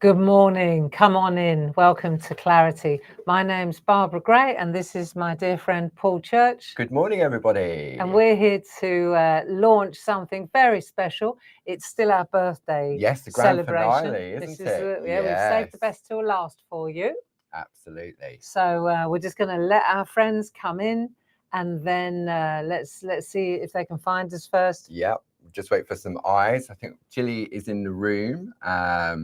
Good morning. Come on in. Welcome to Clarity. My name's Barbara Gray, and this is my dear friend Paul Church. Good morning, everybody. And we're here to launch something very special. It's still our birthday Yes, the grand celebration. finale, isn't it? We've saved the best till last for you. Absolutely. So we're just going to let our friends come in, and then let's see if they can find us first. Yep. Just wait for some eyes. I think Jilly is in the room,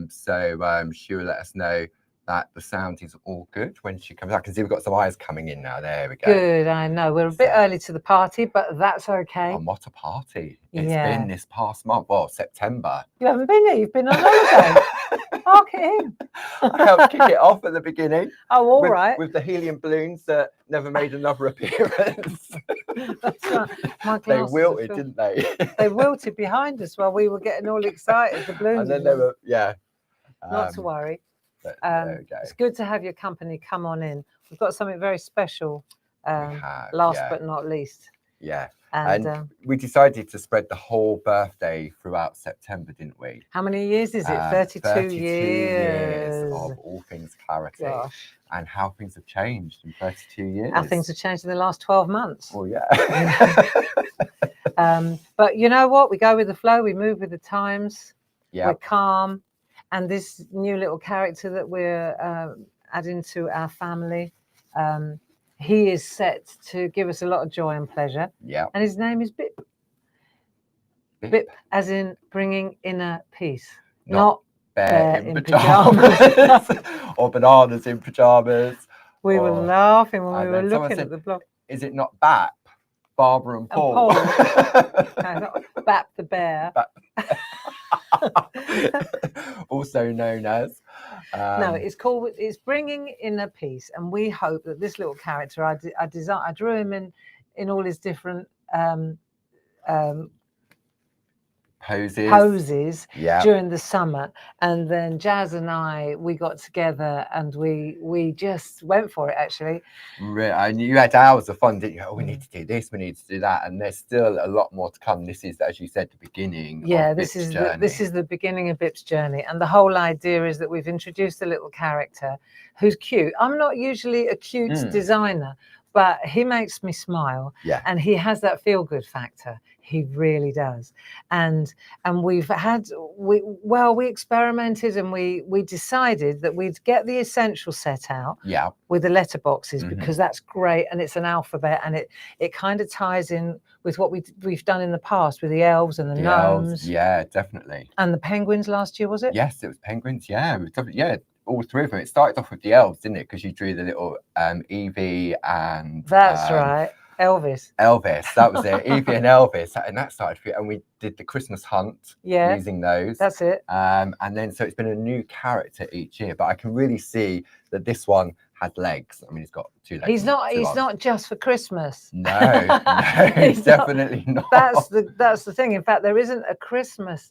so she will let us know that the sound is all good when she comes. I can see we've got some eyes coming in now. There we go. Good. I know we're a bit early to the party, but that's okay. And what a party it's been this past month. Well, September. You haven't been here. You've been on holiday. Mark it in. I helped kick it off at the beginning. Oh, all right. With the helium balloons that never made another appearance. That's right. My They glasses wilted, didn't they? They wilted behind us while we were getting all excited. The balloons. And then they were, Not to worry. There we go. It's good to have your company. Come on in. We've got something very special. Last but not least. Yeah. And we decided to spread the whole birthday throughout September, didn't we? How many years is it? 32 years of all things Clarity. Gosh. And how things have changed in 32 years. How things have changed in the last 12 months. Well, yeah. But you know what? We go with the flow. We move with the times. Yeah. We're calm. And this new little character that we're adding to our family, he is set to give us a lot of joy and pleasure. Yeah. And his name is Bip. Bip as in bringing inner peace. Not bear in pajamas. Or bananas in pajamas. We were laughing when we were looking at the blog. Is it not Bap, Barbara and Paul? No, not Bap the bear. Also known as no, it's bringing inner peace, and we hope that this little character I drew him in all his different poses during the summer, and then Jazz and we got together and we just went for it actually. And you had hours of fun, didn't you? Oh, we need to do this, we need to do that, and there's still a lot more to come. This is, as you said, the beginning. This is the beginning of Bip's journey, and the whole idea is that we've introduced a little character who's cute. I'm not usually a cute designer, but he makes me smile. Yeah. And he has that feel-good factor. He really does. And we experimented, and we decided that we'd get the essential set out with the letterboxes, because that's great, and it's an alphabet, and it kind of ties in with what we've done in the past with the elves and the gnomes. Yeah, definitely. And the penguins last year, was it? Yes, it was penguins. Yeah, all three of them. It started off with the elves, didn't it? Because you drew the little Evie and that's right, Elvis. That was it. Evie and Elvis, and that started. And we did the Christmas hunt using those. That's it. And then so it's been a new character each year, but I can really see that this one had legs. I mean, he's got 2 legs. He's not just for Christmas. No, he's definitely not. That's the thing. In fact, there isn't a Christmas.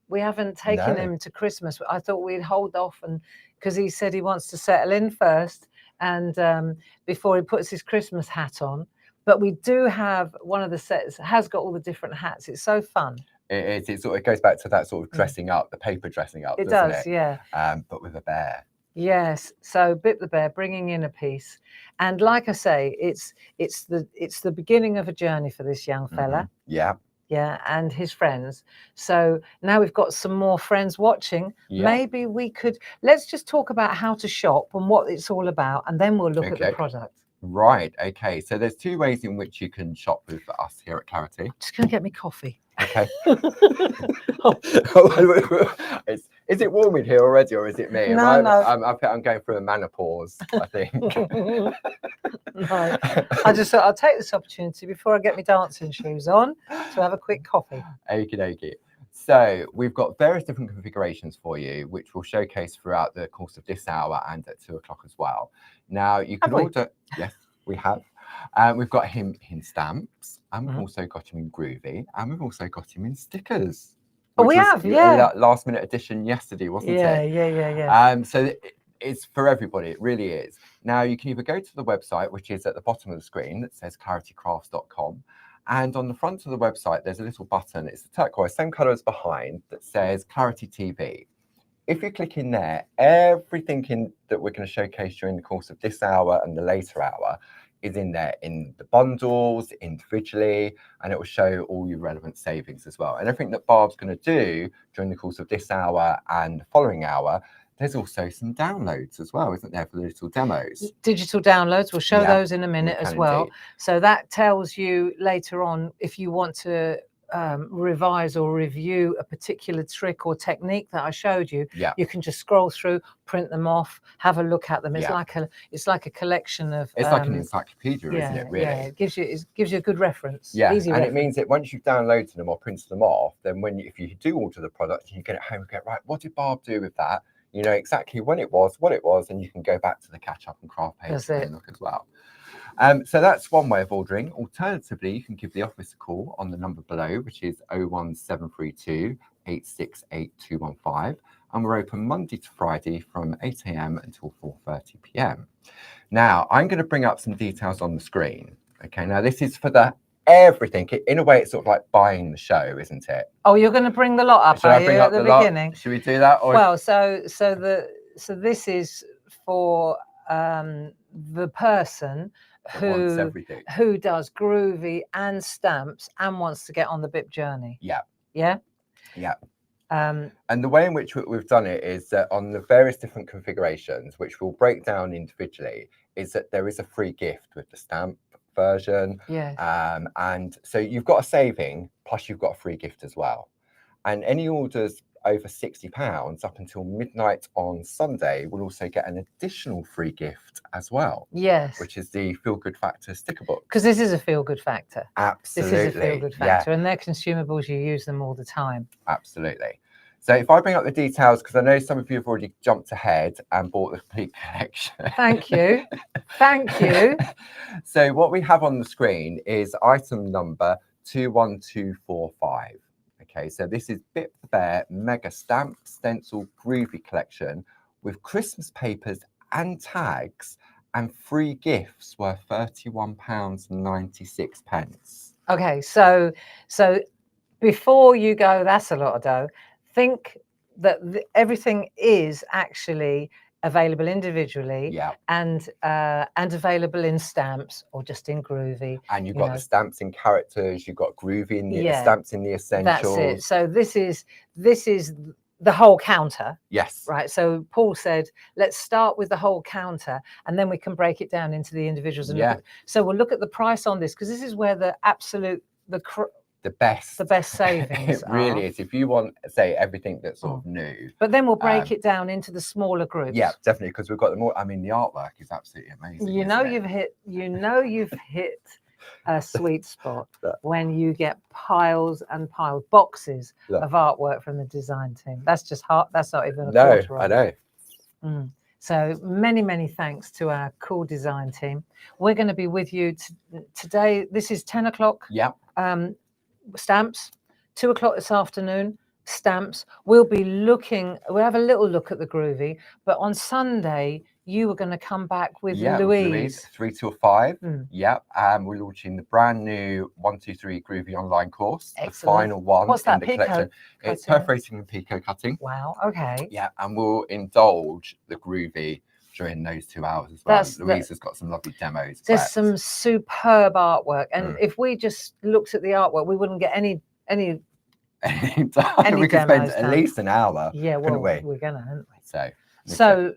We haven't taken him to Christmas. I thought we'd hold off, and because he said he wants to settle in first, and before he puts his Christmas hat on. But we do have one of the sets has got all the different hats. It's so fun. It goes back to that sort of dressing up, the paper dressing up. It does, yeah. But with a bear. Yes. So Bip the bear, bringing in a peace, and like I say, it's the beginning of a journey for this young fella. Yeah. Yeah, and his friends. So now we've got some more friends watching. Yeah. Maybe let's just talk about how to shop and what it's all about, and then we'll look at the product. Is Okay. So there's 2 ways in which you can shop with us here at Clarity. Just gonna get me coffee. Okay. Is it warm in here already, or is it me? No. I'm going through a menopause, I think. No. I just thought I'll take this opportunity before I get my dancing shoes on to have a quick coffee. Okie dokie. So we've got various different configurations for you, which we'll showcase throughout the course of this hour and at 2 o'clock as well. Now you can order. Yes, we have. We've got him in stamps, and we've also got him in groovy, and we've also got him in stickers. Oh, we have, that last minute edition yesterday, wasn't it? Yeah. So it's for everybody. It really is. Now you can either go to the website, which is at the bottom of the screen, that says claritycrafts.com. And on the front of the website, there's a little button. It's the turquoise, same color as behind, that says Clarity TV. if you click in there, everything that we're going to showcase during the course of this hour and the later hour is in there in the bundles individually, and it will show all your relevant savings as well. And everything that Barb's going to do during the course of this hour and the following hour, there's also some downloads as well, isn't there, for the little demos? Digital downloads. We'll show those in a minute as well. Indeed. So that tells you later on if you want to revise or review a particular trick or technique that I showed you. You can just scroll through, print them off, have a look at them. It's like a collection of. It's like an encyclopedia, isn't it? Really. Yeah, it gives you a good reference. Yeah, easy and reference. It means that once you've downloaded them or printed them off, then if you do order the product and you get it home and go, right, what did Barb do with that? You know exactly when it was, what it was, and you can go back to the catch up and craft page and look as well. So that's one way of ordering. Alternatively, you can give the office a call on the number below, which is 01732 868 215. And we're open Monday to Friday from 8 a.m. until 4:30 p.m. Now, I'm going to bring up some details on the screen. Okay, now this is for everything. In a way, it's sort of like buying the show, isn't it? Oh, you're going to bring the lot up, Should I bring up the beginning? Should we do that? Or... Well, so this is for the person who does Groovy and stamps and wants to get on the BIP journey. Yeah. And the way in which we've done it is that on the various different configurations, which we'll break down individually, is that there is a free gift with the stamp version. And so you've got a saving, plus you've got a free gift as well. And any orders over £60 up until midnight on Sunday will also get an additional free gift as well. Which is the Feel Good Factor sticker book. Because this is a Feel Good Factor. Absolutely. This is a Feel Good Factor, and they're consumables. You use them all the time. Absolutely. So if I bring up the details, because I know some of you have already jumped ahead and bought the complete collection. Thank you. Thank you. So what we have on the screen is item number 21245. Okay, so this is BIP the Bear Mega Stamp Stencil Groovy Collection with Christmas papers and tags and free gifts worth £31.96. Okay, so before you go, that's a lot of dough. Think that everything is actually available individually and available in stamps or just in Groovy. And you've got the stamps in characters, you've got Groovy in the stamps in the essentials. That's it. So this is the whole counter. Right. So Paul said, let's start with the whole counter and then we can break it down into the individuals. And so we'll look at the price on this because this is where the absolute the best savings it really is. If you want, say, everything that's sort of new, but then we'll break it down into the smaller groups. Definitely, because we've got the more. I mean, the artwork is absolutely amazing. You've hit a sweet spot when you get piles and piles, boxes of artwork from the design team. That's just hard. That's not even a quarter of I know. So many thanks to our cool design team. We're going to be with you today. This is 10 o'clock. Stamps. 2 o'clock this afternoon, stamps. We'll have a little look at the Groovy, but on Sunday you were going to come back with Louise. 3 till 5. We're launching the brand new 123 Groovy online course. Excellent. The final one. What's that? In the collection. It's perforating and pico cutting. Wow. Okay. And we'll indulge the Groovy during those 2 hours as well. Louise has got some lovely demos. There's some superb artwork, and if we just looked at the artwork, we wouldn't get any we could spend at least an hour. Couldn't we? We're gonna, aren't we? So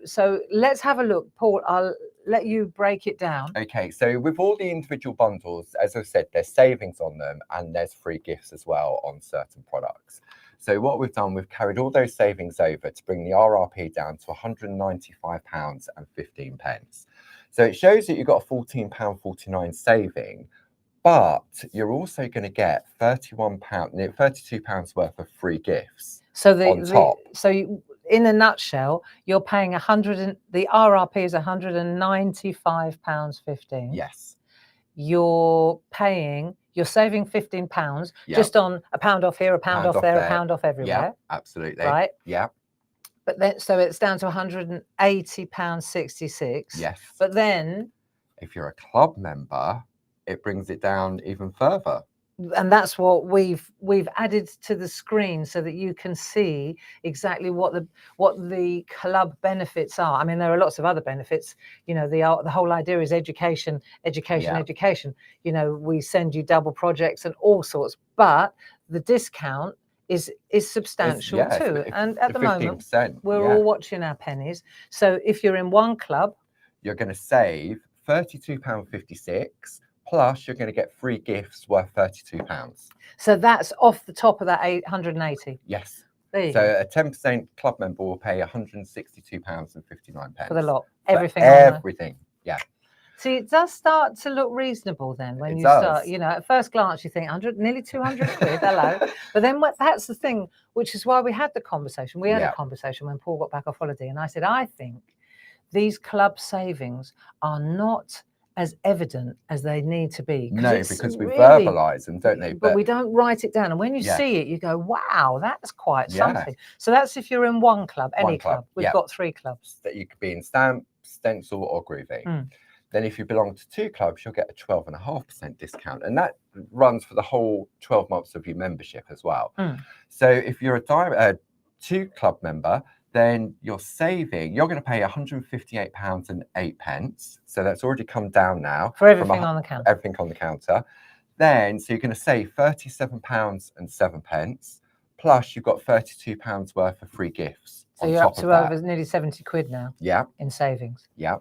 let's have a look, Paul. I'll let you break it down. Okay, so with all the individual bundles, as I said, there's savings on them and there's free gifts as well on certain products. So what we've done, we've carried all those savings over to bring the RRP down to £195.15. So it shows that you've got a £14.49 saving, but you're also going to get £32 worth of free gifts on top. In a nutshell, you're paying the RRP is £195.15. Yes. You're saving £15 just on a pound off here, a pound off there, a pound off everywhere. Absolutely. Right. But then, so it's down to £180.66. Yes. But then, if you're a club member, it brings it down even further. and that's what we've added to the screen so that you can see exactly what the club benefits are. I mean, there are lots of other benefits. You know, the whole idea is education. You know, we send you double projects and all sorts, but the discount is substantial too. And at the moment, we're all watching our pennies. So if you're in one club, you're going to save £32.56. Plus, you're going to get free gifts worth £32. So that's off the top of that 880. Yes. There you so go. A 10% club member will pay £162.59 for the lot. Everything. Yeah. See, it does start to look reasonable then when start. You know, at first glance you think 100, nearly 200 quid. Hello, but then that's the thing, which is why we had the conversation. We had a conversation when Paul got back off holiday, and I said, I think these club savings are not as evident as they need to be. No, because we verbalise them, don't they? But we don't write it down. And when you see it, you go, wow, that's quite something. So that's if you're in one club, any club. We've got 3 clubs. That you could be in stamp, stencil or grooving. Then if you belong to 2 clubs, you'll get a 12.5% discount. And that runs for the whole 12 months of your membership as well. So if you're a 2 club member, then you're going to pay £158.08. So that's already come down now. For everything on the counter. Everything on the counter. Then, so you're going to save £37.07. Plus, you've got £32 worth of free gifts. So you're up to over nearly 70 quid now. Yeah. In savings. Yeah.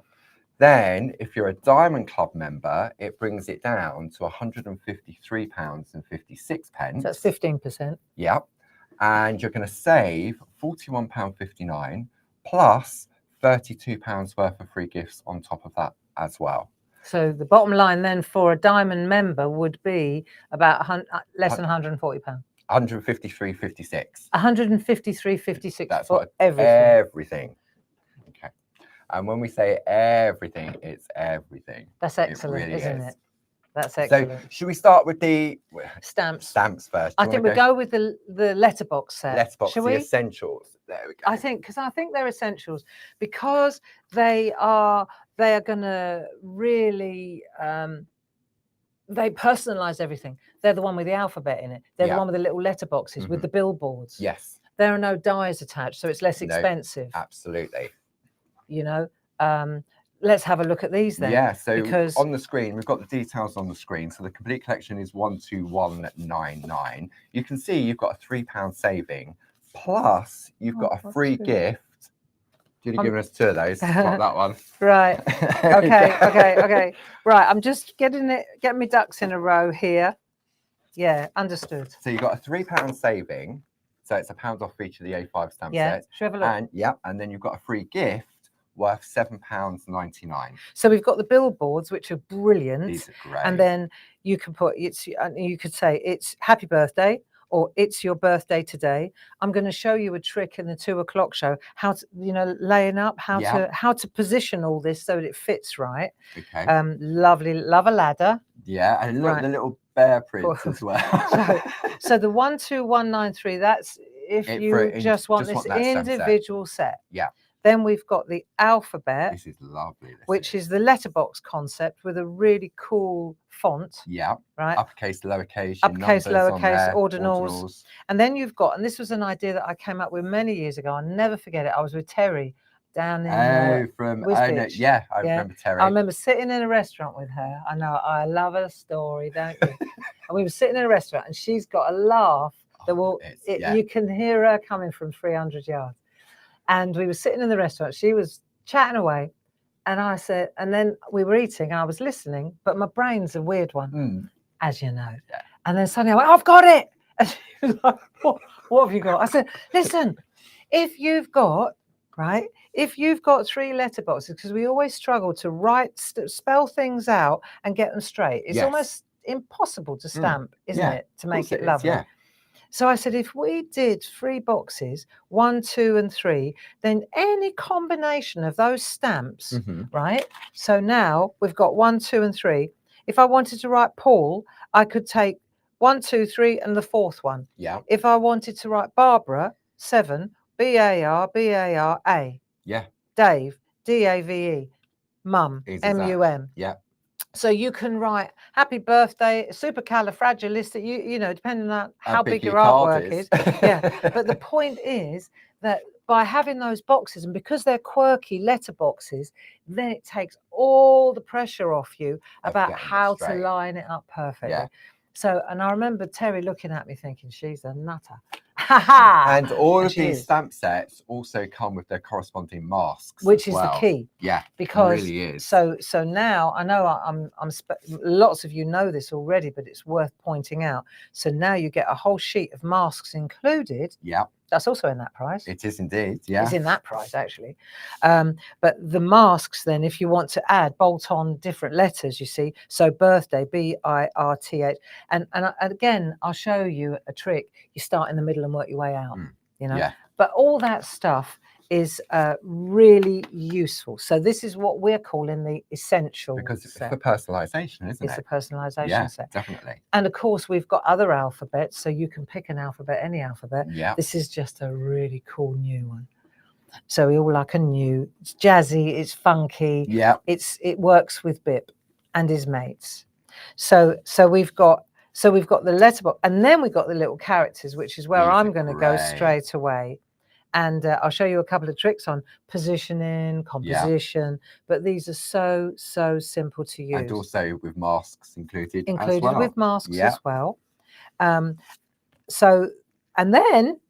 Then, if you're a Diamond Club member, it brings it down to £153.56. So that's 15%. Yeah. And you're going to save £41.59 plus £32 worth of free gifts on top of that as well. So the bottom line then for a Diamond member would be about less than £140. £153.56. £153.56. That's for everything. Okay. And when we say everything, it's everything. That's excellent, really isn't it? That's excellent. So should we start with the stamps first? I think we go with the letterbox set. Letterbox, the essentials. There we go. I think they're essentials because they are going to really they personalize everything. They're the one with the alphabet in it. They're the one with the little letterboxes with the billboards. Yes. There are no dies attached, so it's less expensive. Absolutely. You know, let's have a look at these then. Yeah, so on the screen, we've got the details on the screen. So the complete collection is 12199. You can see you've got a £3 saving, plus you've got a free gift. You've given us 2 of those, not that one. Right. Okay. Right, I'm just getting my ducks in a row here. Yeah, understood. So you've got a £3 saving. So it's £1 off each of the A5 stamp sets. Should we have a look? And then you've got a free gift worth £7.99. So we've got the billboards, which are brilliant. These are great. And then you can you could say it's happy birthday or it's your birthday today. I'm going to show you a trick in the 2 o'clock show, how to, laying up, how to position all this so that it fits right. Okay. Lovely, love a ladder. Yeah, and look the little bear prints as well. so the 12193, that's if you just want this individual set. Yeah. Then we've got the alphabet. This is lovely. Which is the letterbox concept with a really cool font. Yeah. Right. Uppercase, lowercase. Uppercase, lowercase, ordinals. And then you've got, and this was an idea that I came up with many years ago. I'll never forget it. I was with Terry down in I remember Terry. I remember sitting in a restaurant with her. I know, I love her story, don't you? And we were sitting in a restaurant and she's got a laugh that you can hear her coming from 300 yards. And we were sitting in the restaurant. She was chatting away. And I said, and then we were eating and I was listening, but my brain's a weird one, as you know. Yeah. And then suddenly I went, I've got it. And she was like, what have you got? I said, listen, if you've got 3 letterboxes, because we always struggle to spell things out and get them straight. It's almost impossible to stamp, isn't it? To make it lovely. Yeah. So I said, if we did 3 boxes, 1, 2, and 3, then any combination of those stamps, right? So now we've got 1, 2, and 3. If I wanted to write Paul, I could take 1, 2, 3, and the 4th one. Yeah. If I wanted to write Barbara, 7, B-A-R-B-A-R-A. Yeah. Dave, D-A-V-E. Mum, M-U-M. Yeah. So you can write happy birthday, supercalifragilistic, you know, depending on how big your artwork is. Yeah. But the point is that by having those boxes, and because they're quirky letter boxes, then it takes all the pressure off you about how to line it up perfectly. Yeah. So, and I remember Terry looking at me thinking, she's a nutter. And all of these stamp sets also come with their corresponding masks, which is the key. Yeah, because it really is. So now I know lots of you know this already, but it's worth pointing out. So now you get a whole sheet of masks included. Yeah. That's also in that price. It is indeed, yeah. It's in that price, actually. But the masks, then, if you want to add, bolt on different letters, you see. So birthday, BIRTH. And again, I'll show you a trick. You start in the middle and work your way out, you know. Yeah. But all that stuff is really useful. So this is what we're calling the essential because it's set. for personalization, isn't it? It's a personalization set. Definitely. And of course, we've got other alphabets, so you can pick an alphabet, any alphabet. Yeah. This is just a really cool new one. So we all like a new. It's jazzy. It's funky. Yeah. It works with Bip and his mates. So we've got the letterbox, and then we've got the little characters, which is where I'm going to go straight away. And I'll show you a couple of tricks on positioning, composition, but these are so simple to use. And also with masks included as well. With masks as well. So, and then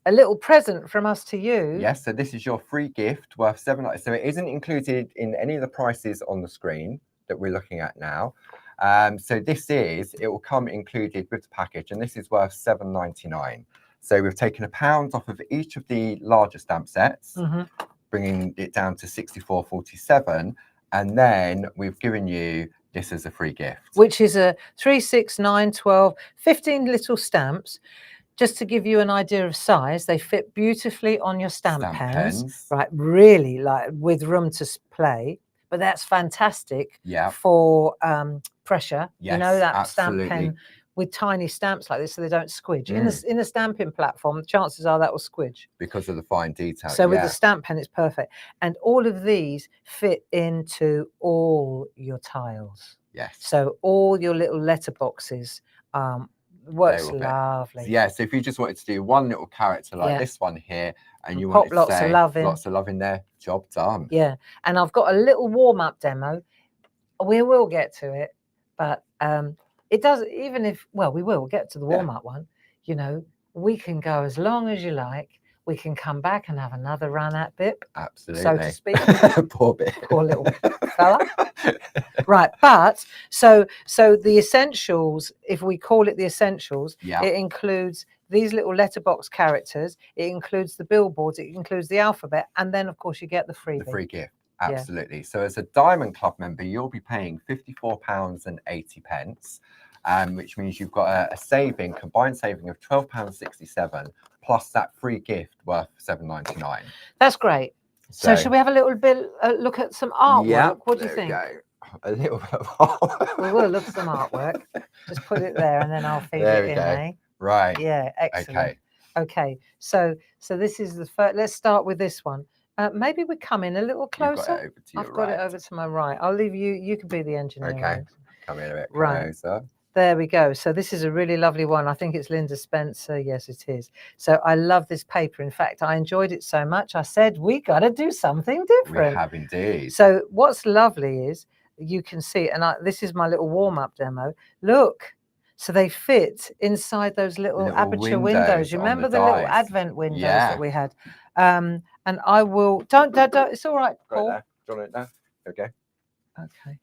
a little present from us to you. Yes, so this is your free gift worth $7. So it isn't included in any of the prices on the screen that we're looking at now. So it will come included with the package, and this is worth $7.99. So we've taken £1 off of each of the larger stamp sets, bringing it down to $64.47, and then we've given you this as a free gift, which is a 3, 6, 9, 12, 15 little stamps. Just to give you an idea of size, they fit beautifully on your stamp pens, right? Really, like with room to play. But that's fantastic for pressure. Yes, you know, that absolutely. Stamp pen with tiny stamps like this, so they don't squidge. In the stamping platform, chances are that will squidge because of the fine detail. So with the stamp pen, it's perfect. And all of these fit into all your tiles. Yes. So all your little letter boxes works lovely. Yeah, so if you just wanted to do one little character like this one here, and you pop want to say lots of love in there, job done. Yeah, and I've got a little warm-up demo. We will get to it, but it does, even if, well, we will get to the warm-up one. You know, we can go as long as you like. We can come back and have another run at Bip. Absolutely. So to speak. Poor Bip. Poor little fella. Right, but so the essentials, if we call it the essentials, it includes these little letterbox characters, it includes the billboards, it includes the alphabet, and then of course you get the freebie. The free gift, absolutely. So as a Diamond Club member, you'll be paying £54.80, which means you've got a combined saving of £12.67, plus that free gift worth $7.99. That's great. So should we have a little bit look at some artwork? Yeah, what do you think? A little bit of artwork. We will look at some artwork. Just put it there, and then I'll feed it in. Eh? Right. Yeah. Excellent. Okay. So this is the first. Let's start with this one. Maybe we come in a little closer. I've got it over to my right. I'll leave you. You can be the engineer. Okay. Come in a bit closer. There we go. So this is a really lovely one. I think it's Linda Spencer. Yes, it is. So I love this paper. In fact, I enjoyed it so much, I said, we got to do something different. We have indeed. So what's lovely is you can see, and this is my little warm-up demo. Look. So they fit inside those little aperture windows. You remember the little Advent windows that we had? And I will, don't, it's all right, Paul. Right there. Do you want it now? Okay. Okay.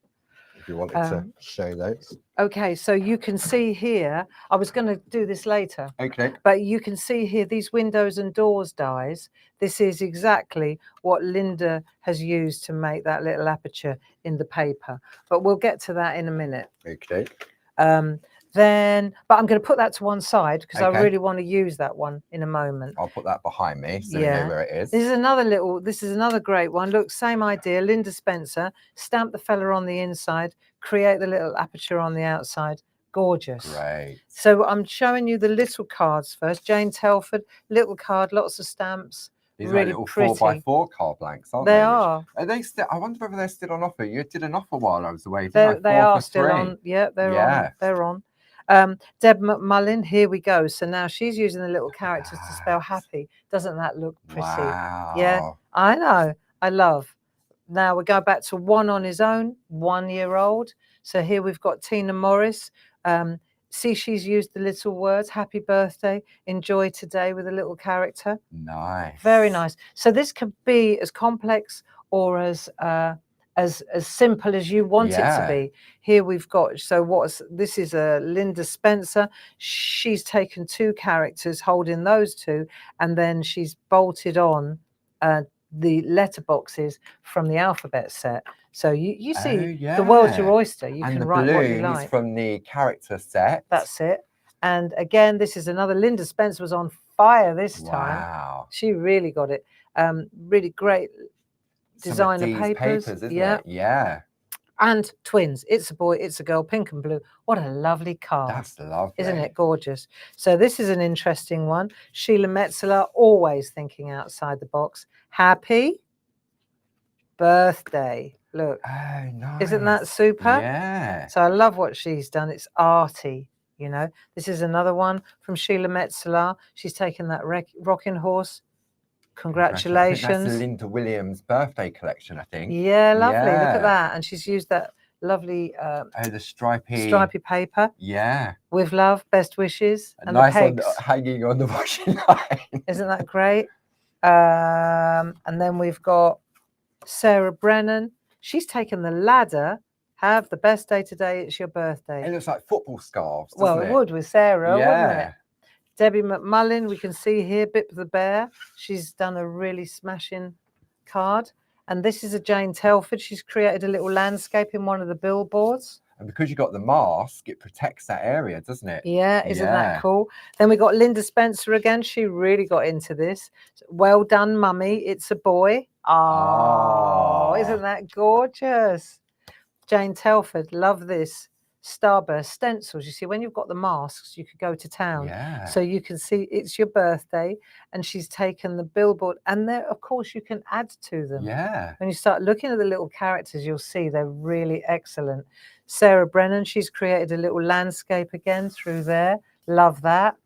If you wanted to show those. Okay, so you can see here, I was going to do this later. Okay. But you can see here, these windows and doors dies. This is exactly what Linda has used to make that little aperture in the paper. But we'll get to that in a minute. Okay. But I'm going to put that to one side because I really want to use that one in a moment. I'll put that behind me so you know where it is. This is another great one. Look, same idea. Linda Spencer, stamp the fella on the inside, create the little aperture on the outside. Gorgeous. Great. So I'm showing you the little cards first. Jane Telford, little card, lots of stamps. These are really little pretty. 4x4 card blanks, aren't They they? are. Are they still? I wonder whether they're still on offer. You did an offer while I was away, didn't They I? 4 are for still 3. on. Yeah, they're on. Yeah. They're on. Deb McMullin, here we go. So now she's using the little characters to spell happy. Doesn't that look pretty? Wow. Yeah, I know. I love. Now we go back to One on His Own, 1 year old. So here we've got Tina Morris. See, she's used the little words, happy birthday, enjoy today with a little character. Nice. Very nice. So this could be as complex or as simple as you want it to be. Here we've got, so this is a Linda Spencer. She's taken 2 characters, holding those 2, and then she's bolted on the letterboxes from the alphabet set. So you see, the world's your oyster. You can write what you like. From the character set. That's it. And again, this is another. Linda Spencer was on fire this time. Wow. She really got it. Really great designer papers. Isn't it? Yeah. And twins. It's a boy, it's a girl, pink and blue. What a lovely card. That's lovely. Isn't it gorgeous? So this is an interesting one. Sheila Metzeler, always thinking outside the box. Happy birthday. Look. Oh, nice. Isn't that super? Yeah. So I love what she's done. It's arty, you know. This is another one from Sheila Metzeler. She's taken that rocking horse. Congratulations. I think that's the Linda Williams birthday collection, I think. Yeah, lovely. Look at that. And she's used that lovely the stripy paper. Yeah. With love, best wishes. And nice the pegs. hanging on the washing line. Isn't that great? And then we've got Sarah Brennan. She's taken the ladder. Have the best day today. It's your birthday. It looks like football scarves. Well, it would with Sarah, wouldn't it? Yeah. Debbie McMullin, we can see here, Bip the Bear. She's done a really smashing card. And this is a Jane Telford. She's created a little landscape in one of the billboards. And because you got the mask, it protects that area, doesn't it? Yeah, isn't that cool? Then we got Linda Spencer again. She really got into this. Well done, Mummy. It's a boy. Oh, isn't that gorgeous? Jane Telford, love this. Starburst stencils. You see, when you've got the masks, you could go to town. Yeah. So you can see it's your birthday, and she's taken the billboard, and there, of course, you can add to them. Yeah. When you start looking at the little characters, you'll see they're really excellent. Sarah Brennan, she's created a little landscape again through there. Love that.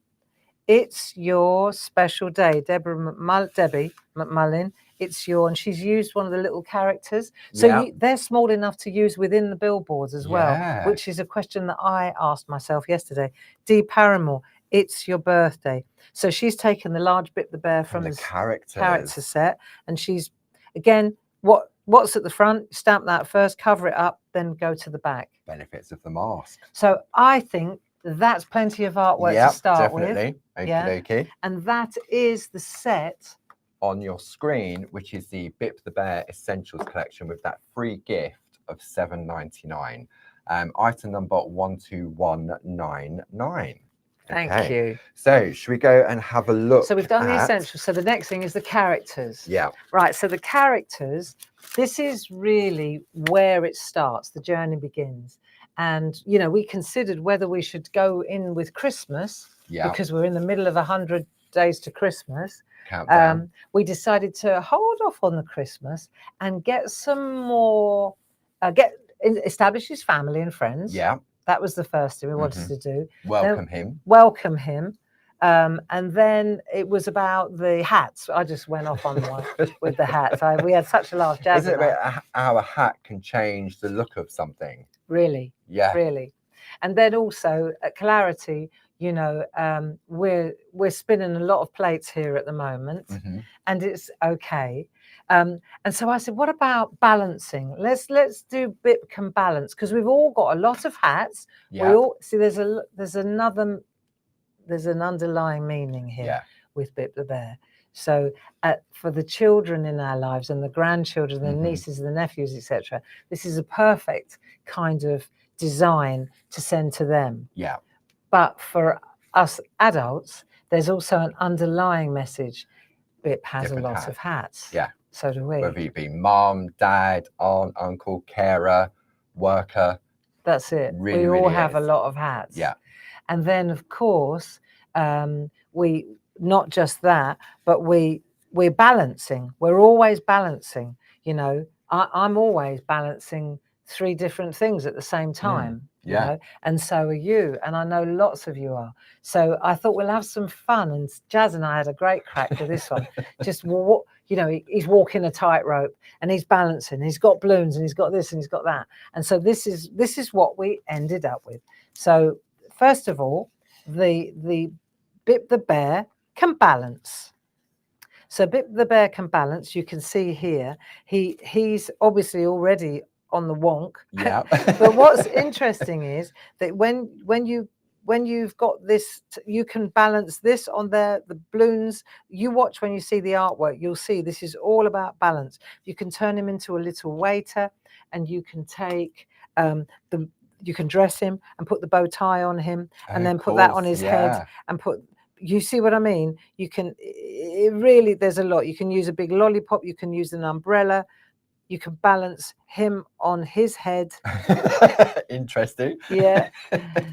It's your special day, Debbie McMullin. It's your, and she's used one of the little characters. So they're small enough to use within the billboards as well, which is a question that I asked myself yesterday. Dee Paramore, it's your birthday. So she's taken the large Bip the Bear from the character set, and she's, again, what's at the front, stamp that first, cover it up, then go to the back. Benefits of the mask. So I think that's plenty of artwork to start with. Okie-dokie. And that is the set on your screen, which is the Bip the Bear Essentials collection with that free gift of $7.99. Item number 12199. Thank you. So should we go and have a look? So we've done the essentials. So the next thing is the characters. Yeah. Right. So the characters, this is really where it starts. The journey begins. And, you know, we considered whether we should go in with Christmas because we're in the middle of 100 days to Christmas. Countdown. We decided to hold off on the Christmas and get some more, establish his family and friends. Yeah. That was the first thing we wanted to do. Welcome him. Welcome him. And then it was about the hats. I just went off on one with the hats. We had such a laugh. Isn't it about how a hat can change the look of something? Really? Yeah. Really. And then also at Clarity, you know, we're spinning a lot of plates here at the moment, and it's okay. And so I said, what about balancing? Let's do Bip can balance, because we've all got a lot of hats. We all see there's an underlying meaning here with Bip the Bear. So for the children in our lives and the grandchildren, the nieces and the nephews, etc., this is a perfect kind of design to send to them. Yeah. But for us adults, there's also an underlying message. Bip has a lot of hats. Yeah. So do we. Whether you be mom, dad, aunt, uncle, carer, worker. That's it. Really, we all really have a lot of hats. Yeah. And then, of course, we, not just that, but we we're balancing. We're always balancing. You know, I'm always balancing 3 different things at the same time. You yeah. know, and so are you, and I know lots of you are. So I thought we'll have some fun, and Jazz and I had a great crack with this one. Just what, you know, he's walking a tightrope and he's balancing. He's got balloons and he's got this and he's got that. And so this is what we ended up with. So first of all, the Bip the bear can balance. So Bip the bear can balance. You can see here, he's obviously already on the wonk. Yeah. But what's interesting is that when you've got this, you can balance this on there, the balloons. You watch when you see the artwork, you'll see this is all about balance. You can turn him into a little waiter, and you can take you can dress him and put the bow tie on him, and then put that on his head, and put. You see what I mean? You can really, there's a lot. You can use a big lollipop. You can use an umbrella. You can balance him on his head. Interesting. Yeah.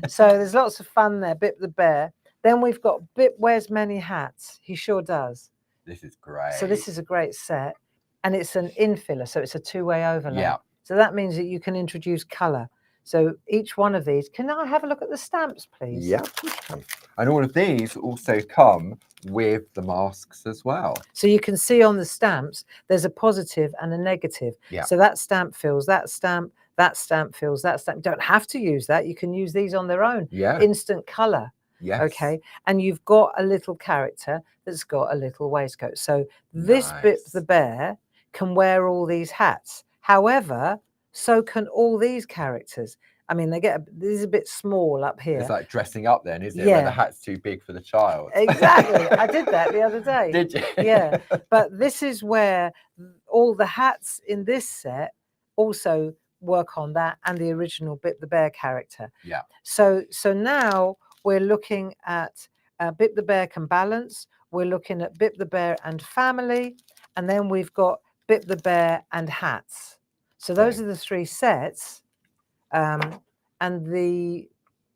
So there's lots of fun there. Bip the bear. Then we've got Bip wears many hats. He sure does. This is great. So this is a great set, and it's an infiller. So it's a 2-way overlay. Yeah. So that means that you can introduce color. So each one of these, can I have a look at the stamps, please? Yeah. And all of these also come with the masks as well. So you can see on the stamps, there's a positive and a negative. Yeah. So that stamp fills that stamp fills that stamp. You don't have to use that. You can use these on their own. Yeah. Instant color. Yes. Okay. And you've got a little character that's got a little waistcoat. So this Bip the bear can wear all these hats. However, so can all these characters. I mean, this is a bit small up here. It's like dressing up then, isn't it? Yeah. Where the hat's too big for the child. Exactly. I did that the other day. Did you? Yeah. But this is where all the hats in this set also work on that, and the original Bip the bear character. Yeah. So now we're looking at Bip the bear can balance. We're looking at Bip the bear and family. And then we've got Bip the bear and hats. So those are the 3 sets. And the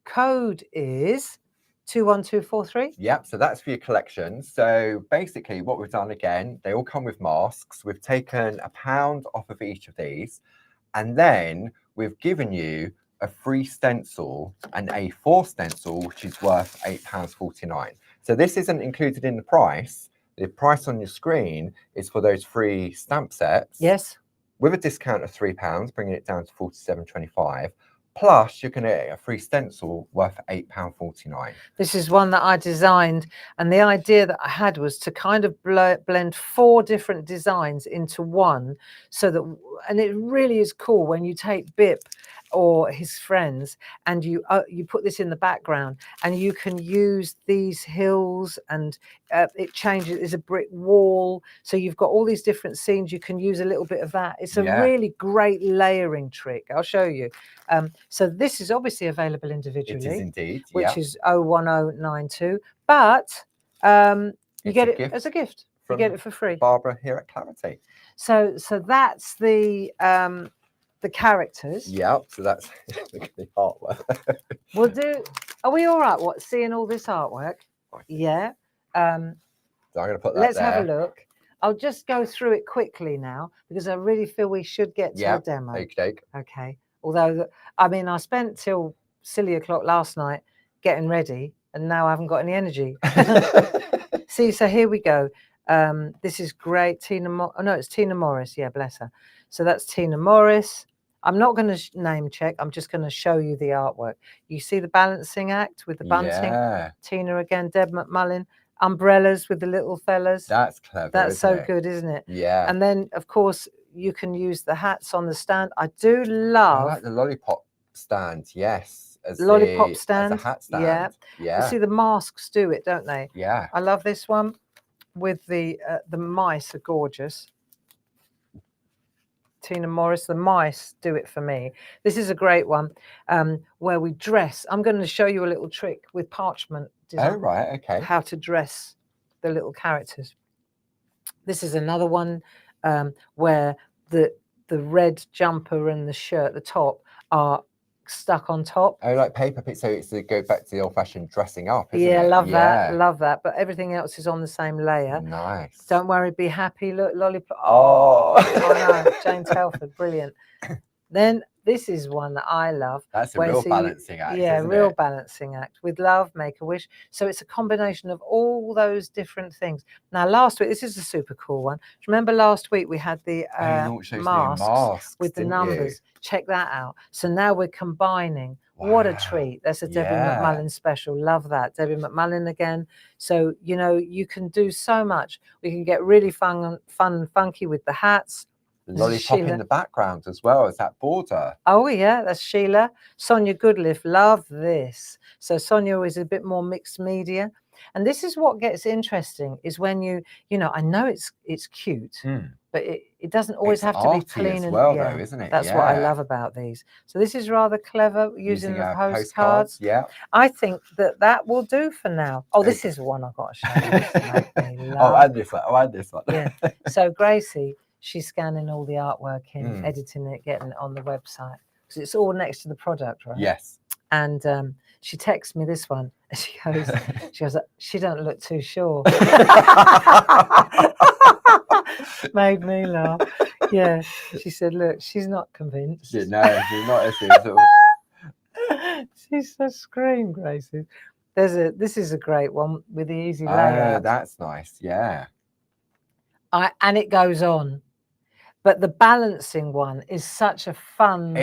code is 21243. Yep, so that's for your collection. So basically what we've done again, they all come with masks. We've taken £1 off of each of these, and then we've given you a free stencil, an A4 stencil, which is worth £8.49. So this isn't included in the price. The price on your screen is for those 3 stamp sets. Yes. With a discount of £3, bringing it down to £47.25. Plus, you're going to get a free stencil worth £8.49. This is one that I designed, and the idea that I had was to kind of blend 4 different designs into one, so that, and it really is cool when you take Bip or his friends and you put this in the background, and you can use these hills, and it changes. There's a brick wall, so you've got all these different scenes. You can use a little bit of that. It's a really great layering trick. I'll show you. So this is obviously available individually. It is indeed, which is 01092, but you get it as a gift. You get it for free. Barbara here at Clarity. So that's the characters. Yep. So that's the artwork. We'll do. Are we all right? What, seeing all this artwork? Yeah. So I'm going to put that. Let's have a look. I'll just go through it quickly now, because I really feel we should get to a demo. Okay. Although, I mean, I spent till silly o'clock last night getting ready, and now I haven't got any energy. See, so here we go. This is great. It's Tina Morris. Yeah, bless her. So that's Tina Morris. I'm not going to name check. I'm just going to show you the artwork. You see the balancing act with the bunting. Yeah. Tina again, Deb McMullin. Umbrellas with the little fellas. That's clever. That's so good, isn't it? Yeah. And then, of course, you can use the hats on the stand. I do love. I like the lollipop stand. Yes. Lollipop stand. As a hat stand. Yeah. Yeah. You see, the masks do it, don't they? Yeah. I love this one with the mice are gorgeous. Tina Morris, the mice do it for me. This is a great one where we dress. I'm going to show you a little trick with parchment design. Oh, right. Okay. How to dress the little characters. This is another one where the red jumper and the shirt, the top, are stuck on top. Oh, like paper, so it's to go back to the old-fashioned dressing up, isn't Yeah, it? love that, love that. But everything else is on the same layer. Nice. Don't worry, be happy. Look, lollipop. Oh. Oh no, Jane Telford, brilliant. Then this is one that I love. That's a real balancing act, yeah, isn't real it? balancing act. With love, make a wish. So it's a combination of all those different things. Now, last week, this is a super cool one. Do you remember last week we had the masks with the numbers? Check that out. So now we're combining. Wow. What a treat. That's a Debbie McMullen special. Love that. Debbie McMullen again. So, you know, you can do so much. We can get really fun and funky with the hats. Lollipop in the background as well as that border. Oh yeah, that's Sheila. Sonia Goodliff, love this. So Sonia is a bit more mixed media. And this is what gets interesting is when you know, I know it's cute, but it doesn't always have to be clean as well, though, isn't it? That's what I love about these. So this is rather clever using the postcards. Yeah. I think that will do for now. Oh, this is one I've got to show you. This make me laugh. I'll add this one. I'll add this one. Yeah. So Gracie, she's scanning all the artwork in, editing it, getting it on the website. Because it's all next to the product, right? Yes. And she texts me this one. And she goes, she don't look too sure. Made me laugh. Yeah. She said, look, she's not convinced. Yeah, no, she's not. She's so scream, Gracie. This is a great one with the easy layout. Oh, that's nice. Yeah. And it goes on. But the balancing one is such a fun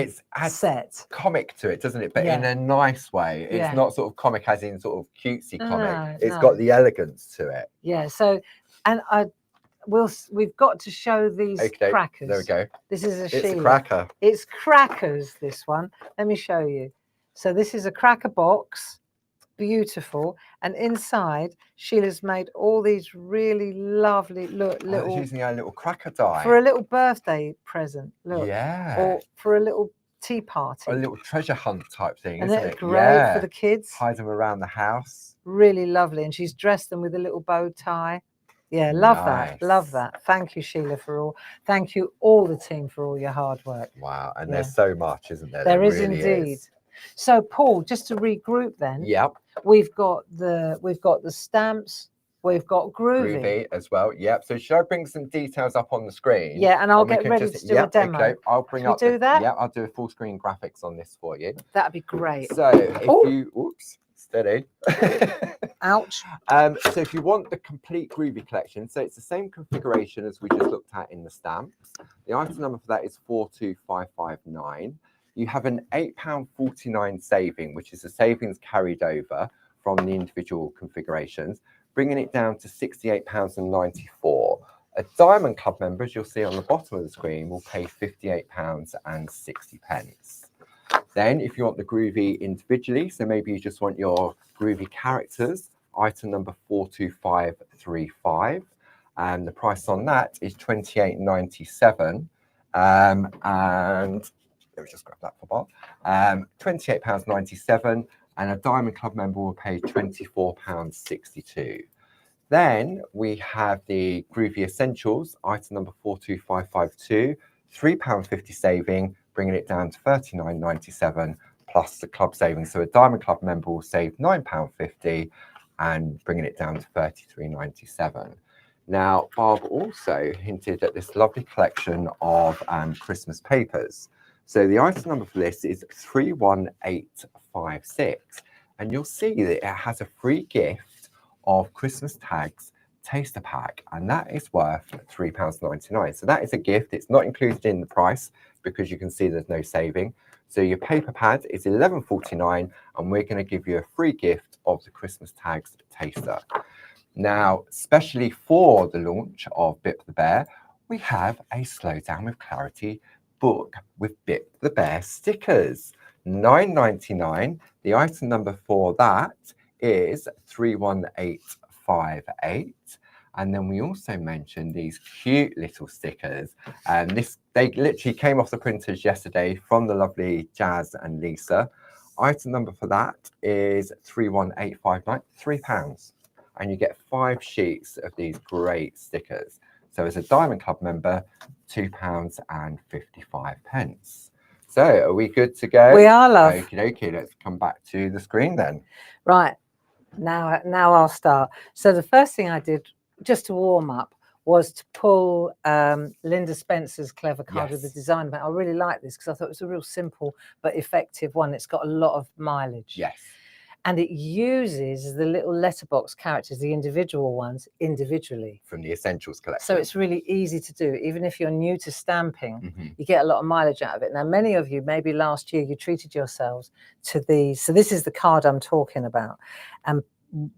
set. Comic to it, doesn't it? But in a nice way. It's not sort of comic as in sort of cutesy comic. It's got the elegance to it. Yeah. So, and we've got to show these crackers. There we go. This is a Sheila. It's a cracker. It's crackers, this one. Let me show you. So this is a cracker box. Beautiful. And inside, Sheila's made all these really lovely little using a little cracker die for a little birthday present. Look, yeah, or for a little tea party, a little treasure hunt type thing, and isn't it? Great for the kids. Hide them around the house. Really lovely, and she's dressed them with a little bow tie. Yeah, love that. Love that. Thank you, Sheila, thank you all the team for all your hard work. Wow, and there's so much, isn't there? There is indeed. So, Paul, just to regroup then. Yep. We've got the stamps. We've got Groovy as well. Yep. So should I bring some details up on the screen? Yeah, and I'll get ready to do a demo. Okay. I'll bring up. that? Yeah, I'll do a full screen graphics on this for you. That'd be great. So if you, oops, steady. Ouch. So if you want the complete Groovy collection, so it's the same configuration as we just looked at in the stamps. The item number for that is 42559. You have an £8.49 saving, which is the savings carried over from the individual configurations, bringing it down to £68.94. A Diamond Club member, as you'll see on the bottom of the screen, will pay £58.60. Then, if you want the Groovy individually, so maybe you just want your Groovy characters, item number 42535, and the price on that is £28.97. And let me just grab that for Bob. £28.97, and a Diamond Club member will pay £24.62. Then we have the Groovy Essentials, item number 42552, £3.50 saving, bringing it down to £39.97 plus the club savings. So a Diamond Club member will save £9.50 and bringing it down to £33.97. Now, Barb also hinted at this lovely collection of Christmas papers. So the item number for this is 31856, and you'll see that it has a free gift of Christmas tags taster pack, and that is worth £3.99. So that is a gift. It's not included in the price because you can see there's no saving. So your paper pad is £11.49, and we're going to give you a free gift of the Christmas tags taster. Now, especially for the launch of Bip the Bear, we have a Slow Down with Clarity book with Bip the Bear stickers. £9.99. The item number for that is 31858. And then we also mentioned these cute little stickers. And they literally came off the printers yesterday from the lovely Jazz and Lisa. Item number for that is 31859, £3. And you get 5 sheets of these great stickers. So as a Diamond Club member, £2.55. So are we good to go? We are, love. Okay, let's come back to the screen then. Right. Now I'll start. So the first thing I did, just to warm up, was to pull Linda Spencer's clever card with the design band. I really like this because I thought it was a real simple but effective one. It's got a lot of mileage. Yes. And it uses the little letterbox characters, the individual ones, individually. From the Essentials collection. So it's really easy to do. Even if you're new to stamping, you get a lot of mileage out of it. Now, many of you, maybe last year, you treated yourselves to these. So this is the card I'm talking about. And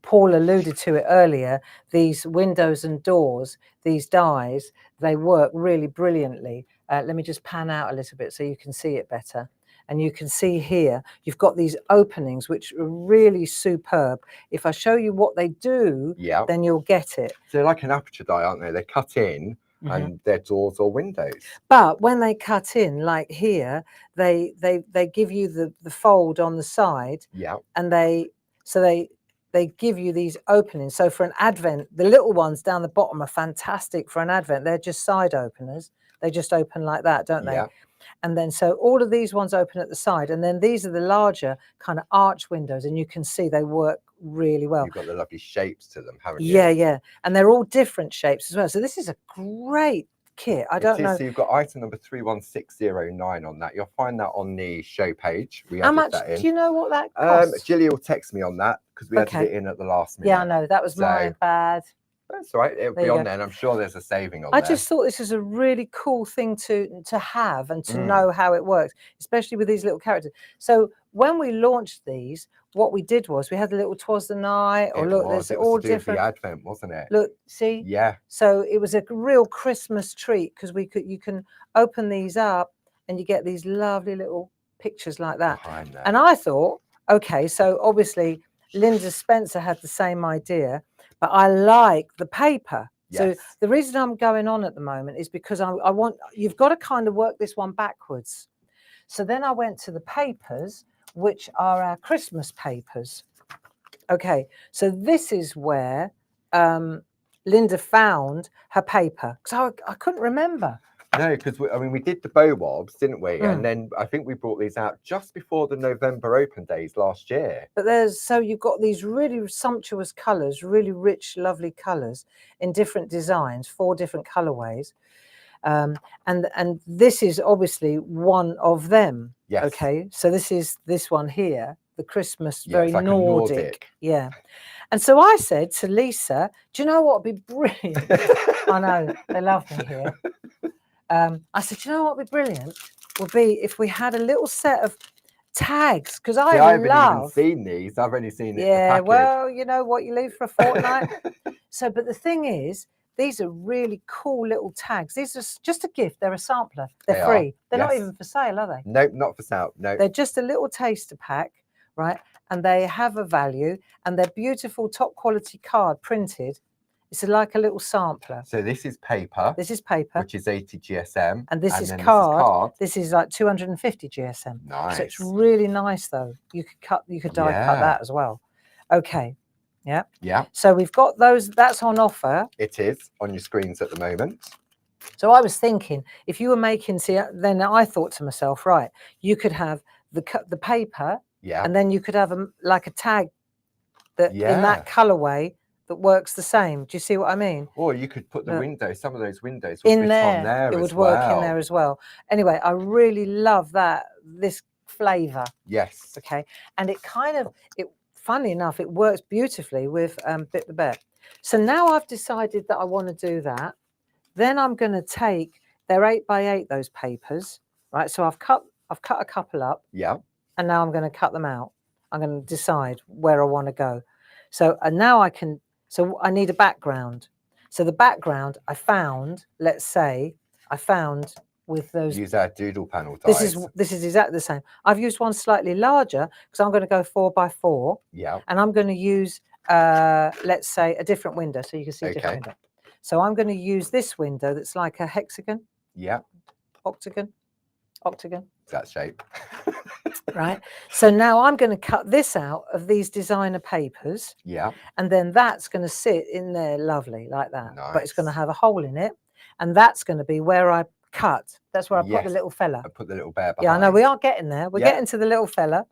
Paul alluded to it earlier. These windows and doors, these dies, they work really brilliantly. Let me just pan out a little bit so you can see it better. And you can see here, you've got these openings, which are really superb. If I show you what they do, then you'll get it. So they're like an aperture die, aren't they? They're cut in and they're doors or windows. But when they cut in, like here, they give you the fold on the side. Yeah. And they give you these openings. So for an advent, the little ones down the bottom are fantastic for an advent. They're just side openers. They just open like that, don't they? Yeah. And then so all of these ones open at the side, and then these are the larger kind of arch windows, and you can see they work really well. You've got the lovely shapes to them, haven't you? Yeah. And they're all different shapes as well. So this is a great kit. I don't know. So you've got item number 31609 on that. You'll find that on the show page. How much do you know what that costs? Gilly will text me on that because we had to get in at the last minute. Yeah, I know. That was my bad. That's right. It'll be on there, and I'm sure there's a saving on there. I just thought this is a really cool thing to have and to know how it works, especially with these little characters. So when we launched these, what we did was we had the little "Twas the Night," or look, there's all different. The Advent, wasn't it? Look, see. Yeah. So it was a real Christmas treat because you can open these up and you get these lovely little pictures like that. And I thought, okay, so obviously Linda Spencer had the same idea. But I like the paper. So the reason I'm going on at the moment is because you've got to kind of work this one backwards. So then I went to the papers, which are our Christmas papers. Okay, so this is where Linda found her paper. So I couldn't remember. No, because we did the bow wobs, didn't we? And then I think we brought these out just before the November open days last year. But so you've got these really sumptuous colours, really rich, lovely colours in different designs, 4 different colourways. And this is obviously one of them. Yes. Okay, so this is this one here, the Christmas, very like Nordic. Yeah. And so I said to Lisa, do you know what would be brilliant? I know, they love me here. I said, you know what would be brilliant would be if we had a little set of tags, because I haven't even seen these. I've only seen it. Yeah, well, you know what, you leave for a fortnight. So, but the thing is, these are really cool little tags. These are just a gift. They're a sampler. They're free. They're not even for sale, are they? Nope, not for sale. No. They're just a little taster pack, right? And they have a value, and they're beautiful, top quality card printed. It's like a little sampler. So this is paper. This is paper. Which is 80 GSM. And this is card. This is like 250 GSM. Nice. So it's really nice though. You could die cut that as well. Okay. Yeah. Yeah. So we've got those, that's on offer. It is on your screens at the moment. So I was thinking, if you were making, then I thought to myself, right, you could have the paper. Yeah. And then you could have like a tag that in that colorway that works the same. Do you see what I mean? Or you could put the windows, some of those windows would in fit there. On there. It would work in there as well. Anyway, I really love this flavor. Yes. Okay. And funnily enough, it works beautifully with Bit the Bet. So now I've decided that I want to do that. Then I'm going to take, they're 8x8, those papers, right? So I've cut a couple up. Yeah. And now I'm going to cut them out. I'm going to decide where I want to go. So, and now I need a background. So the background I found, let's say, with those. Use our doodle panel dies. This is exactly the same. I've used one slightly larger because I'm going to go 4x4. Yeah. And I'm going to use, let's say, a different window so you can see a different window. So I'm going to use this window that's like a hexagon. Yeah. Octagon. That shape. Right. So now I'm going to cut this out of these designer papers. Yeah. And then that's going to sit in there lovely like that. Nice. But it's going to have a hole in it. And that's going to be where I cut. That's where I put the little fella. I put the little bear behind. Yeah, I know we are getting there. We're getting to the little fella,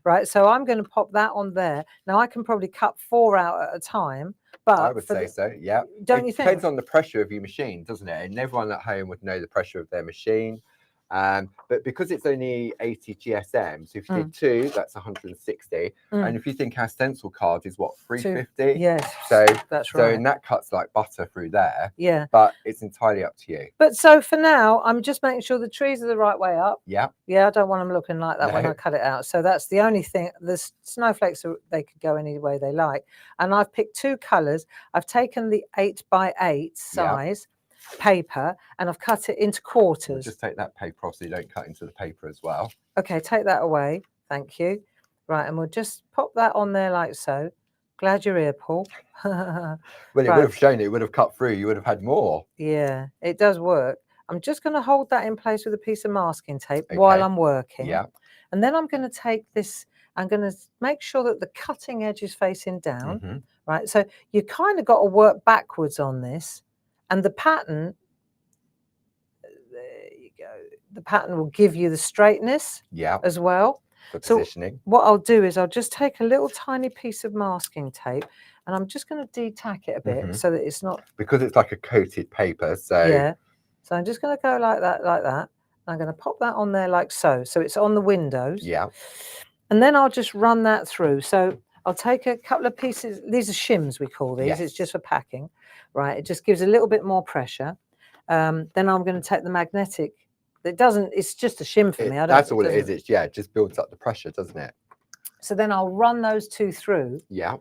right? So I'm going to pop that on there. Now I can probably cut 4 out at a time, but I would say so. Yeah. Don't you think? It depends on the pressure of your machine, doesn't it? And everyone at home would know the pressure of their machine. But because it's only 80 GSM, so if you did 2, that's 160. And if you think our stencil card is what, 350? Yes. So that's right. So that cuts like butter through there. Yeah. But it's entirely up to you. But so for now, I'm just making sure the trees are the right way up. Yeah. Yeah, I don't want them looking like that when I cut it out. So that's the only thing. The snowflakes, they could go any way they like. And I've picked 2 colours. I've taken the 8x8 size paper and I've cut it into quarters. We'll just take that paper off so you don't cut into the paper as well. Okay, take that away. Thank you. Right, and we'll just pop that on there like so. Glad you're here, Paul. Well, it would have shown it would have cut through. You would have had more. Yeah, it does work. I'm just going to hold that in place with a piece of masking tape while I'm working. Yeah. And then I'm going to take this, I'm going to make sure that the cutting edge is facing down. Right, so you kind of got to work backwards on this. And the pattern, there you go. The pattern will give you the straightness as well. For positioning. So what I'll do is I'll just take a little tiny piece of masking tape and I'm just going to de-tack it a bit so that it's not... Because it's like a coated paper, so... Yeah. So I'm just going to go like that, like that. I'm going to pop that on there like so. So it's on the windows. Yeah. And then I'll just run that through. So I'll take a couple of pieces. These are shims, we call these. It's just for packing. Right, it just gives a little bit more pressure. Then I'm going to take the magnetic. It doesn't. It's just a shim for me. That's all it is. It's it just builds up the pressure, doesn't it? So then I'll run those 2 through. Yeah.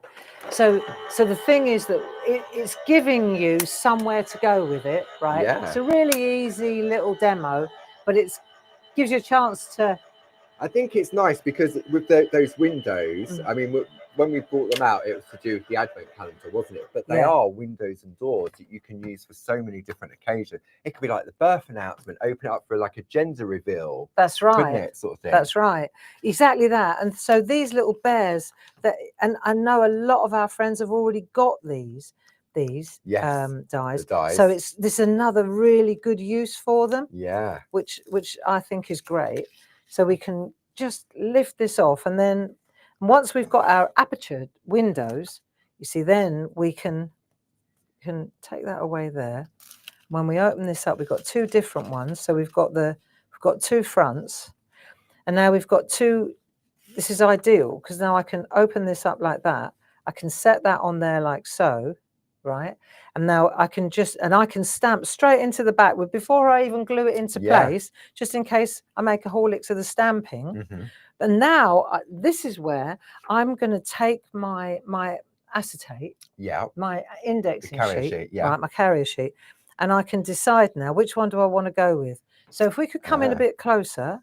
So the thing is that it's giving you somewhere to go with it, right? Yeah. It's a really easy little demo, but it gives you a chance to. I think it's nice because with those windows, I mean, when we brought them out, it was to do with the advent calendar, wasn't it? But they are windows and doors that you can use for so many different occasions. It could be like the birth announcement, open it up for like a gender reveal. That's right. Couldn't it, sort of thing? That's right. Exactly that. And so these little bears, and I know a lot of our friends have already got these dies. So this is another really good use for them. Yeah. Which I think is great. So we can just lift this off, and then once we've got our aperture windows, you see, then we can take that away there. When we open this up, we've got 2 different ones. So we've got 2 fronts, and now we've got 2. This is ideal because now I can open this up like that. I can set that on there like so, right? And now I can stamp straight into the back before I even glue it into place, just in case I make a Horlicks of the stamping. And now this is where I'm going to take my acetate, my indexing sheet, right, my carrier sheet, and I can decide now which one do I want to go with. So if we could come in a bit closer,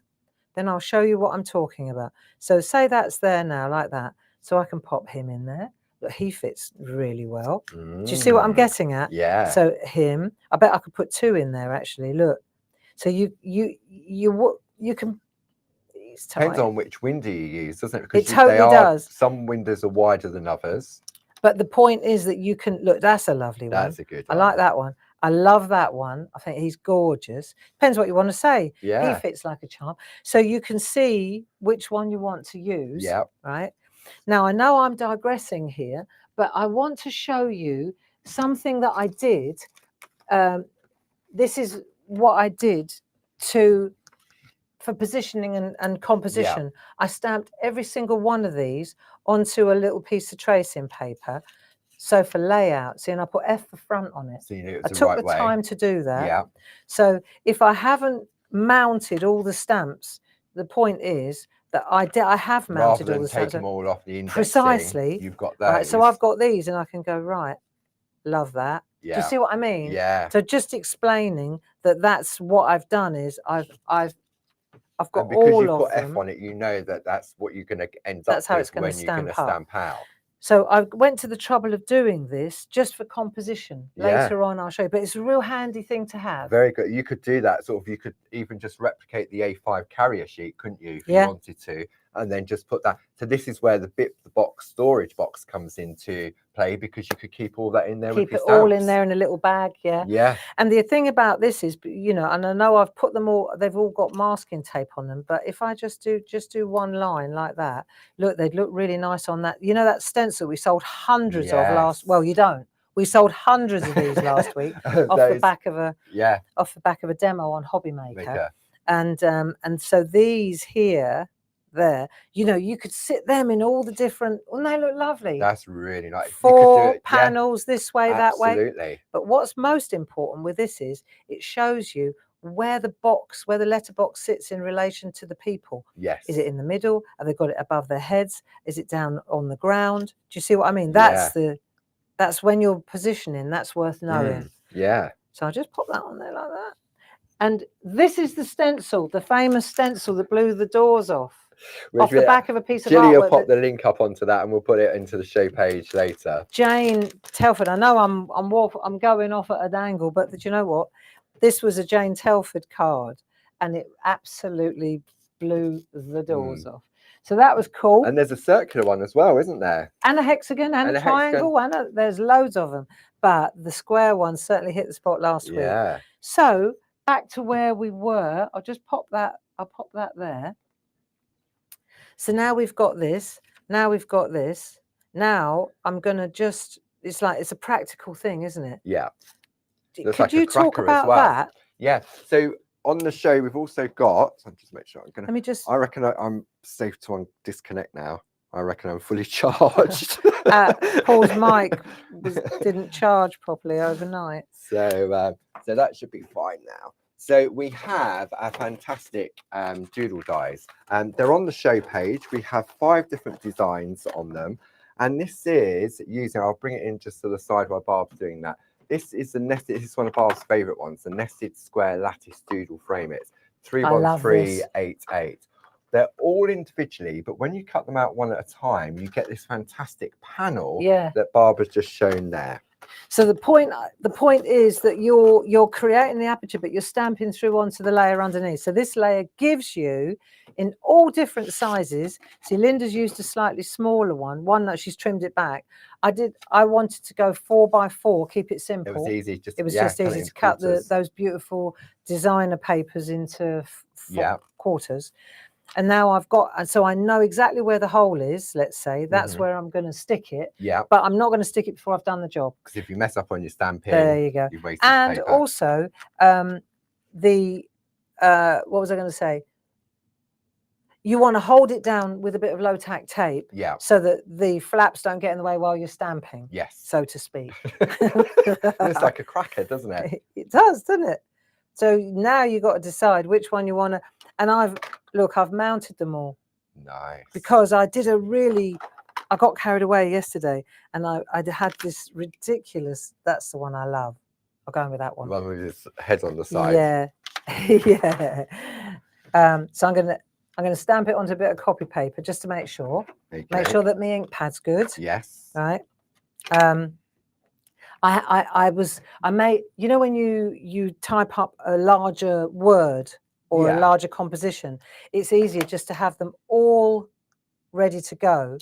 then I'll show you what I'm talking about. So say that's there now, like that. So I can pop him in there. Look, he fits really well. Do you see what I'm getting at? Yeah. So him, I bet I could put 2 in there actually. Look. So you can. Depends on which window you use, doesn't it? Because it totally does. Some windows are wider than others. But the point is that you can look. That's a lovely one. That's a good one. I like that one. I love that one. I think he's gorgeous. Depends what you want to say. Yeah. He fits like a charm. So you can see which one you want to use. Yeah. Right. Now I know I'm digressing here, but I want to show you something that I did. This is what I did for positioning and composition. I stamped every single one of these onto a little piece of tracing paper. So for layout, see, and I put F for front on it. So you knew it I was took the the right way. time to do that. Yeah. So if I haven't mounted all the stamps, the point is that I have mounted all the stamps. Rather than take them all off the indexing, precisely. You've got those. Right, so I've got these, and I can go right. Love that. Yeah. Do you see what I mean? Yeah. So just explaining that's what I've done is I've got and because all you've of got them. F on it, you know that's what you're going to end That's up how with it's going to when you're going to stamp out. So I went to the trouble of doing this just for composition. Later on, I'll show you. But it's a real handy thing to have. Very good. You could do that. Sort of, you could even just replicate the A5 carrier sheet, couldn't you, if you wanted to, and then just put that. So this is where the box storage box comes into play because you could keep all that in there. Keep with it your all in stamps. there in a little bag, yeah. Yeah. And the thing about this is, you know, and I know I've put them all, they've all got masking tape on them, but if I just do one line like that, look, they'd look really nice on that. You know, that stencil we sold hundreds of last, well, you don't. We sold hundreds of these last week off the back of a demo on Hobby Maker. And so these here, there, you know, you could sit them in all the different, and they look lovely. That's really nice. 4 panels this way, that way. Absolutely. But what's most important with this is it shows you where the box, where the letterbox sits in relation to the people. Yes. Is it in the middle? Have they got it above their heads? Is it down on the ground? Do you see what I mean? That's when you're positioning. That's worth knowing. Yeah. So I'll just pop that on there like that. And this is the stencil, the famous stencil that blew the doors off the back of a piece of artwork. Gilly will pop the link up onto that, and we'll put it into the show page later. Jane Telford. I know I'm going off at an angle, but do you know what? This was a Jane Telford card, and it absolutely blew the doors off. So that was cool. And there's a circular one as well, isn't there? And a hexagon and a triangle. There's loads of them, but the square one certainly hit the spot last week. So back to where we were. I'll just pop that. I'll pop that there. So now we've got this. Now we've got this. Now I'm going to just, it's like, it's a practical thing, isn't it? Yeah. Could you talk about that? Yeah. So on the show, we've also got, I'll just make sure I'm going to, let me just, I reckon I'm safe to disconnect now. I reckon I'm fully charged. Paul's mic didn't charge properly overnight. So that should be fine now. So we have a fantastic doodle dies, and they're on the show page. We have 5 different designs on them, and this is using, I'll bring it in just to the side while Barb's doing that. This is the nested, this is one of Barb's favorite ones, the nested square lattice doodle frame. It's 31388. They're all individually, but when you cut them out one at a time, you get this fantastic panel that Barbara's just shown there. So the point is that you're creating the aperture, but you're stamping through onto the layer underneath. So this layer gives you in all different sizes. See, Linda's used a slightly smaller one that she's trimmed it back. I wanted to go 4x4, keep it simple. It was easy. It was just easy to cut those beautiful designer papers into quarters. And now I've got, so I know exactly where the hole is, let's say. That's where I'm going to stick it. Yeah. But I'm not going to stick it before I've done the job. Because if you mess up on your stamping, there you go. You've wasted and paper. Also, what was I going to say? You want to hold it down with a bit of low tack tape. Yeah. So that the flaps don't get in the way while you're stamping. Yes. So to speak. It's like a cracker, doesn't it? It does, doesn't it? So now you've got to decide which one you want to, and I've mounted them all. Nice. Because I got carried away yesterday, and I had this ridiculous, that's the one I love. I'll go in with that one. One with his head on the side. Yeah. Yeah. So I'm gonna stamp it onto a bit of copy paper just to make sure. Okay. Make sure that my ink pad's good. Yes. Right. I made, you know, when you type up a larger word or a larger composition, it's easier just to have them all ready to go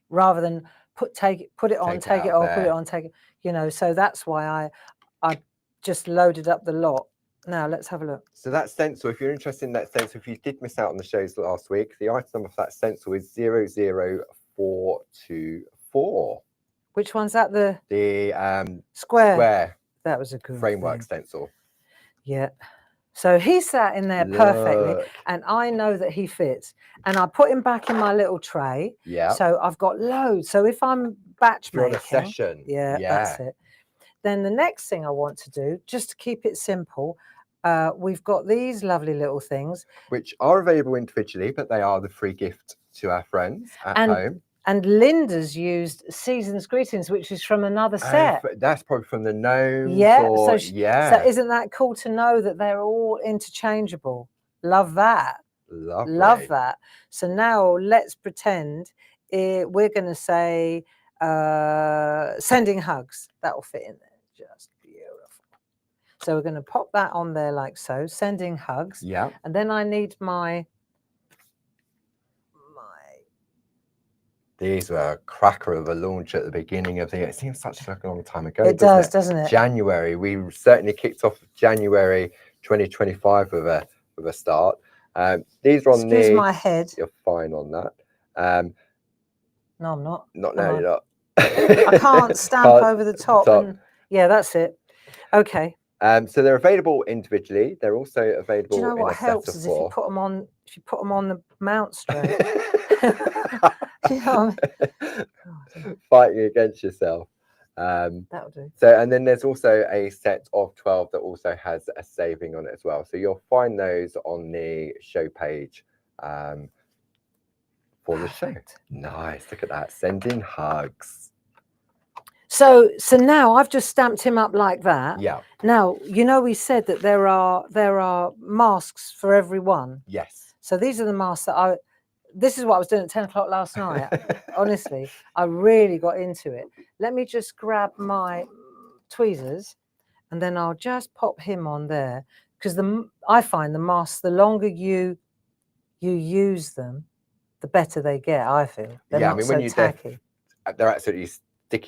rather than put it on, take it off, put it on, take it, you know. So that's why I just loaded up the lot. Now let's have a look. So that stencil, if you're interested in that stencil, if you did miss out on the shows last week, the item number for that stencil is 00424. Which one's that? The square. That was a good framework stencil. Yeah. So he sat in there perfectly, and I know that he fits. And I put him back in my little tray. Yeah. So I've got loads. So if I'm batch making, on a session. Yeah, that's it. Then the next thing I want to do, just to keep it simple, we've got these lovely little things, which are available individually, but they are the free gift to our friends at home. And Linda's used Season's Greetings, which is from another set. That's probably from the Gnomes. Yeah. So isn't that cool to know that they're all interchangeable? Love that. Lovely. Love that. So now let's pretend we're going to say sending hugs. That will fit in there. Just beautiful. So we're going to pop that on there like so. Sending hugs. Yeah. And then I need my These were a cracker of a launch at the beginning of the year. It seems such a long time ago. It does, doesn't it? January. We certainly kicked off January 2025 with a start. These are on Excuse my head. You're fine on that. No, I'm not. Not now. You're not. I can't stamp over the top. And, yeah, that's it. Okay. So they're available individually. They're also available. Do you know what in a helps set of is 4. if you put them on. If you put them on the mount straight. Do you know what I mean? Fighting against yourself. That'll do. So, and then there's also a set of 12 that also has a saving on it as well. So you'll find those on the show page for the show. Nice. Look at that. Sending hugs. So now I've just stamped him up like that. Yeah. Now, you know, we said that there are masks for everyone. Yes. So these are the masks that this is what I was doing at 10 o'clock last night. Honestly, I really got into it. Let me just grab my tweezers and then I'll just pop him on there, because I find the masks, the longer you use them, the better they get, I feel. They're not when so you tacky. They're absolutely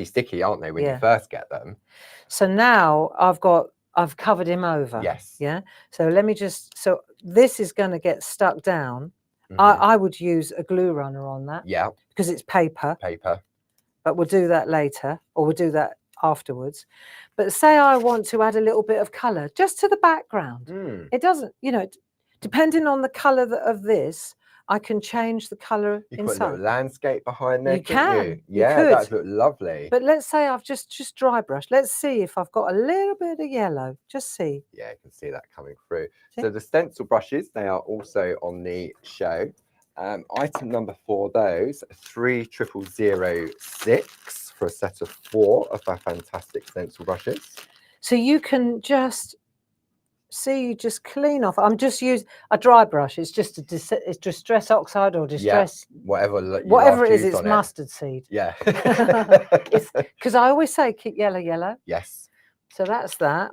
sticky, aren't they, when you first get them? So now I've covered him over. Yes. Yeah. So let me so this is going to get stuck down. I would use a glue runner on that. Yeah. Because it's paper. But we'll do that later, or we'll do that afterwards. But say I want to add a little bit of colour just to the background. It doesn't, depending on the colour of this, I can change the colour inside. You put a little landscape behind there. You can. Yeah, you that would look lovely. But let's say I've just dry brushed. Let's see if I've got a little bit of yellow. Just see. Yeah, you can see that coming through. See? So the stencil brushes, they are also on the show. Item number for those, 3006 for a set of 4 of our fantastic stencil brushes. So you can just just clean off. I'm just using a dry brush. It's just it's Distress Oxide or Distress, whatever it is. It's mustard seed. Yeah. Because I always say keep yellow. Yes. So that's that.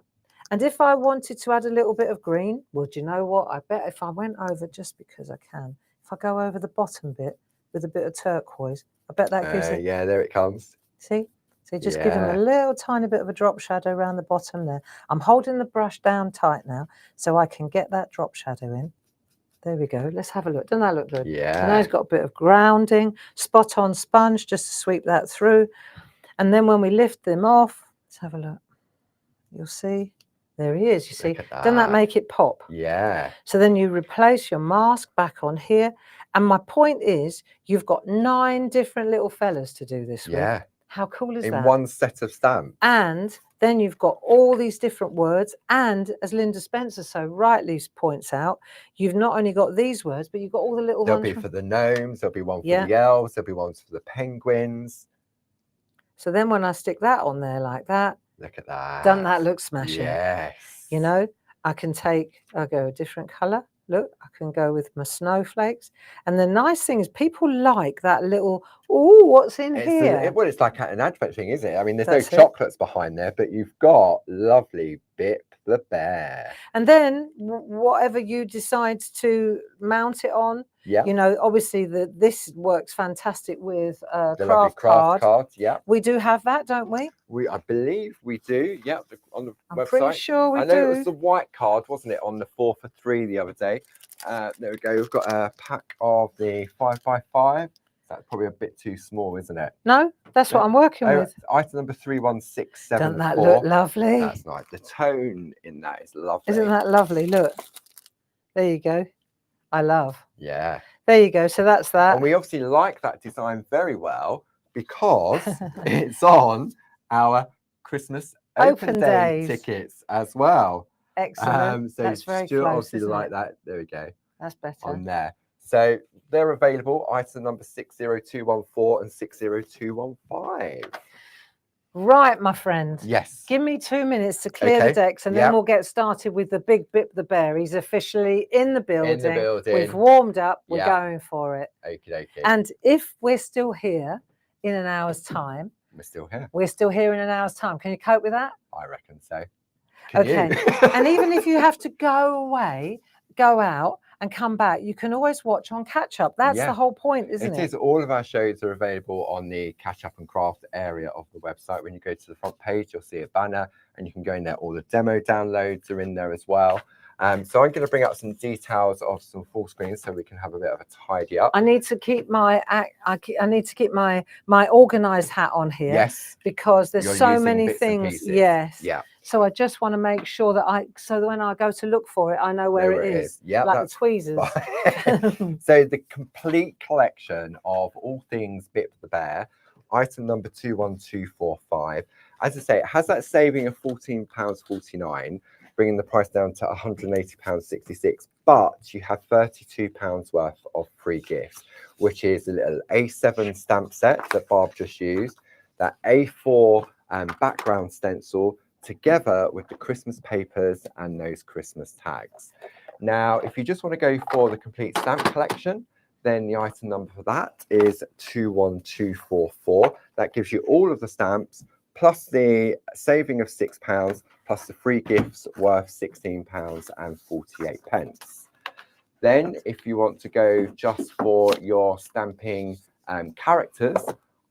And if I wanted to add a little bit of green, well, do you know what? I bet if I went over, just because I can, if I go over the bottom bit with a bit of turquoise, I bet that gives it. Yeah, there it comes. See? So just give him a little tiny bit of a drop shadow around the bottom there. I'm holding the brush down tight now so I can get that drop shadow in. There we go. Let's have a look. Doesn't that look good? Yeah. So now he's got a bit of grounding, spot on sponge just to sweep that through. And then when we lift them off, let's have a look. You'll see. There he is, you see. Doesn't that make it pop? Yeah. So then you replace your mask back on here. And my point is, you've got 9 different little fellas to do this with. Yeah. How cool is that? In one set of stamps. And then you've got all these different words. And as Linda Spencer so rightly points out, you've not only got these words, but you've got all the little ones. There'll be for the gnomes, there'll be one for the elves, there'll be ones for the penguins. So then when I stick that on there like that, look at that. Doesn't that look smashing? Yes. You know, I'll go a different colour. Look, I can go with my snowflakes. And the nice thing is people like that little, oh, what's in here? Well, it's like an advent thing, isn't it? I mean, there's no chocolates behind there, but you've got lovely Bip the bear. And then whatever you decide to mount it on, you know, obviously this works fantastic with craft card. Yeah. We do have that, don't we? I believe we do. Yeah, on the website. I'm pretty sure we do. I know it was the white card, wasn't it, on the 4 for 3 the other day. There we go. We've got a pack of the 5x5. That's probably a bit too small, isn't it? No, that's what I'm working with. Item number 31674. Doesn't that look lovely? That's nice. The tone in that is lovely. Isn't that lovely? Look. There you go. I love. Yeah. There you go. So that's that. And we obviously like that design very well because it's on our Christmas open day tickets as well. Excellent. So that's very Stuart close, obviously like that. There we go. That's better. On there. So they're available. Item number 60214 and 60215. Right, my friend. Yes. Give me 2 minutes to clear the decks, and then we'll get started with the big Bip the bear. He's officially in the building. In the building. We've warmed up. We're going for it. Okay. And if we're still here in an hour's time, we're still here. We're still here in an hour's time. Can you cope with that? I reckon so. Okay. And even if you have to go away, go out and come back, you can always watch on catch up. That's Yeah. the whole point, isn't it? It is. All of our shows are available on the Catch Up and Craft area of the website. When you go to the front page, you'll see a banner and you can go in there. All the demo downloads are in there as well. So I'm going to bring up some details of some full screens so we can have a bit of a tidy up. I need to keep my I need to keep my organized hat on here. Yes. Because there's You're so using many bits and things. pieces. Yes. Yeah. So I just want to make sure that so that when I go to look for it, I know where it is. Yeah. Like the tweezers. So the complete collection of all things Bip the Bear, item number 21245. As I say, it has that saving of £14.49, bringing the price down to £180.66. But you have £32 worth of free gifts, which is a little A7 stamp set that Barb just used, that A4 background stencil, together with the Christmas papers and those Christmas tags. Now, if you just want to go for the complete stamp collection, then the item number for that is 21244. That gives you all of the stamps, plus the saving of £6, plus the free gifts worth £16.48. Then, if you want to go just for your stamping characters,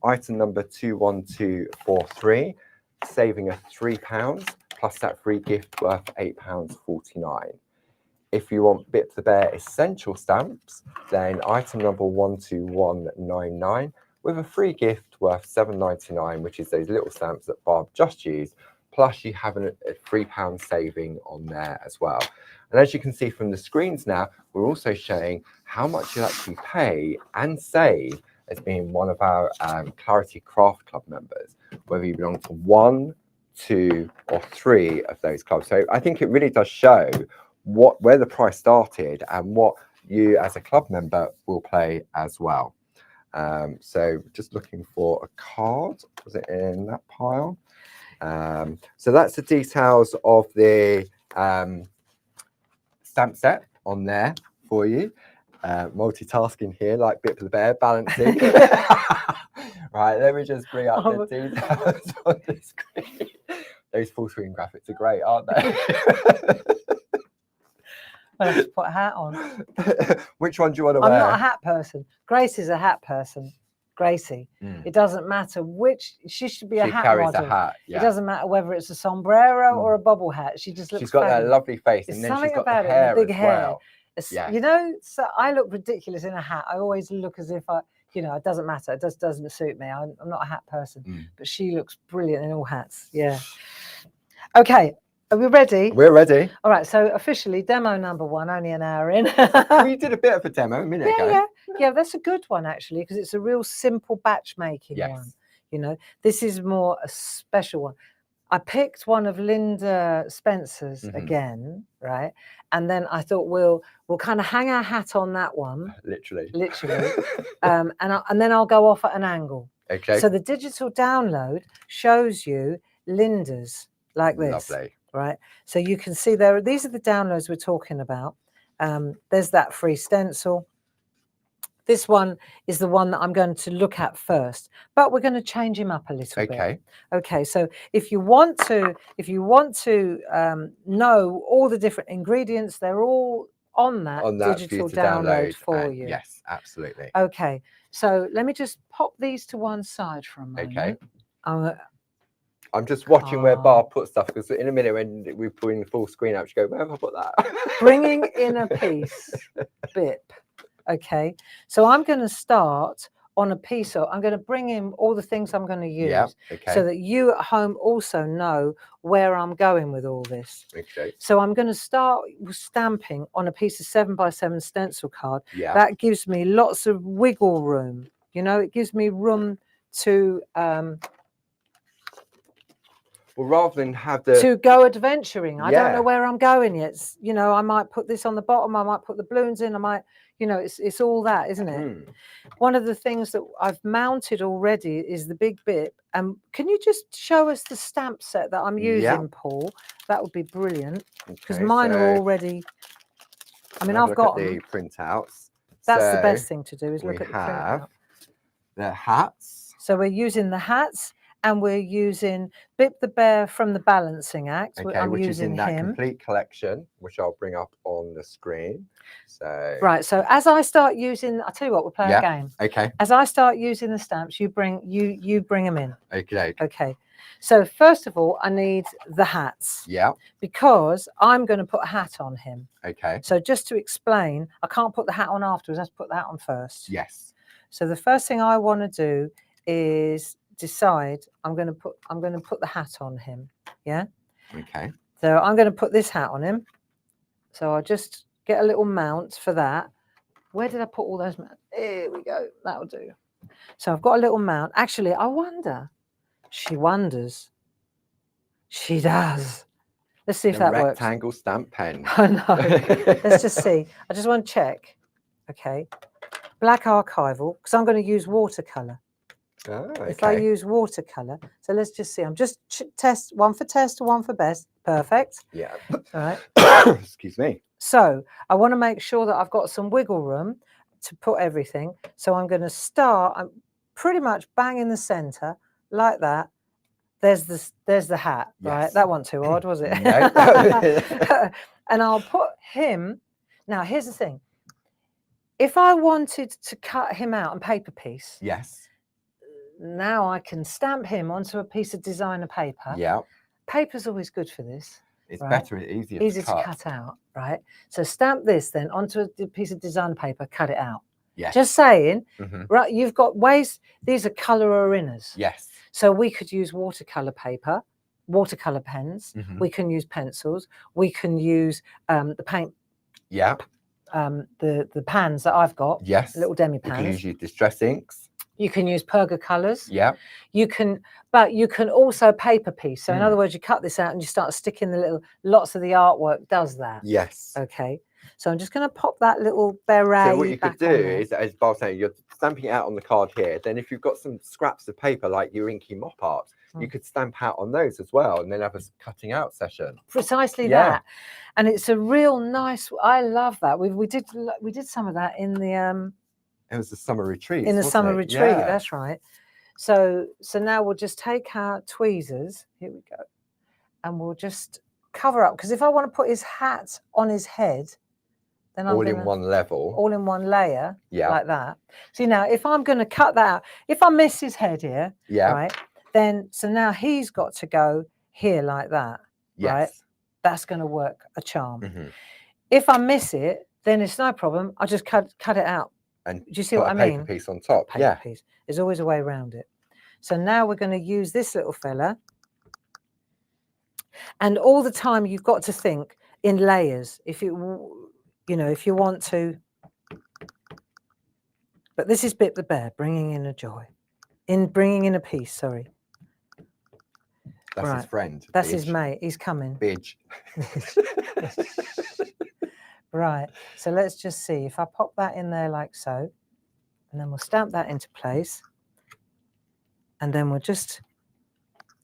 item number 21243, saving of £3, plus that free gift worth £8.49. If you want Bip the Bear essential stamps, then item number 12199 with a free gift worth £7.99, which is those little stamps that Barb just used, plus you have a £3 saving on there as well. And as you can see from the screens now, we're also showing how much you actually pay and save as being one of our Clarity Craft Club members, whether you belong to 1, 2 or 3 of those clubs. So I think it really does show where the price started and what you as a club member will pay as well. So just looking for a card. Was it in that pile? So that's the details of the stamp set on there for you. Multitasking here like Bip the Bear, balancing. Right, let me just bring up the details on the screen. Those full screen graphics are great, aren't they? I have to put a hat on. Which one do you want to wear? I'm not a hat person. Grace is a hat person. Gracie. It doesn't matter which. She should be a hat model. She carries a hat. Yeah. It doesn't matter whether it's a sombrero or a bobble hat. She just looks. She's got that lovely face, and then she's got the hair big as hair. well. Yeah. You know, so I look ridiculous in a hat. I always look as if it doesn't matter. It just doesn't suit me. I'm not a hat person, but she looks brilliant in all hats. Yeah. Okay. Are we ready? We're ready. All right. So officially, demo number 1, only an hour in. We did a bit of a demo a minute ago. Yeah, that's a good one actually, because it's a real simple batch making one. You know, this is more a special one. I picked one of Linda Spencer's again, right? And then I thought we'll kind of hang our hat on that one. Literally. And then I'll go off at an angle. Okay. So the digital download shows you Linda's like this. Lovely. Right. So you can see these are the downloads we're talking about. There's that free stencil. This one is the one that I'm going to look at first, but we're going to change him up a little bit. Okay. So if you want to know all the different ingredients, they're all on that digital download for you. Yes, absolutely. Okay. So let me just pop these to one side for a moment. Okay. I'm just watching where Barb puts stuff, because in a minute when we bring the full screen up, she go, where have I put that? Bringing in a piece, Bip. Okay, so I'm going to start on a piece of, I'm going to bring in all the things I'm going to use, so that you at home also know where I'm going with all this. Okay. So I'm going to start with stamping on a piece of 7x7 stencil card. Yeah. That gives me lots of wiggle room. You know, it gives me room to well, rather than have to go adventuring. I don't know where I'm going yet. You know, I might put this on the bottom, I might put the balloons in, I might, you know, it's all that, isn't it? One of the things that I've mounted already is the big Bip. Can you just show us the stamp set that I'm using, Paul? That would be brilliant, because mine are already, I mean, I've got the printouts. That's the best thing to do, is look at the printout. The hats. So we're using the hats, and we're using Bip the Bear from the Balancing Act. Okay, I'm which is using in that him. complete collection, which I'll bring up on the screen. So Right, so as I start using, I'll tell you what, we'll play a game. Okay. As I start using the stamps, you bring them in. Okay. Okay. So first of all, I need the hats. Yeah. Because I'm going to put a hat on him. Okay. So just to explain, I can't put the hat on afterwards. I have to put the hat on first. Yes. So the first thing I want to do is decide I'm going to put the hat on him. Yeah. Okay. So I'm going to put this hat on him. So I'll just get a little mount for that. Where did I put all those mounts? Here we go. That'll do. So I've got a little mount. Actually, I wonder. She wonders. She does. Let's see if that works. Rectangle stamp pen. I know. Let's just see. I just want to check. Okay. Black archival, because I'm going to use watercolor. Oh, okay. If I use watercolor, so let's just see. I'm just test one for test, one for best. Perfect. Yeah. All right. Excuse me. So I want to make sure that I've got some wiggle room to put everything. So I'm going to start. I'm pretty much bang in the center like that. There's the hat, right? Yes. That wasn't too odd, was it? No. And I'll put him. Now, here's the thing. If I wanted to cut him out and paper piece, Yes. now I can stamp him onto a piece of designer paper. Yeah. Paper's always good for this. It's right? better, easier Easy to cut. to cut out, right? So stamp this then onto a piece of designer paper, cut it out. Yes. Just saying, Mhm. right? You've got ways. These are colour inners. Yes. So we could use watercolor paper, watercolor pens. Mhm. We can use pencils. We can use the paint. Yeah. The pans that I've got. Yes. Little demi You can pans. use distress inks. You can use Perga colors. Yeah. You can, but you can also paper piece. So in other words, you cut this out and you start sticking the little. Lots of the artwork does that. Yes. Okay. So I'm just going to pop that little beret. So what you could back do on there. is, as Bart saying, you're stamping it out on the card here. Then if you've got some scraps of paper like your inky mop art, you could stamp out on those as well, and then have a cutting out session. Precisely Yeah. that, and it's a real nice. I love that. We did some of that in the It was the summer retreat. in the summer retreat. That's right. So now we'll just take our tweezers. Here we go, and we'll just cover up, because if I want to put his hat on his head, then I'm all in one level, all in one layer, yeah, like that. See, now if I'm going to cut that out, if I miss his head here, yeah, right, then so now he's got to go here like that, yes, right? That's going to work a charm. Mm-hmm. If I miss it, then it's no problem. I'll just cut it out. And do you see what I mean? Paper piece on top. Paper piece. There's always a way around it. So now we're going to use this little fella. And all the time you've got to think in layers. If you want to. But this is Bip the Bear bringing in a joy, bringing in a piece. Sorry. That's his friend. That's Bidge. his mate. He's coming. Bidge. Right. So let's just see if I pop that in there like so, and then we'll stamp that into place. And then we'll just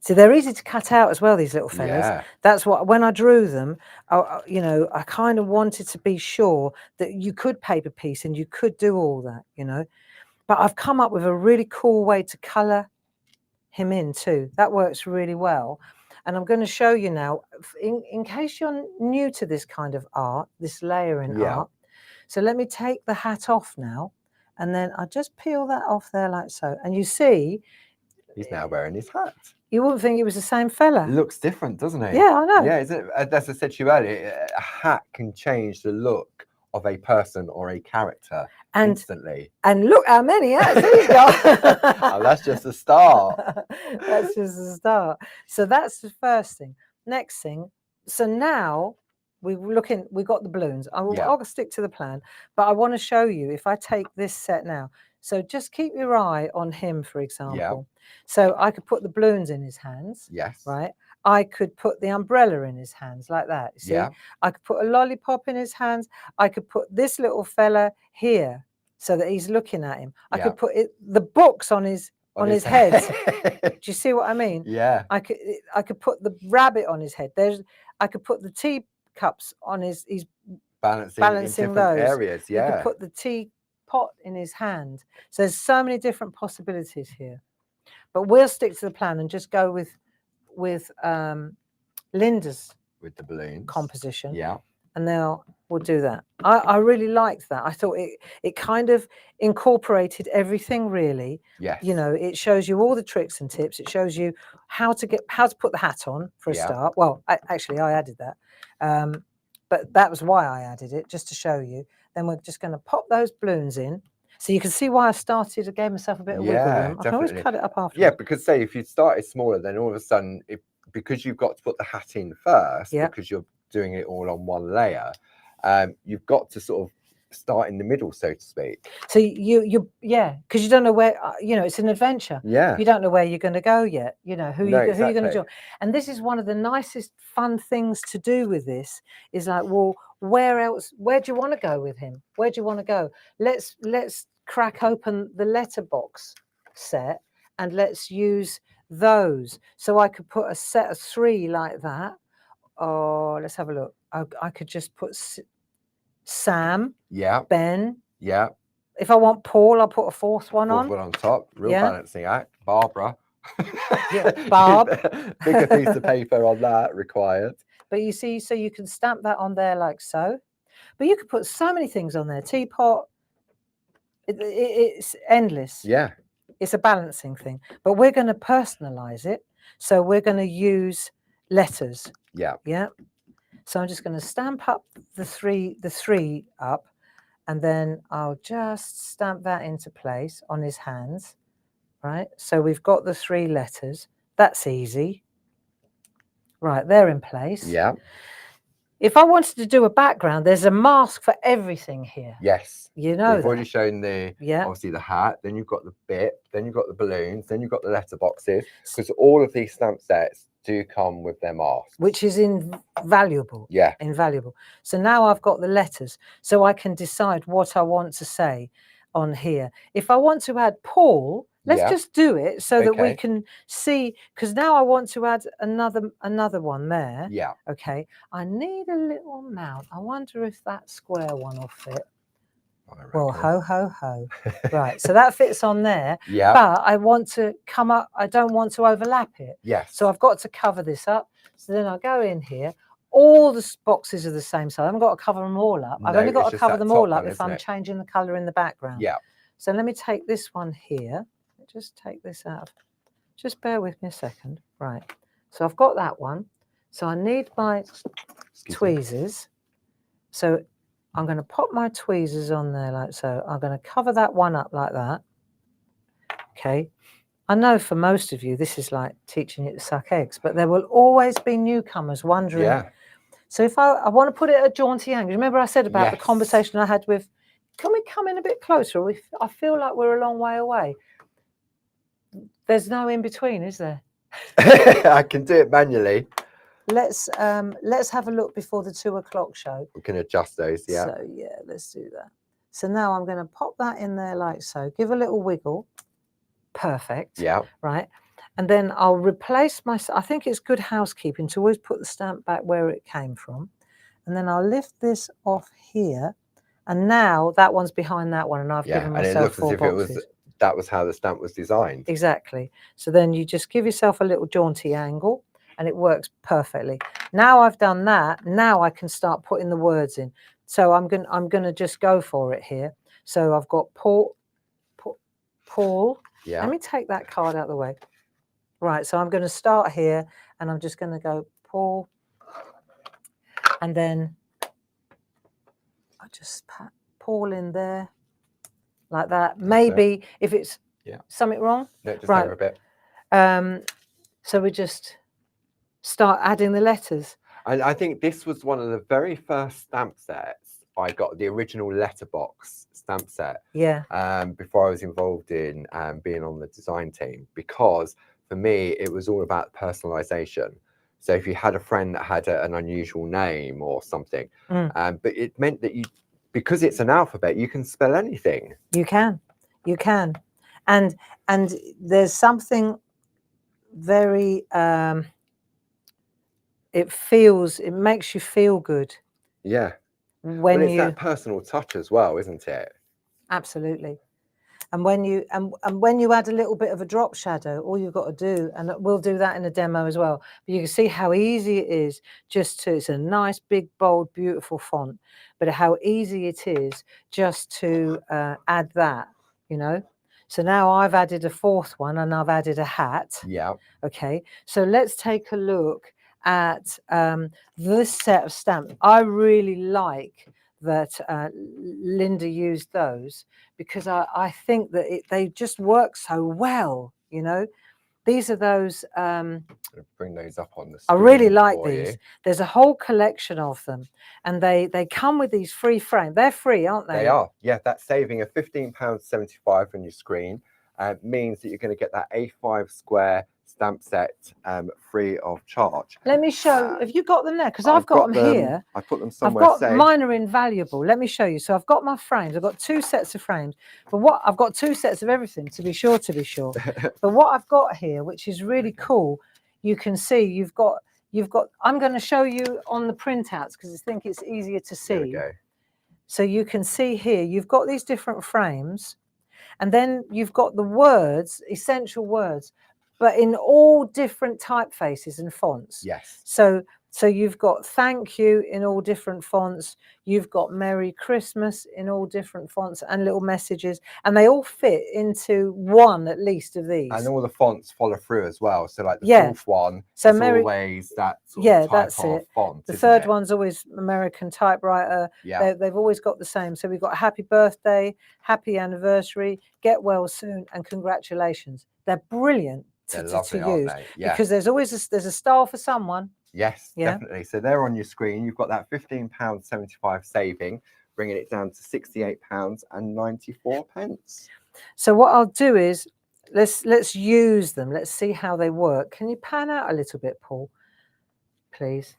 see, they're easy to cut out as well, these little fellas. Yeah. That's what, when I drew them, I kind of wanted to be sure that you could paper piece and you could do all that, But I've come up with a really cool way to colour him in too. That works really well. And I'm going to show you now, in case you're new to this kind of art, this layering art. So let me take the hat off now, and then I just peel that off there like so. And you see, he's now wearing his hat. You wouldn't think it was the same fella. It looks different, doesn't it? Yeah, I know. Yeah, is it? As I said to you earlier, a hat can change the look of a person or a character instantly. And look how many hats he's got. Oh, that's just a start. That's just a start. So that's the first thing. Next thing. So now we've got the balloons. I'll stick to the plan, but I want to show you if I take this set now. So just keep your eye on him, for example. Yeah. So I could put the balloons in his hands. Yes. Right. I could put the umbrella in his hands like that. You see? Yeah. I could put a lollipop in his hands. I could put this little fella here so that he's looking at him. I could put the books on his head. Do you see what I mean? Yeah. I could put the rabbit on his head. I could put the teacups on his. He's balancing in those areas. Yeah. You could put the teapot in his hand. So there's so many different possibilities here. But we'll stick to the plan and just go with Linda's with the balloons composition. Yeah. And now we'll do that. I really liked that. I thought it kind of incorporated everything really. Yes. You know, it shows you all the tricks and tips. It shows you how to put the hat on for a start. Well, actually I added that. But that was why I added it, just to show you. Then we're just going to pop those balloons in. So you can see why I started. I gave myself a bit of wiggle room. I can always cut it up after. Yeah, because say if you started smaller, then all of a sudden, because you've got to put the hat in first, because you're doing it all on one layer, you've got to sort of start in the middle, so to speak. So because you don't know where, it's an adventure. Yeah. You don't know where you're going to go yet. You know who you're going to join. And this is one of the nicest fun things to do with this is like, well, where else? Where do you want to go with him? Where do you want to go? Let's crack open the letterbox set and let's use those. So I could put a set of 3 like that. Oh, let's have a look. I could just put Sam. Yeah. Ben. Yeah. If I want Paul, I'll put a 4th one on. 4th one on top. Real balancing act. Barbara. Barb. Bigger piece of paper on that required. But you see, so you can stamp that on there like so. But you could put so many things on there. Teapot. It's endless. Yeah. It's a balancing thing. But we're going to personalize it. So we're going to use letters. Yeah. Yeah. So I'm just going to stamp up the three up, and then I'll just stamp that into place on his hands, right? So we've got the 3 letters. That's easy. Right, they're in place. Yeah. If I wanted to do a background, there's a mask for everything here. Yes. You know, we've already shown Yeah. obviously the hat, then you've got the bit, then you've got the balloons, then you've got the letterboxes, because all of these stamp sets do come with their masks. Which is invaluable. Yeah. Invaluable. So now I've got the letters, so I can decide what I want to say on here. If I want to add Paul, let's just do it so that we can see, because now I want to add another one there. Yeah. Okay. I need a little mount. I wonder if that square one will fit. Well, ho, ho, ho. Right. So that fits on there. Yeah. But I want to come up. I don't want to overlap it. Yes. So I've got to cover this up. So then I go in here. All the boxes are the same size. I haven't got to cover them all up. I've only got to cover them all up if I'm changing the colour in the background. Yeah. So let me take this one here. Just take this out. Just bear with me a second. Right. So I've got that one. So I need my tweezers. So I'm going to pop my tweezers on there like so. I'm going to cover that one up like that. Okay. I know for most of you, this is like teaching you to suck eggs, but there will always be newcomers wondering. Yeah. So if I want to put it at a jaunty angle, remember I said about the conversation I had with, can we come in a bit closer? I feel like we're a long way away. There's no in between, is there? I can do it manually. Let's have a look before the 2 o'clock show. We can adjust those, yeah. So yeah, let's do that. So now I'm going to pop that in there like so. Give a little wiggle. Perfect. Yeah. Right. And then I'll replace I think it's good housekeeping to always put the stamp back where it came from. And then I'll lift this off here. And now that one's behind that one, and I've given myself 4 boxes. That was how the stamp was designed. Exactly. So then you just give yourself a little jaunty angle and it works perfectly. Now I've done that, now I can start putting the words in. So I'm going to just go for it here. So I've got Paul. Yeah. Let me take that card out of the way. Right, so I'm going to start here and I'm just going to go Paul. And then I just pat Paul in there. Like that. Maybe if it's something wrong. No, just over a bit. So we just start adding the letters. And I think this was one of the very first stamp sets I got, the original letterbox stamp set. Yeah. Before I was involved in being on the design team, because for me it was all about personalization. So if you had a friend that had an unusual name or something, but it meant that because it's an alphabet, you can spell anything. You can. And there's something very, it makes you feel good. Yeah. When it's that personal touch as well, isn't it? Absolutely. And when you add a little bit of a drop shadow, all you've got to do, and we'll do that in a demo as well, but you can see how easy it is just to, it's a nice, big, bold, beautiful font, but how easy it is just to add that, you know. So now I've added a fourth one and I've added a hat. Yeah. Okay, so let's take a look at this set of stamps. I really like that Linda used those because I think that they just work so well, you know. These are those. Bring those up on the I screen. really like these. You. There's a whole collection of them, and they come with these free frames. They're free, aren't they? They are. Yeah, that's saving a £15.75 on your screen. Means that you're going to get that A5 square stamp set free of charge. Let me show. Have you got them there? Because I've got them here. I put them somewhere. I've got mine are invaluable. Let me show you. So I've got my frames. I've got 2 sets of frames. But what I've got 2 sets of everything to be sure. But what I've got here, which is really cool, you can see you've got. I'm going to show you on the printouts because I think it's easier to see. There we go. So you can see here you've got these different frames, and then you've got the words, essential words, but in all different typefaces and fonts. Yes. So you've got thank you in all different fonts. You've got Merry Christmas in all different fonts and little messages, and they all fit into one at least of these. And all the fonts follow through as well. So like the fourth one, so is always that sort of type of font. The third one's always American typewriter. Yeah. They've always got the same. So we've got happy birthday, happy anniversary, get well soon, and congratulations. They're brilliant to use because there's always there's a style for someone. Yes, definitely. So they're on your screen. You've got that £15.75 saving, bringing it down to £68.94. So what I'll do is let's use them. Let's see how they work. Can you pan out a little bit, Paul, please?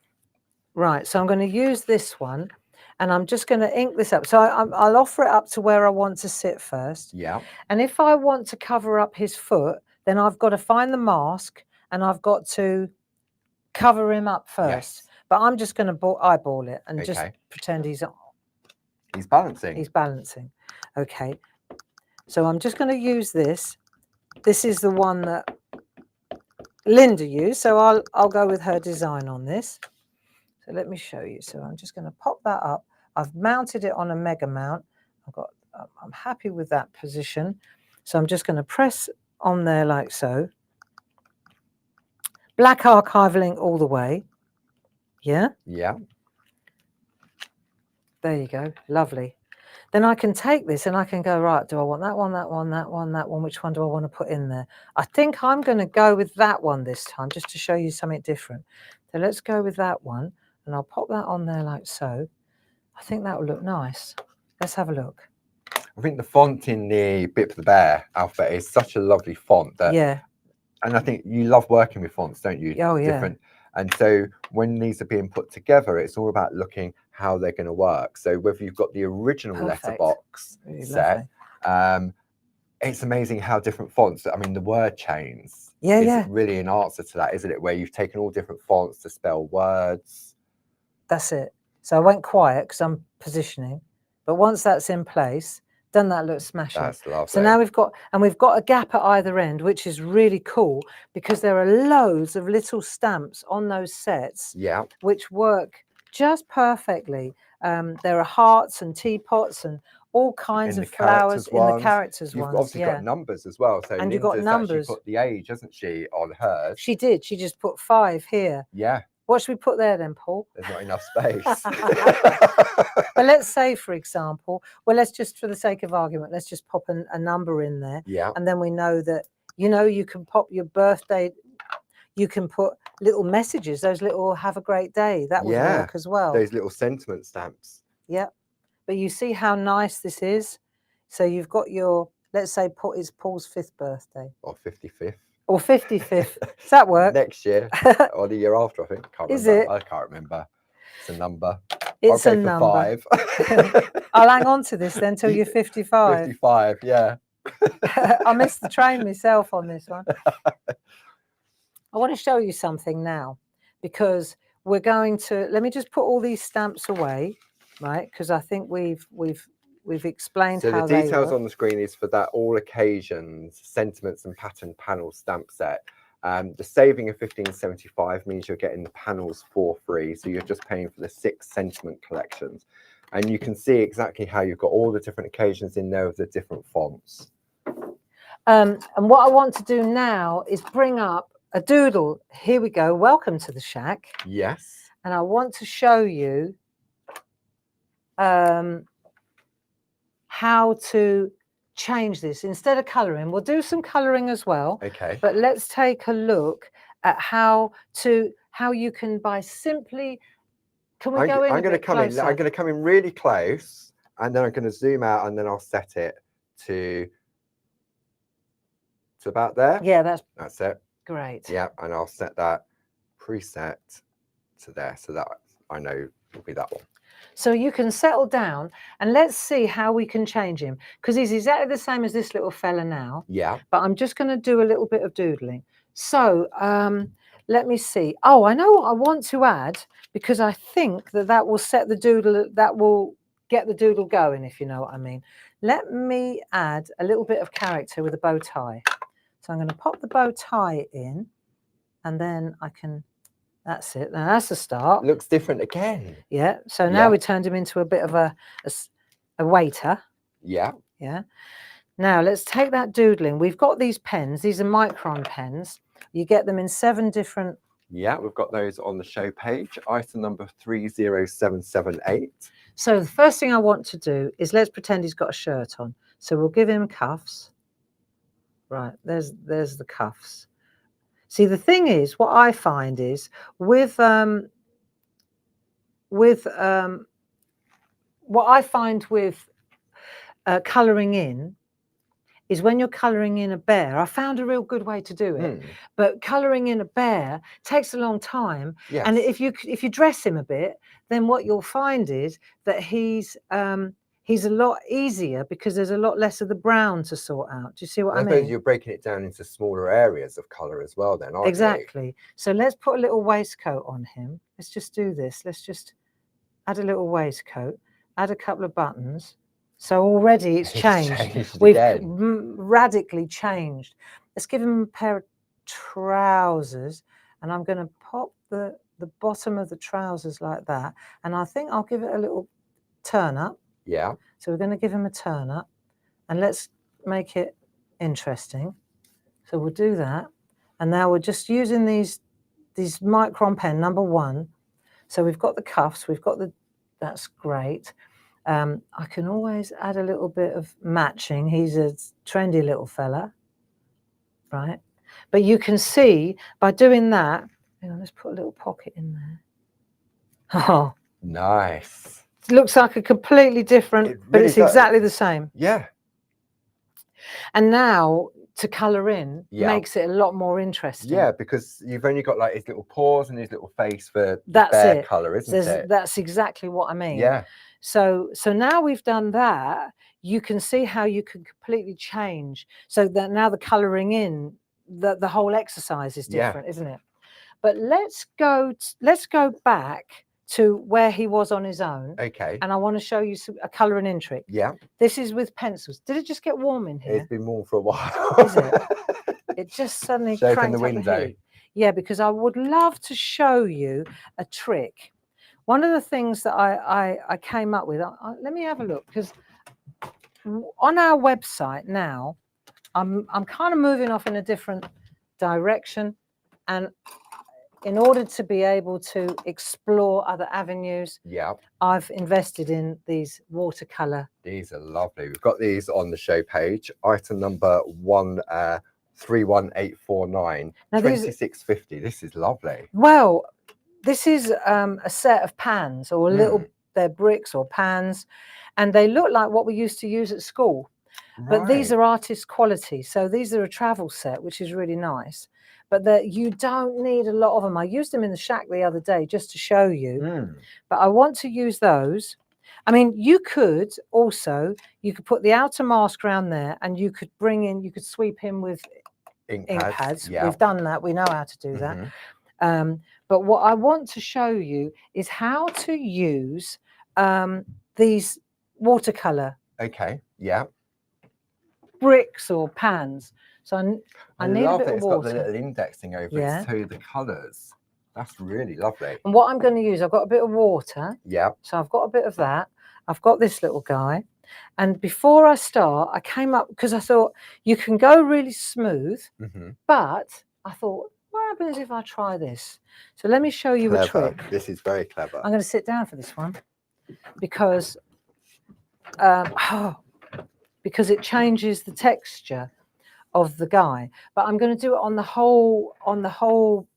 Right. So I'm going to use this one, and I'm just going to ink this up. So I'll offer it up to where I want to sit first. Yeah. And if I want to cover up his foot, then I've got to find the mask, and I've got to cover him up first. Yes. But I'm just going to eyeball it and just pretend he's balancing. He's balancing. Okay. So I'm just going to use this. This is the one that Linda used. So I'll go with her design on this. So let me show you. So I'm just going to pop that up. I've mounted it on a mega mount. I'm happy with that position. So I'm just going to press on there like so. Black archivaling all the way. Yeah? Yeah. There you go. Lovely. Then I can take this and I can go, right, do I want that one, that one, that one, that one? Which one do I want to put in there? I think I'm going to go with that one this time, just to show you something different. So let's go with that one, and I'll pop that on there like so. I think that will look nice. Let's have a look. I think the font in the Bip the Bear alphabet is such a lovely font that and I think you love working with fonts, don't you? Oh, yeah. Different. And so when these are being put together, it's all about looking how they're going to work. So whether you've got the original letterbox set, it's amazing how different fonts, I mean, the word chains is really an answer to that, isn't it? Where you've taken all different fonts to spell words. That's it. So I went quiet because I'm positioning. But once that's in place, doesn't that look smashing? That's lovely. So now we've got a gap at either end, which is really cool because there are loads of little stamps on those sets, which work just perfectly. There are hearts and teapots and all kinds of flowers in the characters ones. You've obviously got numbers as well. So and you've got numbers. Put the age, hasn't she, on hers? She did. She just put 5 here. Yeah. What should we put there then, Paul? There's not enough space. But let's say, for example, well, let's just, for the sake of argument, let's just pop a number in there. Yeah. And then we know that, you can pop your birthday, you can put little messages, those little have a great day. That would work as well. Those little sentiment stamps. Yeah. But you see how nice this is? So you've got your, let's say it's Paul's 5th birthday. Or 55th. Or 55th. Does that work? Next year or the year after, I think. Is it? I can't remember. It's a number. It's a number. 5. I'll hang on to this then till you're 55. 55, yeah. I missed the train myself on this one. I want to show you something now because we're going to, let me just put all these stamps away, right? Because I think we've we've explained So how the details they work. on the screen is for that all occasions sentiments and pattern panel stamp set. The saving of £15.75 means you're getting the panels for free, so you're just paying for the 6 sentiment collections, and you can see exactly how you've got all the different occasions in there with the different fonts. And what I want to do now is bring up a doodle. Here we go. Welcome to the shack. Yes. And I want to show you how to change this. Instead of colouring, we'll do some colouring as well. Okay. But let's take a look at how you can by simply. Can we go in? I'm going to come in. I'm going to come in really close, and then I'm going to zoom out, and then I'll set it to about there. Yeah, that's it. Great. Yeah, and I'll set that preset to there, so that I know will be that one. So you can settle down, and let's see how we can change him, because he's exactly the same as this little fella now. Yeah. But I'm just going to do a little bit of doodling. So let me see. Oh, I know what I want to add, because I think that will set the doodle, that will get the doodle going, if you know what I mean. Let me add a little bit of character with a bow tie. So I'm going to pop the bow tie in, and then I can. That's it. Now that's the start. Looks different again. Yeah. So now we turned him into a bit of a waiter. Yeah. Yeah. Now let's take that doodling. We've got these pens. These are Micron pens. You get them in 7 different. Yeah, we've got those on the show page. Item number 30778. So the first thing I want to do is let's pretend he's got a shirt on. So we'll give him cuffs. Right. There's the cuffs. See, the thing is, what I find is what I find with colouring in is when you're colouring in a bear. I found a real good way to do it, but colouring in a bear takes a long time. Yes. And if you dress him a bit, then what you'll find is that he's a lot easier because there's a lot less of the brown to sort out. Do you see what I mean? You're breaking it down into smaller areas of colour as well then, aren't you? Exactly. So let's put a little waistcoat on him. Let's just do this. Let's just add a little waistcoat, add a couple of buttons. So already it's changed. We've radically changed. Let's give him a pair of trousers, and I'm going to pop the bottom of the trousers like that. And I think I'll give it a little turn up. Yeah. So we're going to give him a turn up, and let's make it interesting. So we'll do that. And now we're just using these Micron pen number 1. So we've got the cuffs, we've got that's great. I can always add a little bit of matching. He's a trendy little fella, right? But you can see by doing that, hang on, let's put a little pocket in there. Oh, nice. It looks like a completely different, but it's exactly the same. Yeah. And now to colour in makes it a lot more interesting. Yeah, because you've only got like his little paws and his little face for the bear colour, isn't it? That's exactly what I mean. Yeah. So now we've done that, you can see how you can completely change. So that now the colouring in, the whole exercise is different, isn't it? But let's go back to where he was on his own. Okay. And I want to show you a colouring in trick. Yeah. This is with pencils. Did it just get warm in here? It's been warm for a while. Is it? It just suddenly open the window. Yeah, because I would love to show you a trick. One of the things that I came up with, let me have a look, because on our website now, I'm kind of moving off in a different direction, and in order to be able to explore other avenues, I've invested in these watercolor. These are lovely. We've got these on the show page. Item number 31849, 2650. This is lovely. Well, this is a set of pans, or they're bricks or pans, and they look like what we used to use at school. Right. But these are artist quality. So these are a travel set, which is really nice. But you don't need a lot of them. I used them in the shack the other day just to show you. But I want to use those. I mean, you could put the outer mask around there, and you could sweep in with ink pads. Yeah. We've done that. We know how to do that. But what I want to show you is how to use these watercolor Okay. Yeah. bricks or pans. So I need a love bit that of it's got the water. little indexing over Yeah. it to the colours. That's really lovely. And what I'm going to use, I've got a bit of water. Yeah. So I've got a bit of that. I've got this little guy. And before I start, I came up because I thought you can go really smooth, but I thought, what happens if I try this? So let me show you a trick. This is very clever. I'm going to sit down for this one because because it changes the texture of the guy. But I'm going to do it on the whole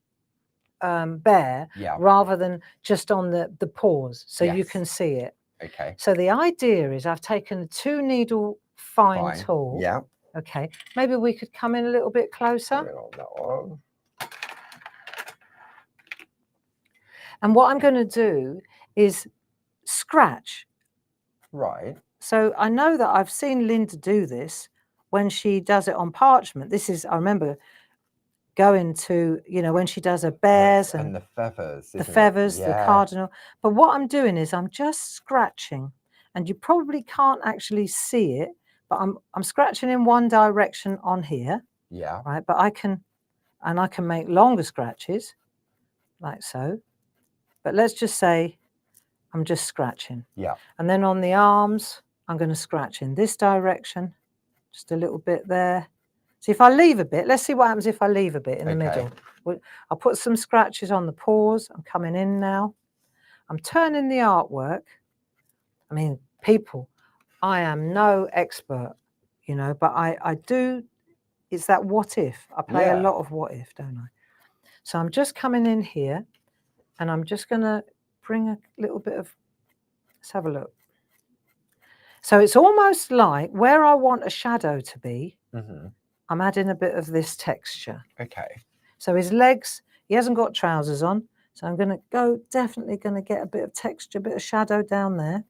bear rather than just on the paws, so you can see it. Okay. So the idea is I've taken a 2-needle fine tool. Yeah. Okay. Maybe we could come in a little bit closer. And what I'm going to do is scratch. Right. So I know that I've seen Linda do this when she does it on parchment. This is, I remember going to, you know, when she does her bears and the feathers. The cardinal. But what I'm doing is I'm just scratching, and you probably can't actually see it, but I'm scratching in one direction on here. Yeah. Right. But I can make longer scratches like so. But let's just say I'm just scratching. Yeah. And then on the arms, I'm going to scratch in this direction, just a little bit there. So if I leave a bit, let's see what happens if I leave a bit in the middle. I'll put some scratches on the paws. I'm coming in now. I'm turning the artwork. I mean, people, I am no expert, you know, but I do, it's that what if. I play a lot of what if, don't I? So I'm just coming in here, and I'm just going to bring a little bit of, let's have a look. So it's almost like where I want a shadow to be, I'm adding a bit of this texture. Okay. So his legs, he hasn't got trousers on. So I'm going to go, definitely going to get a bit of texture, a bit of shadow down there.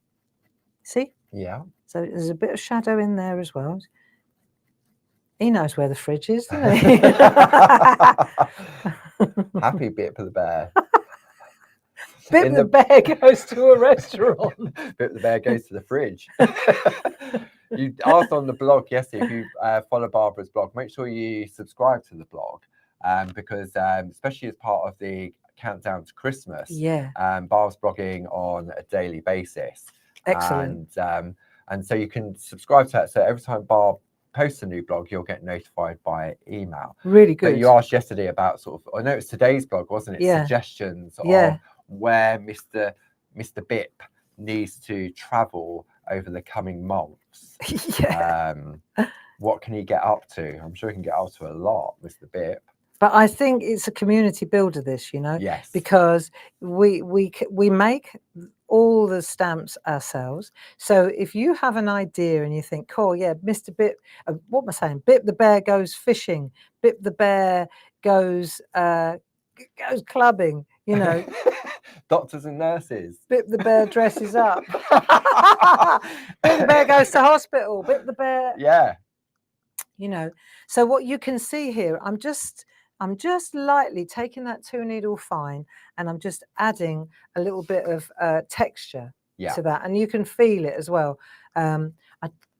See? Yeah. So there's a bit of shadow in there as well. He knows where the fridge is, doesn't he? Happy Bip the bear. Bip the bear goes to a restaurant. Bip the bear goes to the fridge. You asked on the blog yesterday, if you follow Barbara's blog, make sure you subscribe to the blog, because especially as part of the countdown to Christmas, Barbara's blogging on a daily basis. Excellent. And so you can subscribe to that. So every time Barb posts a new blog, you'll get notified by email. Really good. But you asked yesterday about sort of, I know it's today's blog, wasn't it? Suggestions of where Mr. Bip needs to travel over the coming months. What can he get up to? I'm sure he can get up to a lot, Mr. Bip. But I think it's a community builder, this, you know, because we make all the stamps ourselves. So if you have an idea and you think, cool, yeah, Mr. Bip, what am I saying? Bip the bear goes fishing. Bip the bear goes clubbing, you know. Doctors and nurses. Bip the bear dresses up. Bip the bear goes to hospital. Bip the bear. Yeah. You know, so what you can see here, I'm just lightly taking that 2-needle fine, and I'm just adding a little bit of texture to that, and you can feel it as well. I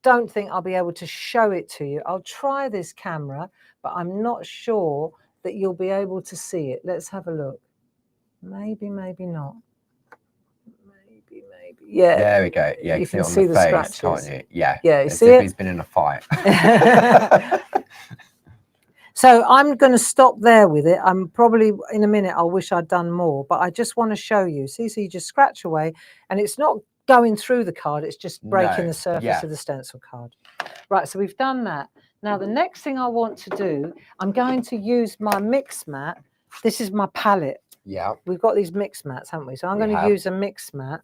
don't think I'll be able to show it to you. I'll try this camera, but I'm not sure that you'll be able to see it. Let's have a look. Maybe, maybe not. Maybe. Yeah. There we go. Yeah, you can see the face, scratches, can't you? Yeah. Yeah, you as see if it? He's been in a fight. So I'm going to stop there with it. I'm probably in a minute, I'll wish I'd done more, but I just want to show you. See, so you just scratch away, and it's not going through the card. It's just breaking the surface of the stencil card. Right, so we've done that. Now, the next thing I want to do, I'm going to use my mix mat. This is my palette. Yeah. We've got these mix mats, haven't we? So I'm going to use a mix mat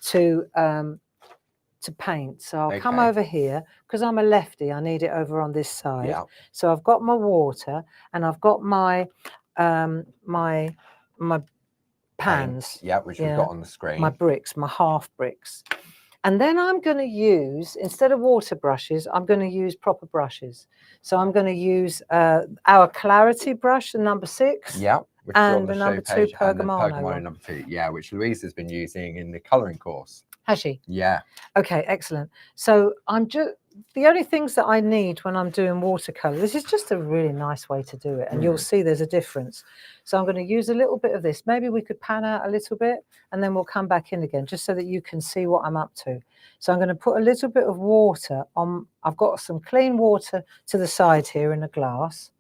to paint. So I'll come over here, because I'm a lefty, I need it over on this side. Yeah. So I've got my water, and I've got my my pans. Yeah, which we've got on the screen. My bricks, my half bricks. And then I'm going to use, instead of water brushes, I'm going to use proper brushes. So I'm going to use our Clarity brush, the number 6. Yeah. Which and the number 2 Pergamano. Pergamano number 2, yeah, which Louise has been using in the colouring course. Has she? Yeah. Okay, excellent. So I'm just, the only things that I need when I'm doing watercolor, this is just a really nice way to do it, and you'll see there's a difference. So I'm going to use a little bit of this. Maybe we could pan out a little bit and then we'll come back in again just so that you can see what I'm up to. So I'm going to put a little bit of water on. I've got some clean water to the side here in a glass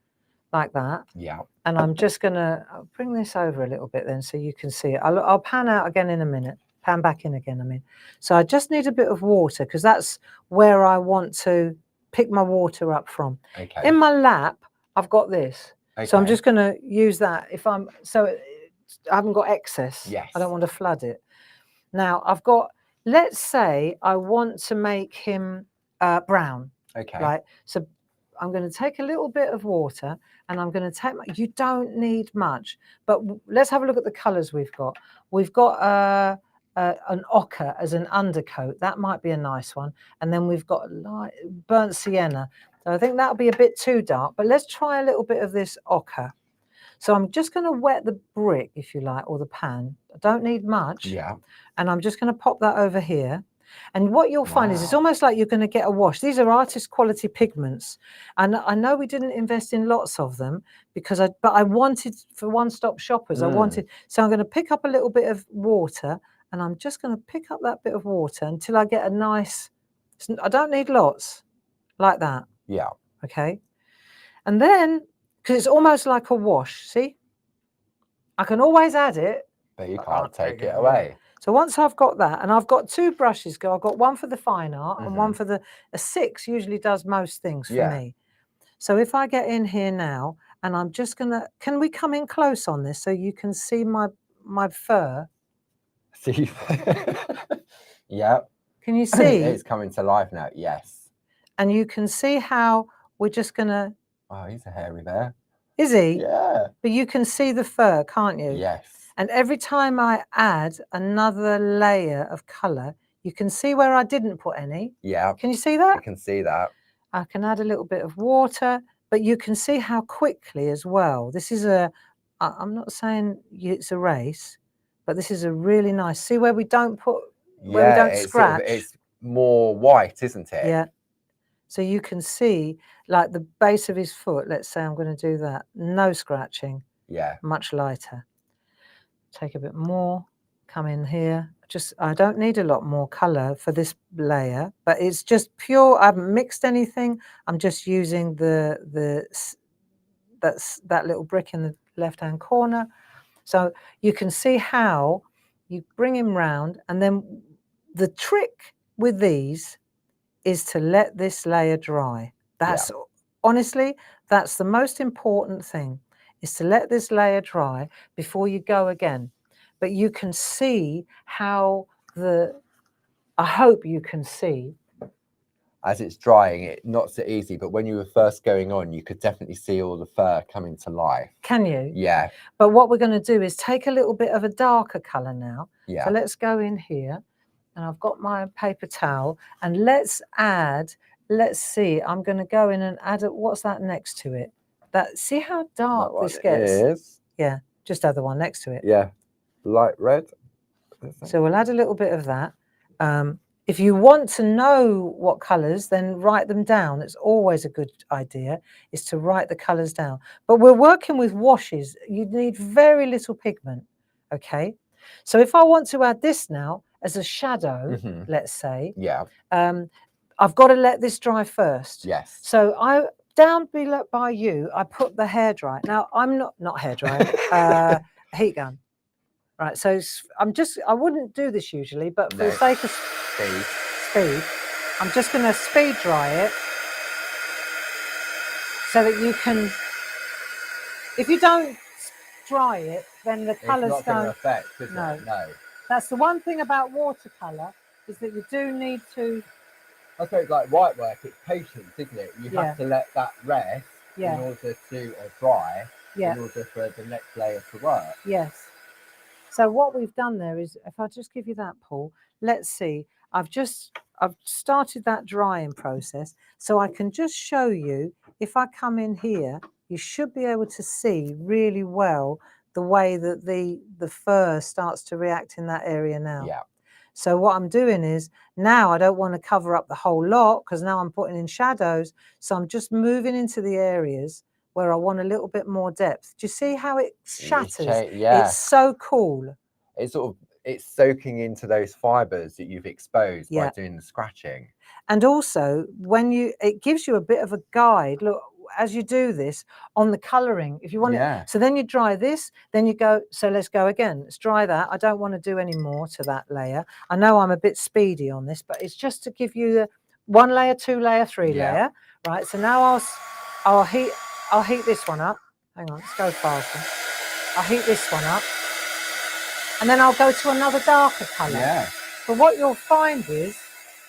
like that. Yeah. And I'm just going to bring this over a little bit then so you can see it. I'll pan out again in a minute. Pan back in again, I mean. So I just need a bit of water because that's where I want to pick my water up from. Okay. In my lap, I've got this. Okay. So I'm just going to use that. If I'm, so I haven't got excess. Yes. I don't want to flood it. Now I've got, let's say I want to make him brown. Okay. Right. So I'm going to take a little bit of water and I'm going to take, you don't need much, but let's have a look at the colors we've got. We've got an ochre as an undercoat. That might be a nice one. And then we've got light burnt sienna. So I think that'll be a bit too dark, but let's try a little bit of this ochre. So I'm just going to wet the brick, if you like, or the pan. I don't need much. Yeah. And I'm just going to pop that over here. And what you'll find is it's almost like you're going to get a wash. These are artist quality pigments. And I know we didn't invest in lots of them because I wanted, for one-stop shoppers, I wanted, so I'm going to pick up a little bit of water and I'm just going to pick up that bit of water until I get a nice, I don't need lots, like that. Yeah. Okay. And then, because it's almost like a wash, see? I can always add it. But you can't take it away. So once I've got that, and I've got two brushes, I've got one for the fine art and one for a 6 usually does most things for me. So if I get in here now, and I'm just gonna, can we come in close on this so you can see my fur? See? Yeah. Can you see? It's coming to life now, yes. And you can see how we're just gonna. Oh, he's a hairy bear. Is he? Yeah. But you can see the fur, can't you? Yes. And every time I add another layer of colour, you can see where I didn't put any. Yeah. Can you see that? I can see that. I can add a little bit of water, but you can see how quickly as well. This is I'm not saying it's a race, but this is a really nice, see where we don't put, where we don't scratch. Sort of, it's more white, isn't it? Yeah. So you can see like the base of his foot, let's say I'm going to do that. No scratching. Yeah. Much lighter. Take a bit more, come in here. I don't need a lot more color for this layer, but it's just pure. I haven't mixed anything. I'm just using that little brick in the left-hand corner. So you can see how you bring him round, and then the trick with these is to let this layer dry. That's honestly, that's the most important thing, is to let this layer dry before you go again. But you can see how I hope you can see. As it's drying, it's not so easy, but when you were first going on, you could definitely see all the fur coming to life. Can you? Yeah. But what we're going to do is take a little bit of a darker color now. Yeah. So let's go in here, and I've got my paper towel, and let's see, I'm going to go in and add what's that next to it? See how dark this gets? Is. Yeah, just add the one next to it. Yeah. Light red. So we'll add a little bit of that. If you want to know what colors, then write them down. It's always a good idea, is to write the colors down. But we're working with washes. You need very little pigment, okay? So if I want to add this now as a shadow, let's say, I've got to let this dry first. Yes. So down below by you, I put the hairdryer. Now I'm not hairdryer, heat gun. Right, so I wouldn't do this usually, but for the sake of speed, I'm just going to speed dry it so that you can, if you don't dry it, then the colours don't. It's not going to affect, is it? No. That's the one thing about watercolour, is that you do need to. I suppose like white work, it's patience, isn't it? You have to let that rest in order to dry, in order for the next layer to work. Yes. So what we've done there is, if I just give you that, Paul, let's see. I've started that drying process, so I can just show you. If I come in here, you should be able to see really well the way that the fur starts to react in that area now. Yeah. So what I'm doing is now I don't want to cover up the whole lot because now I'm putting in shadows. So I'm just moving into the areas where I want a little bit more depth. Do you see how it shatters? Yeah. It's so cool. It's soaking into those fibers that you've exposed by doing the scratching. And also it gives you a bit of a guide. Look, as you do this on the colouring, if you want it. So then you dry this, then you go, so let's go again. Let's dry that. I don't want to do any more to that layer. I know I'm a bit speedy on this, but it's just to give you the 1 layer, 2 layer, 3 layer. Right. So now I'll heat this one up. Hang on, let's go faster. I'll heat this one up. And then I'll go to another darker colour. But what you'll find is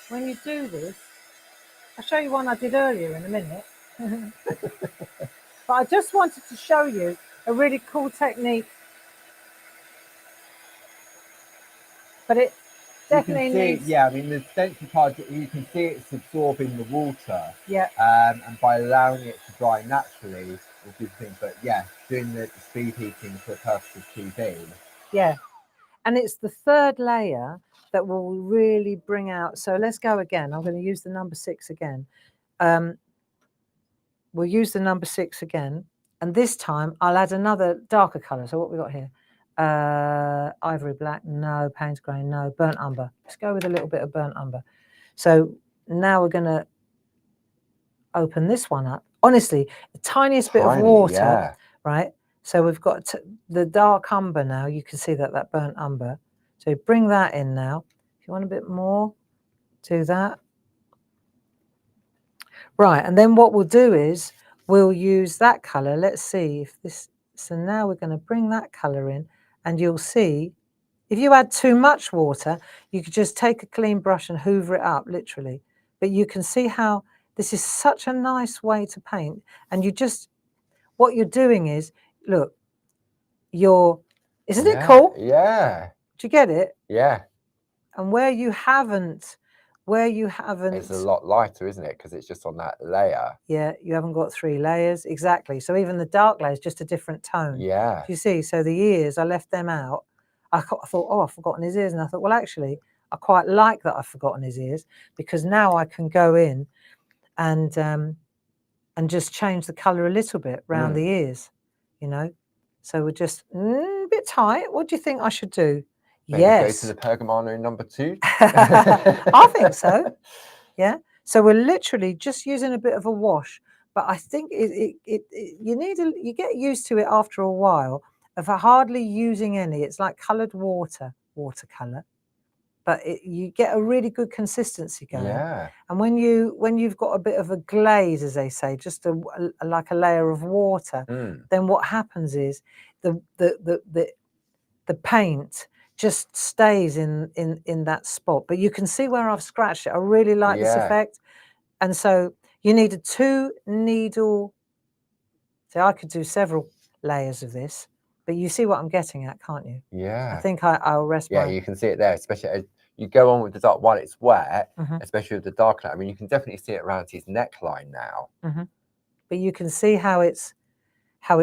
when you do this, I'll show you one I did earlier in a minute. But I just wanted to show you a really cool technique. But it definitely needs... I mean, the stencil card, you can see it's absorbing the water. Yeah. And by allowing it to dry naturally will give things, but doing the speed heating for the purpose of TV. Yeah. And it's the 3rd layer that will really bring out. So let's go again. I'm going to use the number 6 again. We'll use the number 6 again. And this time I'll add another darker colour. So what we got here? Ivory black, no. Payne's grey, no. Burnt umber. Let's go with a little bit of burnt umber. So now we're going to open this one up. Honestly, the tiniest bit of water, right? So we've got the dark umber now. You can see that burnt umber. So bring that in now. If you want a bit more, do that. Right, and then what we'll do is we'll use that colour. Let's see if this... So now we're going to bring that colour in, and you'll see if you add too much water, you could just take a clean brush and hoover it up, literally. But you can see how this is such a nice way to paint. And what you're doing is, look, isn't it cool? Yeah. Do you get it? Yeah. And where you haven't... It's a lot lighter, isn't it? Because it's just on that layer. Yeah, you haven't got 3 layers. Exactly. So even the dark layer is just a different tone. Yeah. Do you see? So the ears, I left them out. I thought, oh, I've forgotten his ears. And I thought, well, actually, I quite like that I've forgotten his ears because now I can go in and just change the colour a little bit around the ears, you know. So we're just a bit tight. What do you think I should do? Maybe go to the Pergamano number 2. I think so. Yeah. So we're literally just using a bit of a wash, but I think you get used to it after a while of hardly using any. It's like coloured watercolour, but you get a really good consistency going. Yeah. And when you've got a bit of a glaze, as they say, just like a layer of water, then what happens is the paint just stays in that spot. But you can see where I've scratched it. I really like this effect. And so you need a 2 needle. So I could do several layers of this, but you see what I'm getting at, can't you? Yeah. I think I'll rest my... Yeah, you can see it there, especially as you go on with the dark while it's wet, especially with the dark light. I mean, you can definitely see it around his neckline now. But you can see how it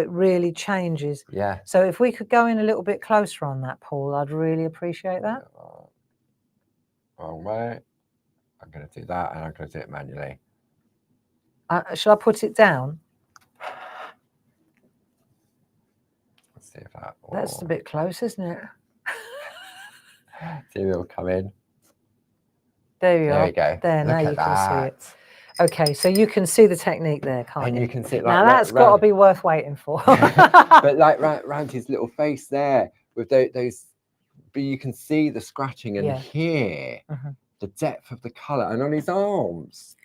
really changes. Yeah. So if we could go in a little bit closer on that, Paul, I'd really appreciate that. Wrong way. I'm going to do that, and I'm going to do it manually. Shall I put it down? Let's see if that... That's a bit close, isn't it? See if it'll come in. There you are. There you go. There, now you can see it. Okay, so you can see the technique there, can't you? And you can see it now that's got to be worth waiting for. But like round his little face there, with those, but you can see the scratching and hear the depth of the colour, and on his arms.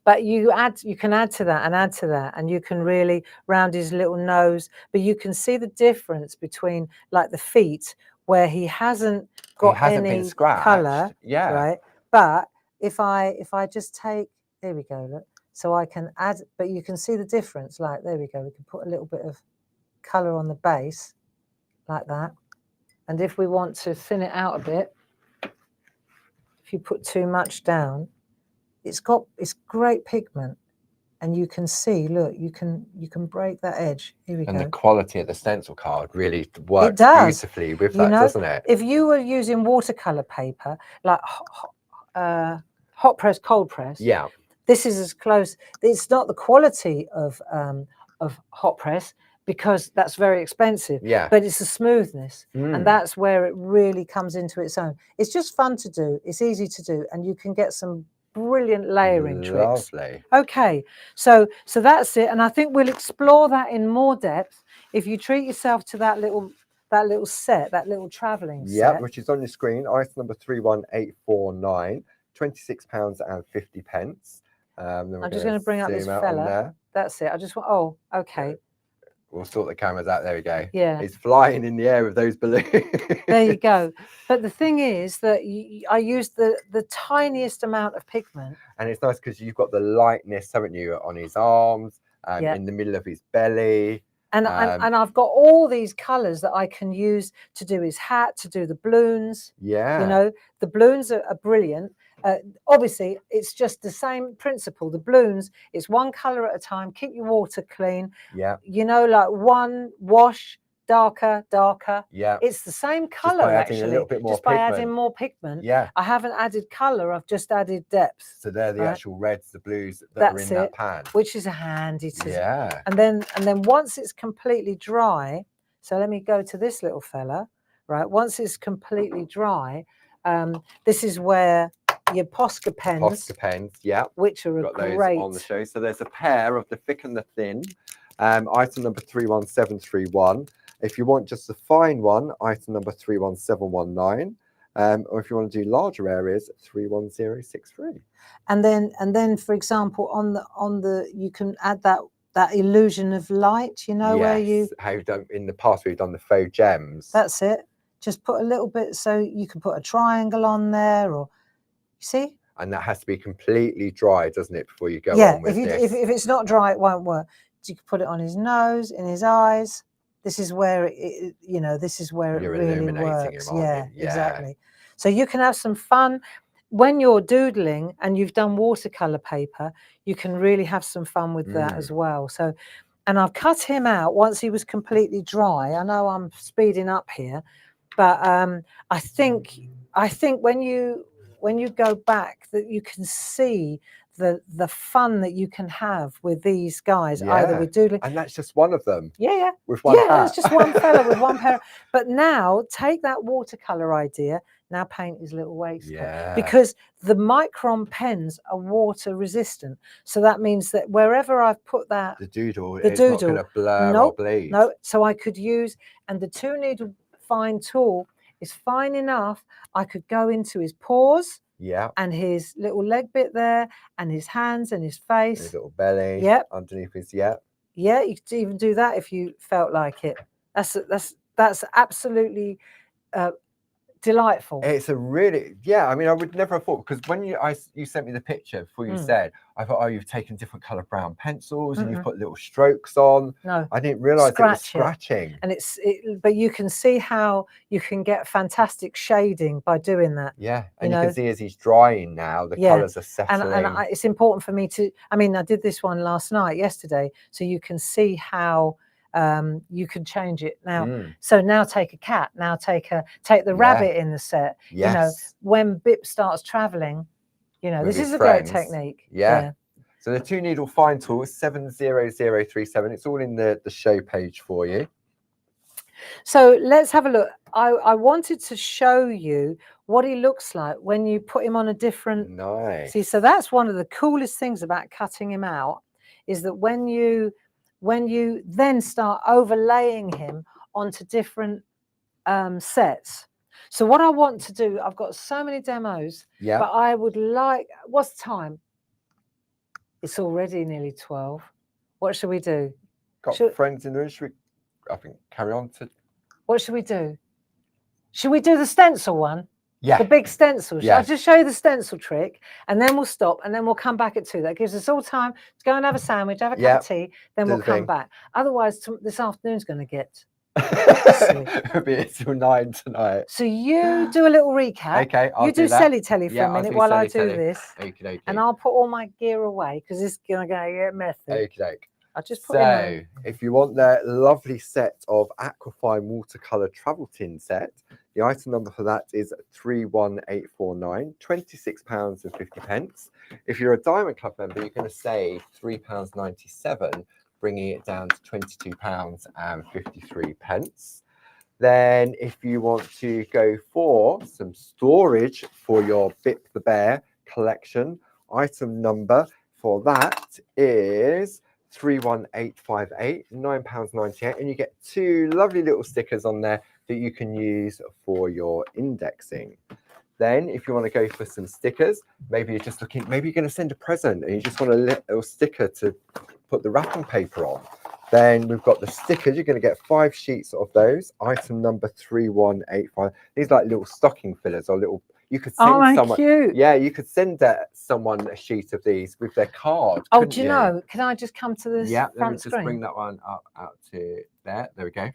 But you can add to that, and you can really round his little nose. But you can see the difference between like the feet where he hasn't got any colour, right? But if I just take, there we go, look. So I can add, but you can see the difference. Like, there we go. We can put a little bit of colour on the base, like that. And if we want to thin it out a bit, if you put too much down, it's great pigment. and you can see, look, you can break that edge. Here we And go. the quality of the stencil card really works does. beautifully with You that, know, doesn't it? if you were using watercolor paper, like hot press, cold press, Yeah. this is as close. It's not the quality of hot press because that's very expensive. Yeah. But it's the smoothness, Mm. and that's where it really comes into its own. It's just fun to do. It's easy to do, and you can get some brilliant layering tricks. Lovely. Okay, so that's it, and I think we'll explore that in more depth if you treat yourself to that little set, that little traveling set. Yeah, which is on your screen. Item number 31849, £26.50. I'm just going to bring up this fella. That's it. I just want. Oh, okay. We'll sort the cameras out. There we go. Yeah. It's flying in the air with those balloons. There you go. But the thing is that I used the tiniest amount of pigment. And it's nice because you've got the lightness, haven't you, on his arms, in the middle of his belly. And I've got all these colours that I can use to do his hat, to do the balloons. Yeah. You know, the balloons are brilliant. Obviously, it's just the same principle. The balloons, it's one colour at a time. Keep your water clean. Yeah. You know, like one wash, darker. Yeah. It's the same colour actually. A little bit more just pigment. by adding more pigment. Yeah. I haven't added colour. I've just added depth. So they're the actual reds, the blues that are in that pan. Which is handy to. Yeah. And then once it's completely dry, so let me go to this little fella. Right. Once it's completely dry, this is where your Posca pens. Yeah. Which are got great. Those on the show. So there's a pair of the thick and the thin. Item number 31731. If you want just the fine one, item number 31719. Or if you want to do larger areas, 31063. And then, for example, on the you can add that illusion of light. You know, where you how you've done in the past, we've done the faux gems. That's it. Just put a little bit, so you can put a triangle on there, or you see. And that has to be completely dry, doesn't it, before you go on with this? If it's not dry, it won't work. You can put it on his nose, in his eyes. This is where this is where You're it really works. Yeah, exactly. So you can have some fun when you're doodling and you've done watercolor paper. You can really have some fun with that as well. So, and I've cut him out once he was completely dry. I know I'm speeding up here, but I think when you go back, that you can see the fun that you can have with these guys, either with doodling. And that's just one of them. Yeah. With one hat. That's just one fella with one pair. But now take that watercolor idea. Now paint his little waistcoat. Yeah. Because the Micron pens are water resistant. So that means that wherever I've put that, the doodle not going to blur or bleed. No. So I could use, and the 2-needle fine tool is fine enough. I could go into his paws. Yeah. And his little leg bit there, and his hands and his face. His little belly. Yep. Underneath his Yeah, you could even do that if you felt like it. That's absolutely delightful. It's a really, I mean, I would never have thought, because when you sent me the picture before you said, I thought, oh, you've taken different color brown pencils and you've put little strokes on. No, I didn't realize it was scratching. And but you can see how you can get fantastic shading by doing that. Yeah, and you can see as he's drying now, the colors are settling. And it's important for me to, I mean, I did this one yesterday, so you can see how you can change it now. So now take a cat, now take the rabbit in the set. Yes. You know, when Bip starts traveling, you know, with this is a friends. great technique. Yeah. So the 2-needle fine tool is 70037. It's all in the show page for you. So let's have a look. I wanted to show you what he looks like when you put him on a different. Nice. See, so that's one of the coolest things about cutting him out, is that when you then start overlaying him onto different sets. So what I want to do, I've got so many demos, but I would like, what's the time? It's already nearly 12. What should we do? Got friends in the room. Should we, I think, carry on to... What should we do? Should we do the stencil one? Yeah. The big stencil. Yeah. I'll just show you the stencil trick, and then we'll stop, and then we'll come back at 2. That gives us all time to go and have a sandwich, have a cup of tea, then we'll come back. Otherwise, this afternoon's going to get We'll be here till 9 tonight. So you do a little recap. Okay, I'll you do that. Selly Telly for Yeah, a minute I'll do while I Selly do Telly. this. Okie dokie. And I'll put all my gear away because this is going to get messy. Okie doke. I'll just put in So, if you want that lovely set of Aquafine watercolour travel tin set, the item number for that is 31849, £26.50. If you're a Diamond Club member, you're going to save £3.97, bringing it down to £22.53. Then, if you want to go for some storage for your Bip the Bear collection, item number for that is 31858, £9.98, and you get 2 lovely little stickers on there that you can use for your indexing. Then, if you want to go for some stickers, maybe you're just looking, maybe you're going to send a present and you just want a little sticker to put the wrapping paper on. Then we've got the stickers. You're going to get 5 sheets of those. Item number 3185. These are like little stocking fillers or little. You could send someone. Cute. Yeah, you could send someone a sheet of these with their card. Oh, do you know? Can I just come to this front front let me screen? just bring that one up out to there. There we go.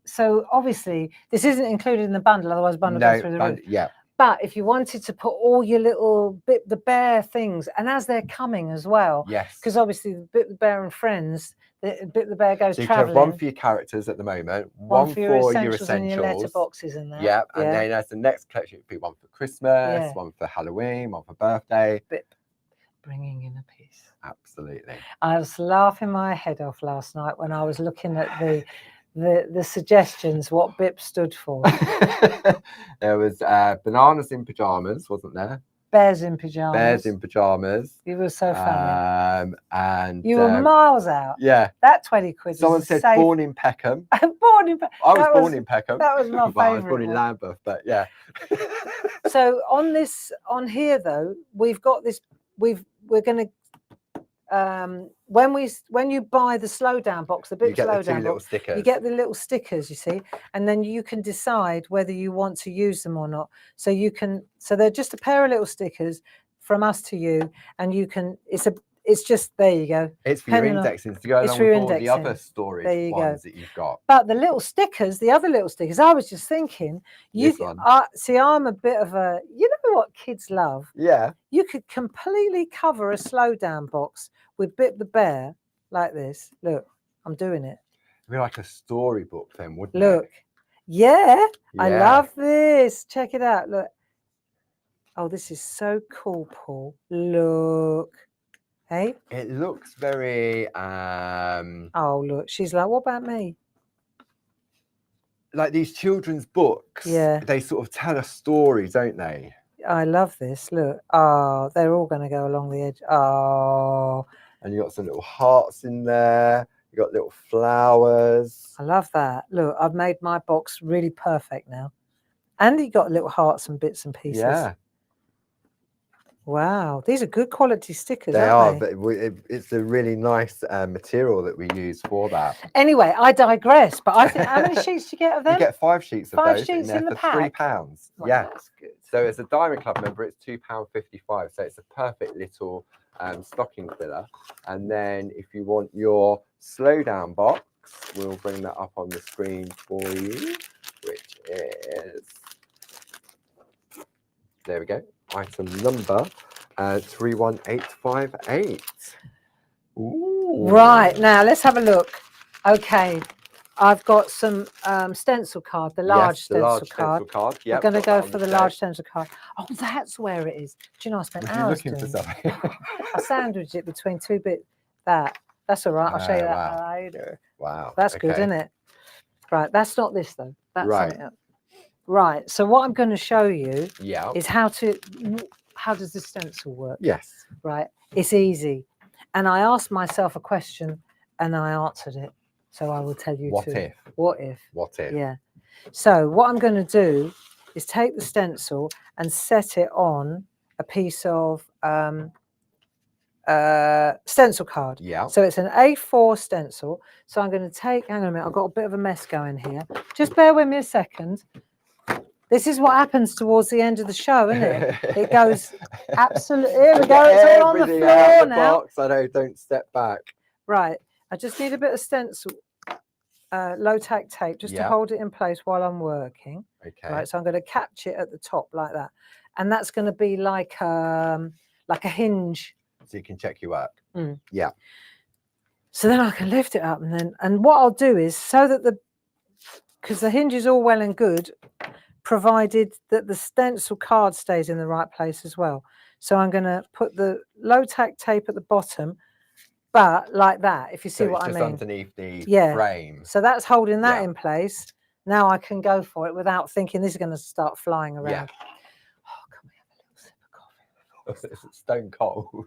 So obviously this isn't included in the bundle, otherwise the bundle goes through the roof. Yeah. But if you wanted to put all your little Bip the Bear things, and as they're coming as well, yes, because obviously the Bip the Bear and Friends, the Bip the Bear goes so you traveling. have one for your characters at the moment, one for your essentials and your letterboxes and that. Yeah, and then as the next collection, it'd be one for Christmas, one for Halloween, one for birthday. Bip, bringing in a piece. Absolutely. I was laughing my head off last night when I was looking at the suggestions, what Bip stood for. There was bananas in pajamas, wasn't there? Bears in pajamas. Bears in pajamas. You were so funny. And you were miles out. Yeah. That 20 quid. Someone said safe... born in Peckham. Born in Peckham. I was born in Peckham. That was my favourite. I was born in Lambeth, but yeah. So on here though, we've got this. We're going to. When you buy the slowdown box, the Bip slowdown box, you get the little stickers, you see, and then you can decide whether you want to use them or not. So they're just a pair of little stickers from us to you, and you can. It's just there you go. It's for your indexing to go along with all the other storage ones that you've got. But the little stickers, the other little stickers, I was just thinking, see, I'm a bit of a, you know what kids love? Yeah. You could completely cover a slowdown box with Bip the Bear like this. Look, I'm doing it. It'd be like a storybook then, wouldn't it? Look. Yeah, I love this. Check it out. Look. Oh, this is so cool, Paul. Look. Hey? It looks very oh, look, she's like, what about me? Like these children's books. Yeah. They sort of tell a story, don't they? I love this. Look. Oh, they're all going to go along the edge. Oh. And you got some little hearts in there. You got little flowers. I love that. Look, I've made my box really perfect now. And you got little hearts and bits and pieces. Yeah. Wow, these are good quality stickers. They are, but it's a really nice material that we use for that. Anyway, I digress. But I think, how many sheets do you get of them? You get 5 sheets of 5 those sheets in the for pack. £3. Well, yeah, that's good. So as a Diamond Club member, it's £2.55. So it's a perfect little stocking filler. And then if you want your slowdown box, we'll bring that up on the screen for you, which is, there we go. Item number 31858. Ooh. Right, now let's have a look. Okay, I've got some stencil card, the large stencil card. Yep, we're going to go for the large stencil card. Oh, that's where it is. Do you know, I spent hours looking for something? I sandwiched it between 2 bits. That's all right. I'll show you that later. Wow. That's good, isn't it? Right, that's not this though. That's right. Right, so what I'm going to show you is how does the stencil work? Yes. Right, it's easy. And I asked myself a question and I answered it. So I will tell you What if? What if? What if? Yeah. So what I'm going to do is take the stencil and set it on a piece of stencil card. Yeah. So it's an A4 stencil. So I'm going to take, hang on a minute, I've got a bit of a mess going here. Just bear with me a second. This is what happens towards the end of the show, isn't it? It goes absolutely. Here we go. It's all on the floor now. Box. I know. Don't step back. Right. I just need a bit of stencil. low tack tape just to Yeah. hold it in place while I'm working. Okay. Right, so I'm going to catch it at the top like that, and that's going to be like a hinge. So you can check your work. Mm. Yeah. So then I can lift it up, and what I'll do is so that because the hinge is all well and good, provided that the stencil card stays in the right place as well. So I'm going to put the low tack tape at the bottom, but like that, if you see what I mean. Just underneath the Yeah. frame. So that's holding that Yeah. in place. Now I can go for it without thinking this is going to start flying around. Yeah. Oh, can we have a little sip of coffee? It's stone cold.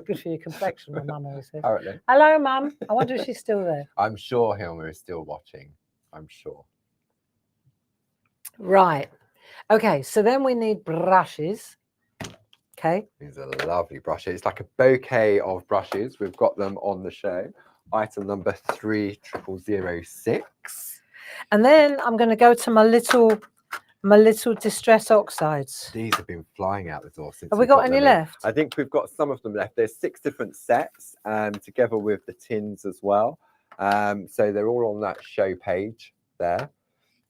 Good for your complexion, my mum always says. Apparently. Hello, Mum. I wonder if she's still there. I'm sure Hilma is still watching. I'm sure. Right. Okay, so then we need brushes. Okay. These are lovely brushes. It's like a bouquet of brushes. We've got them on the show. Item number 3006. And then I'm going to go to my little Distress Oxides. These have been flying out the door since. Have we got any left? I think we've got some of them left. There's 6 different sets, together with the tins as well. So they're all on that show page there,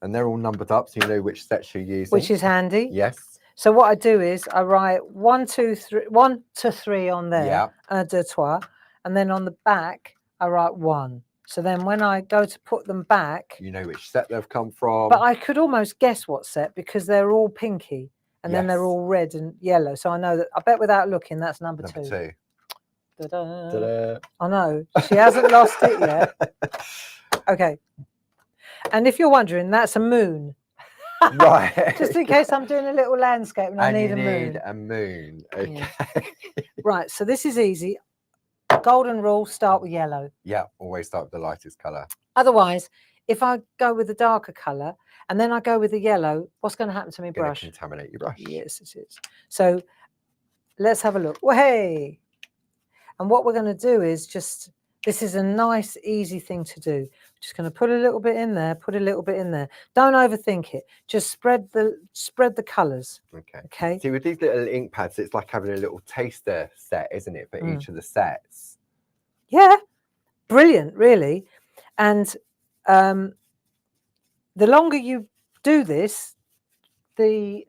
and they're all numbered up, so you know which sets you're using. Which is handy. Yes. So what I do is I write 1 to 3 on there, Yeah. un, deux, trois, and then on the back I write 1. So then when I go to put them back, You know which set they've come from. but I could almost guess what set because they're all pinky and then they're Yes. all red and yellow. So I know that. I bet without looking, that's number 2. 2. Ta-da. Ta-da. I know she hasn't lost it yet. Okay. And if you're wondering, that's a moon. Right. Just in case I'm doing a little landscape and I need a moon. a moon. Okay. Yeah. Right, so this is easy. Golden rule, start with yellow. Yeah, always start with the lightest colour. Otherwise, if I go with the darker colour and then I go with the yellow, what's going to happen to my Gonna brush? contaminate your brush. Yes, it is. So let's have a look. Hey! And what we're going to do is this is a nice, easy thing to do. Just going to put a little bit in there, put a little bit in there. Don't overthink it. Just spread the colours. Okay. Okay. See, with these little ink pads, it's like having a little taster set, isn't it, for Mm. each of the sets? Yeah, brilliant, really. And the longer you do this, the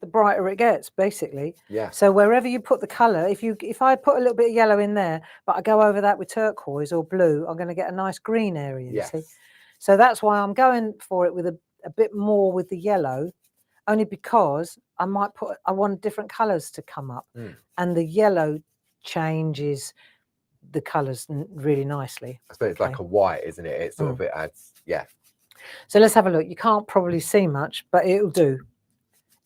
brighter it gets, basically. Yeah. So wherever you put the colour, if I put a little bit of yellow in there, but I go over that with turquoise or blue, I'm going to get a nice green area. You Yes. see? So that's why I'm going for it with a bit more with the yellow, only because I want different colours to come up, and the yellow changes the colours really nicely. I suppose it's like a white, isn't it? It sort of, it adds, yeah. So let's have a look. You can't probably see much, but it'll do.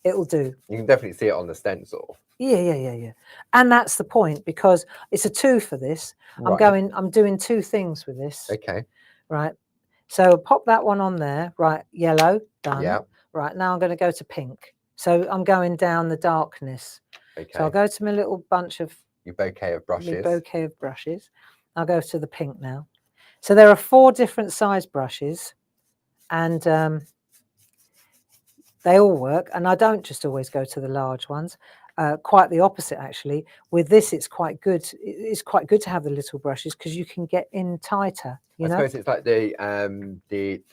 It'll do. You can definitely see it on the stencil. Yeah. And that's the point, because it's a 2 for this. Right. I'm doing 2 things with this. Okay. Right. So pop that one on there. Right. Yellow. Done. Yeah. Right. Now I'm going to go to pink. So I'm going down the darkness. Okay. So I'll go to my little bunch of Your bouquet of my brushes. bouquet of brushes. I'll go to the pink now. So there are 4 different size brushes, and they all work. And I don't just always go to the large ones. Quite the opposite, actually. With this, it's quite good. It's quite good to have the little brushes because you can get in tighter. You know? I suppose it's like the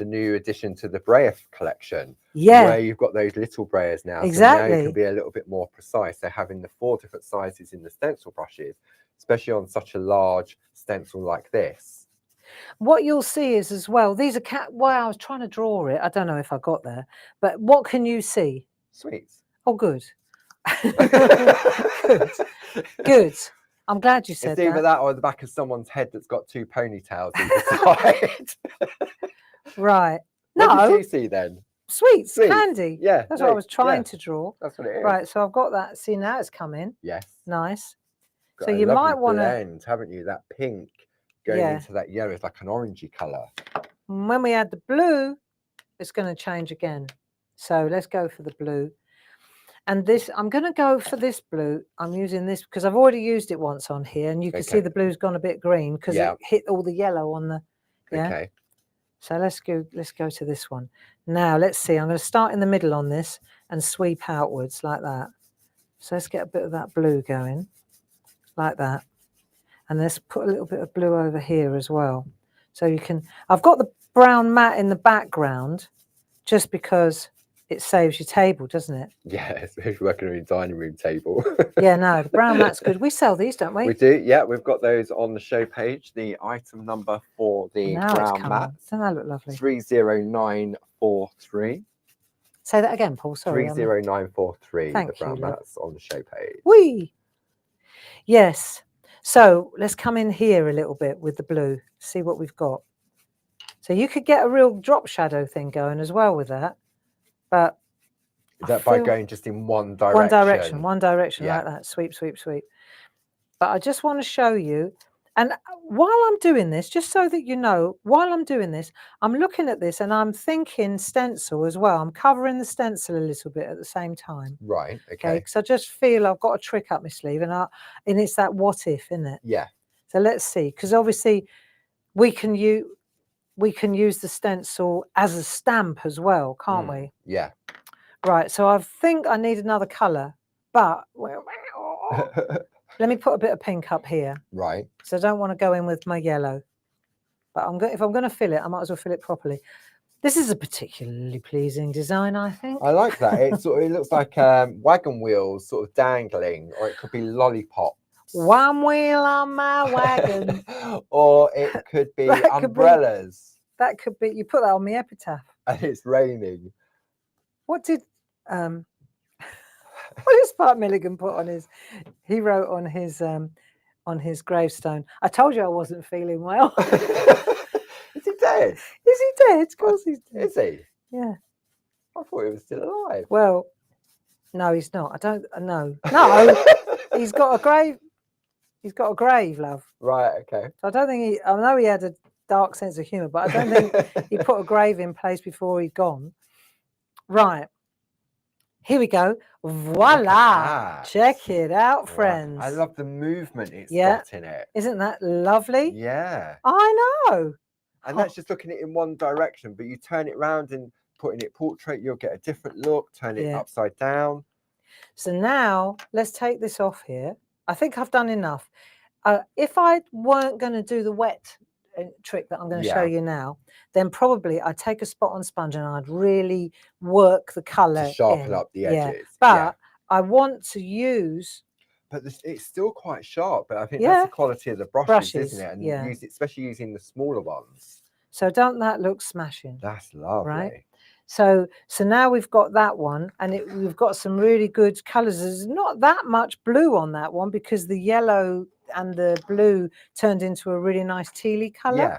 new addition to the Braille collection. Yeah. Where you've got those little Brailles now. Exactly. So now you can be a little bit more precise. So having the 4 different sizes in the stencil brushes, especially on such a large stencil like this. What you'll see is as well, these are I was trying to draw it. I don't know if I got there, but what can you see? Sweets. Oh, good. Good. I'm glad you said It's either that or the back of someone's head that's got 2 ponytails either side. Right. What No. did you see then? Sweets, Sweets. candy. Yeah. That's what I was trying to draw. That's what it is. Right. So I've got that. See, now it's come in. Yes. Nice. Got So a you lovely might want to, blend, haven't you? That pink going Yeah. into that yellow. It's like an orangey colour. when we add the blue, it's going to change again. So let's go for the blue. And this, I'm going to go for this blue. I'm using this because I've already used it once on here, and you can see Okay. the blue's gone a bit green because Yeah. it hit all the yellow on the. Yeah. Okay. So let's go to this one. Now let's see. I'm going to start in the middle on this and sweep outwards like that. So let's get a bit of that blue going, like that. And let's put a little bit of blue over here as well, So you can, I've got the brown mat in the background just because it saves your table, doesn't it? Yeah, especially working on your dining room table. Yeah, no, the brown mat's good. We sell these, don't we? We do, yeah. We've got those on the show page. The item number for the Now it's brown coming. mat, Doesn't that look lovely? 30943. Say that again, Paul. Sorry. 30943. Thank The brown you, love. mats on the show page. Whee! Yes. So let's come in here a little bit with the blue. See what we've got. So you could get a real drop shadow thing going as well with that. But Is that by going just in one direction? One direction Yeah. like that. Sweep, sweep, sweep. But I just want to show you. And while I'm doing this, just so that you know, while I'm doing this, I'm looking at this and I'm thinking stencil as well. I'm covering the stencil a little bit at the same time. Right. Okay. Because I just feel I've got a trick up my sleeve, and it's that what if, isn't it? Yeah. So let's see, because obviously we can use the stencil as a stamp as well, can't we? Yeah. Right. So I think I need another colour, but let me put a bit of pink up here. Right. So I don't want to go in with my yellow, but if I'm going to fill it, I might as well fill it properly. This is a particularly pleasing design, I think. I like that. It looks like wagon wheels sort of dangling, or it could be lollipop. One wheel on my wagon. Or it could be umbrellas. That could be. You put that on the epitaph. And it's raining. What did what did Spark Milligan put on his? He wrote on his gravestone. I told you I wasn't feeling well. Is he dead? Is he dead? Of course he's dead. Is he? Yeah. I thought he was still alive. Well, no, he's not. I don't know. No, he's got a grave. He's got a grave, love. Right. Okay. So I don't think I know he had a dark sense of humour, but I don't think he put a grave in place before he'd gone. Right. Here we go. Voila. Check it out, friends. I love the movement it's got in it. Isn't that lovely? Yeah. I know. And that's just looking at it in one direction, but you turn it around and putting it portrait, you'll get a different look. Turn it upside down. So now let's take this off here. I think I've done enough. If I weren't going to do the wet trick that I'm going to show you now, then probably I'd take a spot on sponge and I'd really work the colour to sharpen up the edges. But I want to use. But it's still quite sharp. But I think that's the quality of the brushes, isn't it? And especially using the smaller ones. So don't that look smashing? That's lovely. Right. So now we've got that one, and we've got some really good colours. There's not that much blue on that one because the yellow and the blue turned into a really nice tealy colour. Yeah.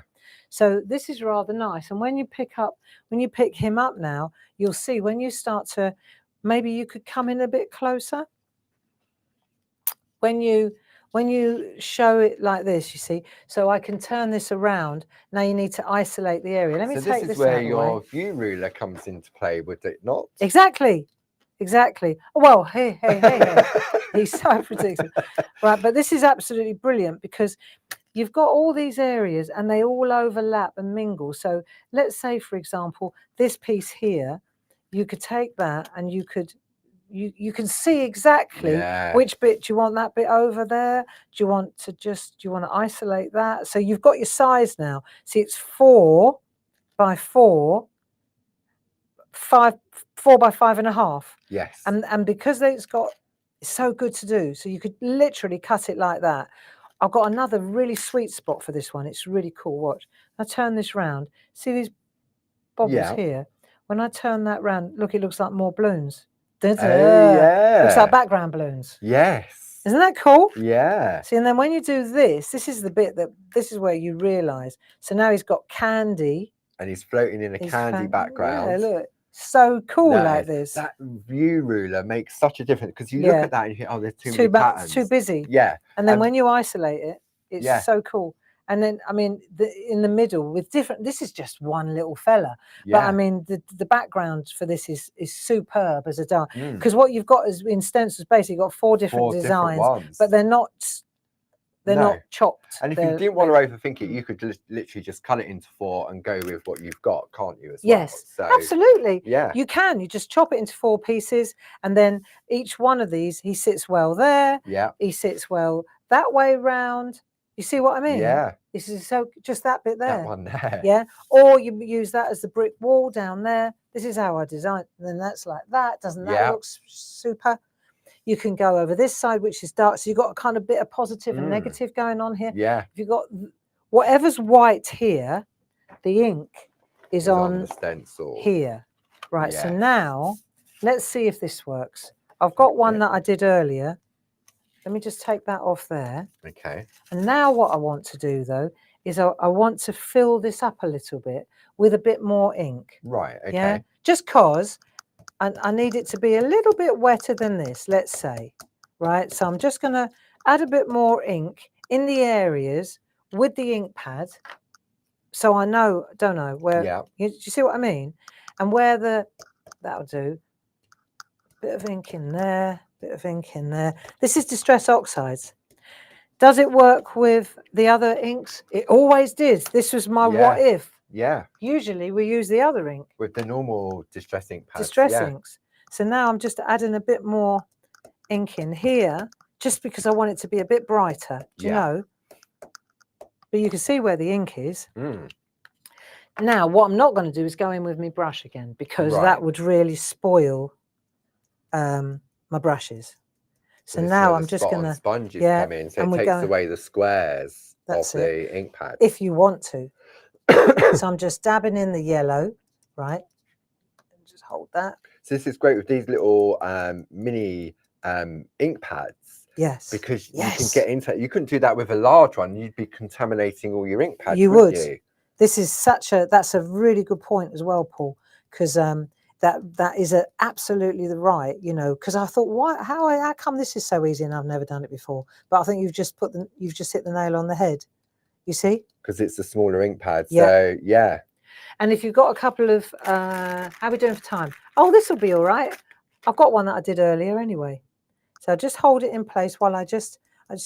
So this is rather nice. And when you pick him up now, you'll see when you start to, maybe you could come in a bit closer. When you show it like this, you see, so I can turn this around. Now you need to isolate the area. Let me take this out. So this is where your view ruler comes into play, would it not? Exactly. Well, hey. He's so predictable. Right, but this is absolutely brilliant because you've got all these areas and they all overlap and mingle. So let's say, for example, this piece here, you could take that and you can see exactly which bit. Do you want that bit over there? Do you want to isolate that? So you've got your size now. See, it's 4 by 4, 4 by 5.5. Yes. And because it's so good to do. So you could literally cut it like that. I've got another really sweet spot for this one. It's really cool. Watch. I turn this round. See these bobbles here? When I turn that round, look, it looks like more balloons. Looks like background balloons. Yes. Isn't that cool? Yeah. See, and then when you do this is the bit this is where you realise. So now he's got candy. And he's floating in a candy background. Yeah, look. So cool like this. That view ruler makes such a difference because you look at that and you think, oh, there's too many patterns. It's too busy. Yeah. And then when you isolate it, it's so cool. And then, I mean, in the middle with different, this is just one little fella. Yeah. But I mean, the background for this is superb as a dark. Because what you've got is in stencils, basically got 4 different designs, but they're not chopped. And if you didn't want to overthink it, you could literally just cut it into 4 and go with what you've got, can't you? Yes, so, absolutely. Yeah, you can. You just chop it into 4 pieces, and then each one of these, he sits well there. Yeah, he sits well that way round. You see what I mean? Yeah. This is so just that bit there. That one there. Yeah. Or you use that as the brick wall down there. This is how I designed. And then that's like that. Doesn't that look super? You can go over this side, which is dark. So you've got a kind of bit of positive and negative going on here. Yeah. If you've got whatever's white here, the ink is on the stencil here. Right. Yes. So now let's see if this works. I've got one that I did earlier. Let me just take that off there. Okay. And now what I want to do though is I want to fill this up a little bit with a bit more ink. Right. Okay. Yeah. Just cause I need it to be a little bit wetter than this, let's say. Right. So I'm just going to add a bit more ink in the areas with the ink pad. So I know, don't know where, you see what I mean? And where that'll do. Bit of ink in there, bit of ink in there. This is Distress Oxides. Does it work with the other inks? It always did. This was my what if. Yeah. Usually we use the other ink. With the normal Distress ink pads. Distress inks. So now I'm just adding a bit more ink in here, just because I want it to be a bit brighter. Do you know? But you can see where the ink is. Now, what I'm not going to do is go in with my brush again, because that would really spoil my brushes. So now I'm just going to sponges come in, so it takes away the squares of the ink pad. If you want to. So I'm just dabbing in the yellow, right? Just hold that. So this is great with these little mini ink pads. Yes. Because you can get into it. You couldn't do that with a large one. You'd be contaminating all your ink pads. You would. You? This is that's a really good point as well, Paul, because that is absolutely the right, you know, because I thought, how come this is so easy and I've never done it before? But I think you've just hit the nail on the head. You see? Because it's the smaller ink pad. So yeah. And if you've got a couple of how are we doing for time? Oh, this will be all right. I've got one that I did earlier anyway. So I just hold it in place while it's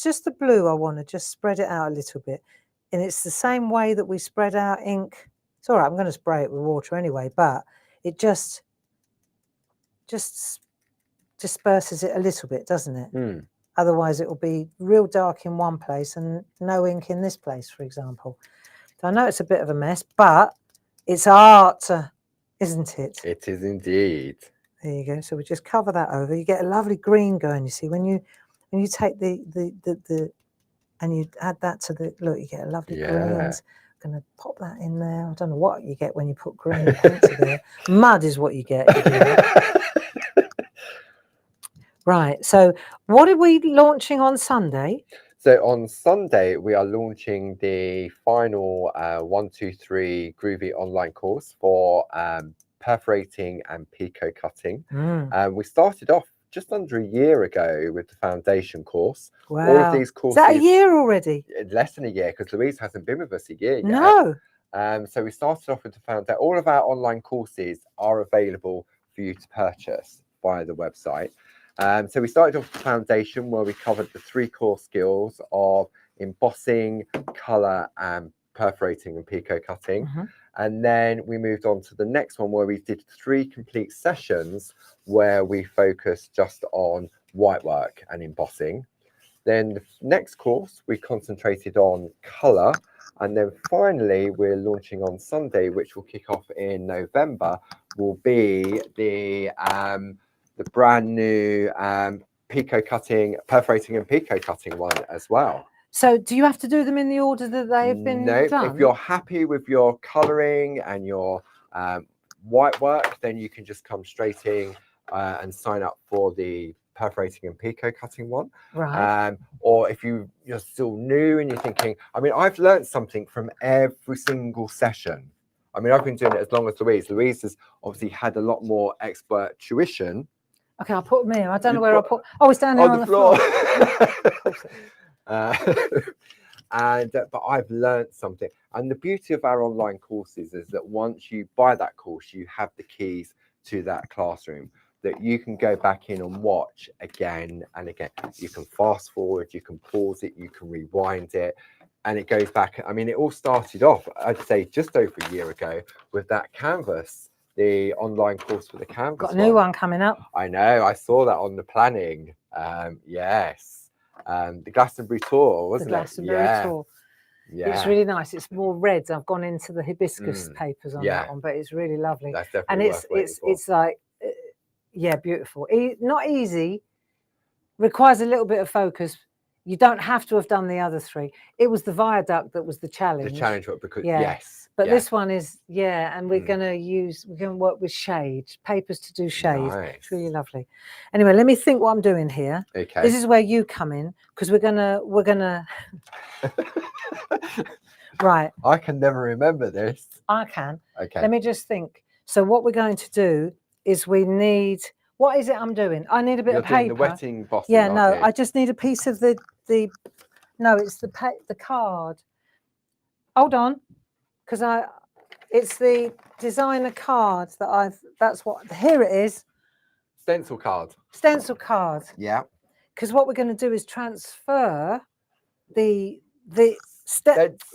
just the blue. I want to just spread it out a little bit. And it's the same way that we spread out ink. It's all right. I'm going to spray it with water anyway, but it just disperses it a little bit, doesn't it? Otherwise, it will be real dark in one place and no ink in this place, for example. So I know it's a bit of a mess, but it's art, isn't it? It is indeed. There you go. So we just cover that over. You get a lovely green going. You see, when you take the and you add that to the look, you get a lovely greens. I'm going to pop that in there. I don't know what you get when you put green paint there. Mud is what you get. Right. So what are we launching on Sunday? So on Sunday, we are launching the final 1, 2, 3 Groovy online course for perforating and picot cutting. We started off just under a year ago with the foundation course. Wow. All of these courses. Is that a year already? Less than a year, because Louise hasn't been with us a year yet. No. So we started off with the foundation. All of our online courses are available for you to purchase via the website. So we started off with the foundation, where we covered the 3 core skills of embossing, colour, and perforating and picot cutting. And then we moved on to the next one, where we did 3 complete sessions where we focused just on white work and embossing. Then the next course, we concentrated on colour. And then finally, we're launching on Sunday, which will kick off in November, will be the brand new picot cutting, perforating and picot cutting one as well. So do you have to do them in the order that they've been done? If you're happy with your colouring and your white work, then you can just come straight in and sign up for the perforating and picot cutting one. Right. Or if you're still new and you're thinking, I mean, I've learned something from every single session. I mean, I've been doing it as long as Louise. Louise has obviously had a lot more expert tuition. Okay, I'll put them here. I don't know where I'll put. Oh, it's down there on the floor. But I've learned something. And the beauty of our online courses is that once you buy that course, you have the keys to that classroom that you can go back in and watch again and again. You can fast forward, you can pause it, you can rewind it, and it goes back. I mean, it all started off, I'd say, just over a year ago with that Canvas, the online course for the Canvas. Got a new one coming up. I know, I saw that on the planning. Yes. The Glastonbury tour, The wasn't it? Glastonbury Yeah. tour. Yeah. It's really nice. It's more reds. I've gone into the hibiscus papers on yeah. that one, but it's really lovely. That's And definitely worth waiting for. it's like, yeah, beautiful. Not easy. Requires a little bit of focus. You don't have to have done the other three. It was the viaduct that was the challenge. The challenge, because Yeah. yes. But yeah. this one is, yeah, and we're going to work with shade, papers to do shade. Nice. It's really lovely. Anyway, let me think what I'm doing here. Okay. This is where you come in, because we're gonna right. I can never remember this. I can. Okay. Let me just think. So what we're going to do is we need, what is it I'm doing? I need a bit You're of doing paper. the wetting bossing, Yeah, no, aren't you? I just need a piece of the no, it's the card. Hold on, because it's the designer card that here it is. Stencil card. Stencil card. Yeah. Because what we're going to do is transfer the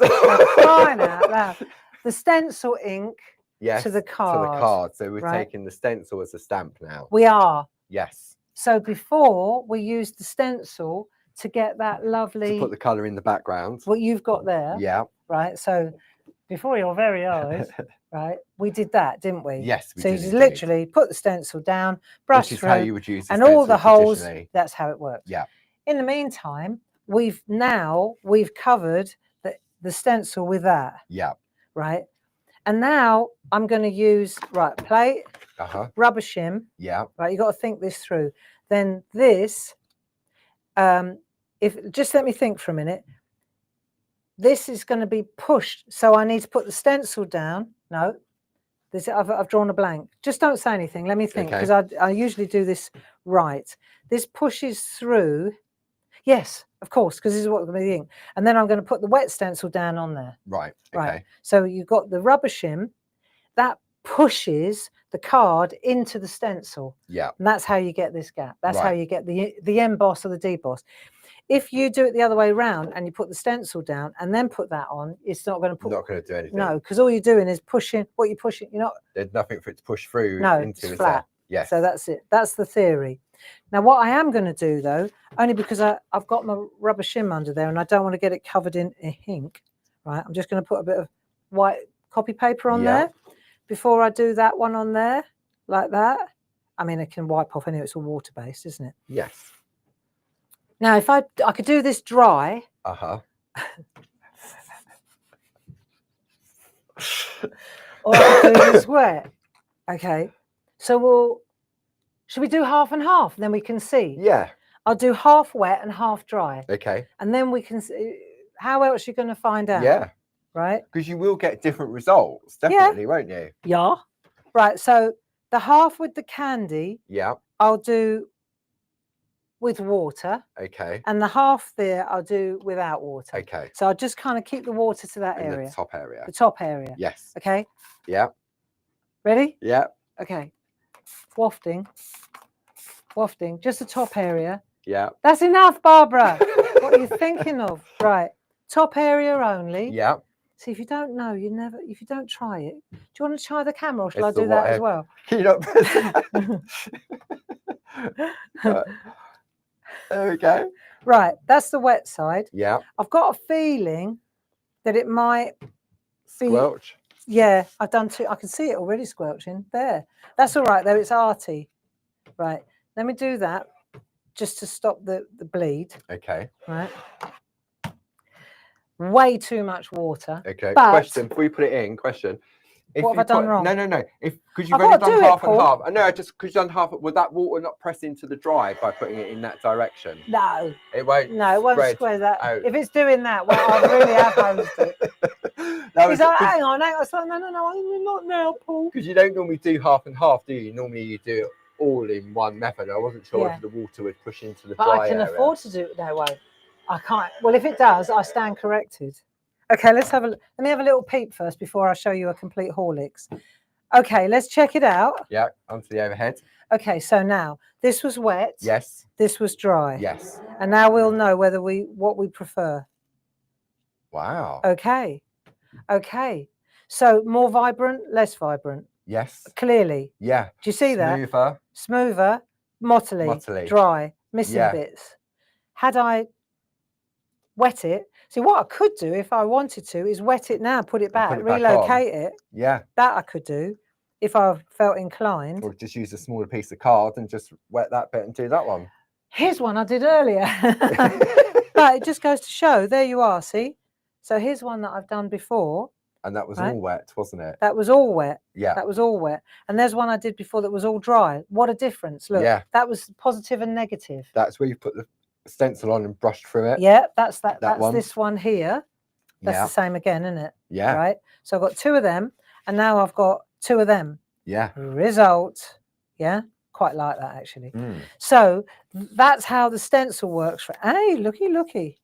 crying out loud, the stencil ink yes, to the card. To the card. So we're right? taking the stencil as a stamp now. We are. Yes. So before we used the stencil to get that lovely. To put the colour in the background. What you've got there. Yeah. Right. So before your very eyes, right, we did that, didn't we? Yes, we so did. So you just literally put the stencil down, brush through. Which is how you would use the and all the holes. That's how it works. Yeah. In the meantime, we've covered the stencil with that. Yeah. Right. And now I'm going to use plate, rubber shim. Yeah. Right. You got to think this through. Then this, just let me think for a minute. This is going to be pushed. So I need to put the stencil down. No, I've drawn a blank. Just don't say anything. Let me think, because I usually do this right. This pushes through. Yes, of course, because this is what we're going to be doing. And then I'm going to put the wet stencil down on there. Right. Okay. Right. So you've got the rubber shim that pushes the card into the stencil. Yeah. And that's how you get this gap. That's how you get the emboss or the deboss. If you do it the other way around and you put the stencil down and then put that on, it's not going to put. Not going to do anything. No, because all you're doing is pushing. What you're pushing, you're not. There's nothing for it to push through. No, into, it's flat. Yes. So that's it. That's the theory. Now, what I am going to do though, only because I've got my rubber shim under there and I don't want to get it covered in ink, right? I'm just going to put a bit of white copy paper on there before I do that one on there, like that. I mean, it can wipe off anyway. It's all water based, isn't it? Yes. Now, if I could do this dry. Uh-huh. Or I could do this wet. Okay. So should we do half and half? Then we can see. Yeah. I'll do half wet and half dry. Okay. And then we can see. How else are you going to find out? Yeah. Right. Because you will get different results, definitely, won't you? Yeah. Right. So the half with the candy. Yeah. I'll do with water. Okay. And the half there I'll do without water. Okay. So I'll just kind of keep the water to that area. The top area. The top area. Yes. Okay. Yeah. Ready? Yeah. Okay. Wafting. Just the top area. Yeah. That's enough, Barbara. What are you thinking of? Right. Top area only. Yeah. See, if you don't know, if you don't try it, do you want to try the camera or shall I do that as well? Can you not press that? There we go. Right, that's the wet side. Yeah. I've got a feeling that it might be. Squelch. Yeah, I've done two. I can see it already squelching. There. That's all right, though. It's arty. Right. Let me do that just to stop the bleed. Okay. Right. Way too much water. Okay. But question before you put it in. Question. What have I done wrong? No. Because you've only done half and half. No, just because you've done half. Would that water not press into the dry by putting it in that direction? No. It won't. No, it won't square that. Out. If it's doing that, well, I really have hosed it. He's like, hang on. I was like, no, not now, Paul. Because you don't normally do half and half, do you? Normally you do it all in one method. I wasn't sure if the water would push into the dry area. But I can afford to do it. No way. I can't. Well, if it does, I stand corrected. Okay, let me have a little peep first before I show you a complete Horlicks. Okay, let's check it out. Yeah, onto the overhead. Okay, so now this was wet. Yes. This was dry. Yes. And now we'll know what we prefer. Wow. Okay. Okay. So more vibrant, less vibrant. Yes. Clearly. Yeah. Do you see that? Smoother. Smoother, mottly, dry, missing bits. had I wet it, see what I could do if I wanted to is wet it now, put it back, relocate it. Yeah. That I could do if I felt inclined. Or just use a smaller piece of card and just wet that bit and do that one. Here's one I did earlier. But it just goes to show, there you are, see? So here's one that I've done before. And that was all wet, wasn't it? That was all wet. Yeah. That was all wet. And there's one I did before that was all dry. What a difference. Look, that was positive and negative. That's where you put the stencil on and brushed through it. Yeah, that's that. That's one. this one here. That's the same again, isn't it? Yeah. Right. So I've got 2 of them, and now I've got 2 of them. Yeah. Result. Yeah. Quite like that actually. So that's how the stencil works. Hey, looky.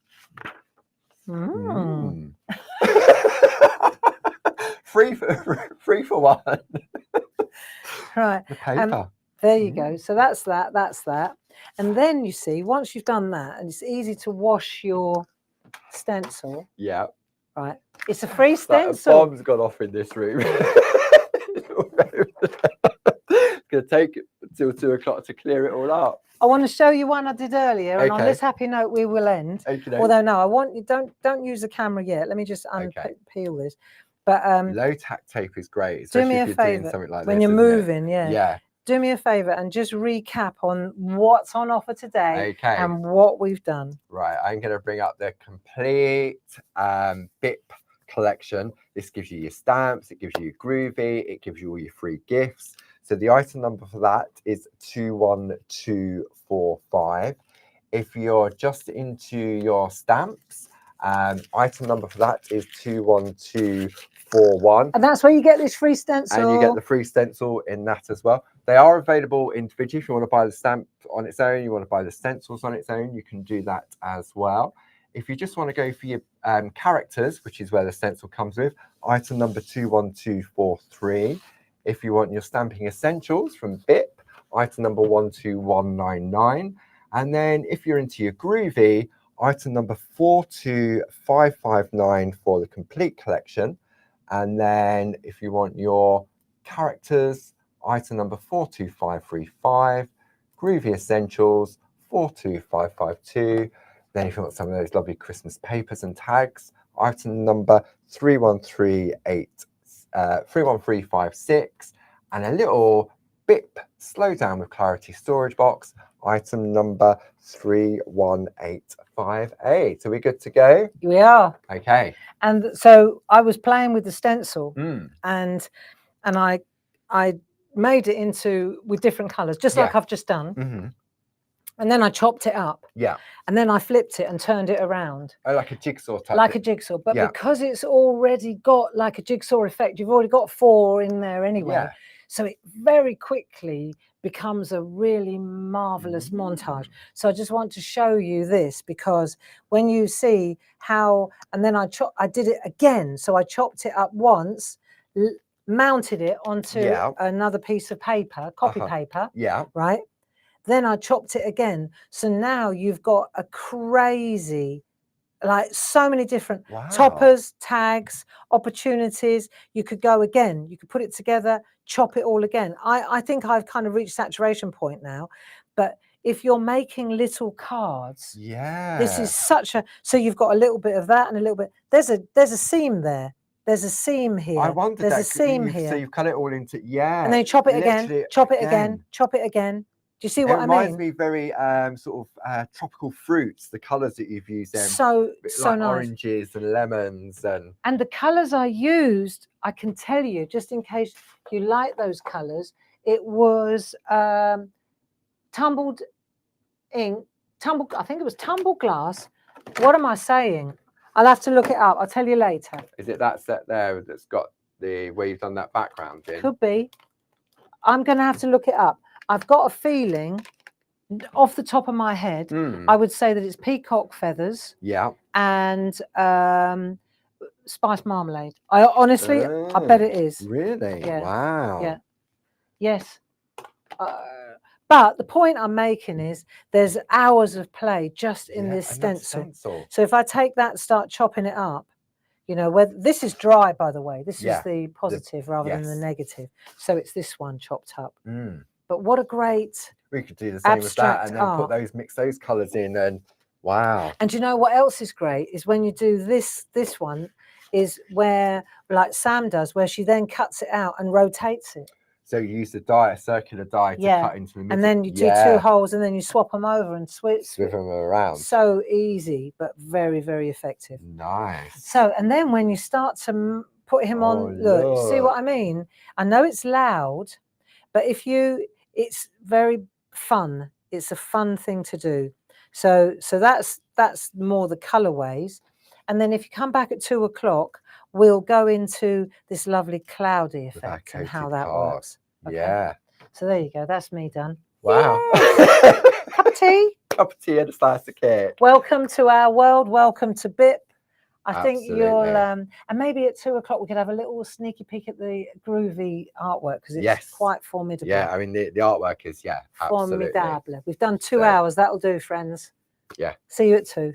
Free for one. Right. The paper. There you go. So that's that. That's that. And then you see, once you've done that, and it's easy to wash your stencil. Yeah. Right. It's a free stencil. A bomb's gone off in this room. It's going to take till 2 o'clock to clear it all up. I want to show you one I did earlier, and on this happy note we will end. Although no, I want you don't use the camera yet. Let me just unpeel this. But low tack tape is great. Do me a favour when you're moving. Yeah. Do me a favour and just recap on what's on offer today and what we've done. Right, I'm going to bring up the complete BIP collection. This gives you your stamps, it gives you your Groovy, it gives you all your free gifts. So the item number for that is 21245. If you're just into your stamps, item number for that is 21241. And that's where you get this free stencil. And you get the free stencil in that as well. They are available individually. If you want to buy the stamp on its own, you want to buy the stencils on its own, you can do that as well. If you just want to go for your characters, which is where the stencil comes with, item number 21243. If you want your stamping essentials from BIP, item number 12199. And then if you're into your Groovy, item number 42559 for the complete collection. And then if you want your characters, item number 42535, Groovy Essentials 42552. Then if you want some of those lovely Christmas papers and tags, item number 31356, and a little BIP Slow Down with Clarity storage box, item number 31858. Are we good to go? We are. Okay. And so I was playing with the stencil and I made it into with different colors, just like I've just done. And then I chopped it up. Yeah. And then I flipped it and turned it around. Oh, like a jigsaw type. Like a jigsaw. But because it's already got like a jigsaw effect, you've already got 4 in there anyway. Yeah. So it very quickly becomes a really marvelous montage. So I just want to show you this, because when you see how, and then I did it again. So I chopped it up once, mounted it onto another piece of paper, copy paper. Yeah. Right. Then I chopped it again. So now you've got a crazy, like so many different toppers, tags, opportunities. You could go again. You could put it together, chop it all again. I think I've kind of reached saturation point now. But if you're making little cards, this is such a, so you've got a little bit of that and a little bit. There's a seam there. There's a seam here. I wondered there's a seam here. So you've cut it all into, and then you chop it again, chop it again, chop it again. Do you see what I mean? It reminds me very sort of tropical fruits, the colours that you've used them. So like nice. Oranges and lemons. And the colours I used, I can tell you, just in case you like those colours, it was tumbled ink, I think it was tumbled glass. What am I saying? I'll have to look it up. I'll tell you later. Is it that set there that's got where you've done that background in? Could be. I'm going to have to look it up. I've got a feeling, off the top of my head, I would say that it's peacock feathers. Yeah. And spice marmalade. I honestly, I bet it is. Really? Yeah. Wow. Yeah. Yes. But the point I'm making is there's hours of play just in this stencil. So if I take that, start chopping it up, you know, where this is dry, by the way. This is the positive rather than the negative. So it's this one chopped up. But what a great we could do the same with that and then mix those colours in and Wow. And you know what else is great is when you do this one is where, like Sam does, where she then cuts it out and rotates it. So you use the die, a circular die, to cut into the middle. And then you do 2 holes and then you swap them over and switch them around. So easy, but very, very effective. Nice. So, and then when you start to put him on, look, see what I mean? I know it's loud, but it's very fun. It's a fun thing to do. So that's more the colorways. And then if you come back at 2 o'clock, we'll go into this lovely cloudy effect and how that works. Okay. Yeah. So there you go. That's me done. Wow. Cup of tea. Cup of tea and a slice of cake. Welcome to our world. Welcome to BIP. I think Absolutely. you'll, and maybe at 2 o'clock we could have a little sneaky peek at the groovy artwork because it's quite formidable. Yeah, I mean the artwork is absolutely formidable. We've done 2 hours. That'll do, friends. Yeah. See you at 2.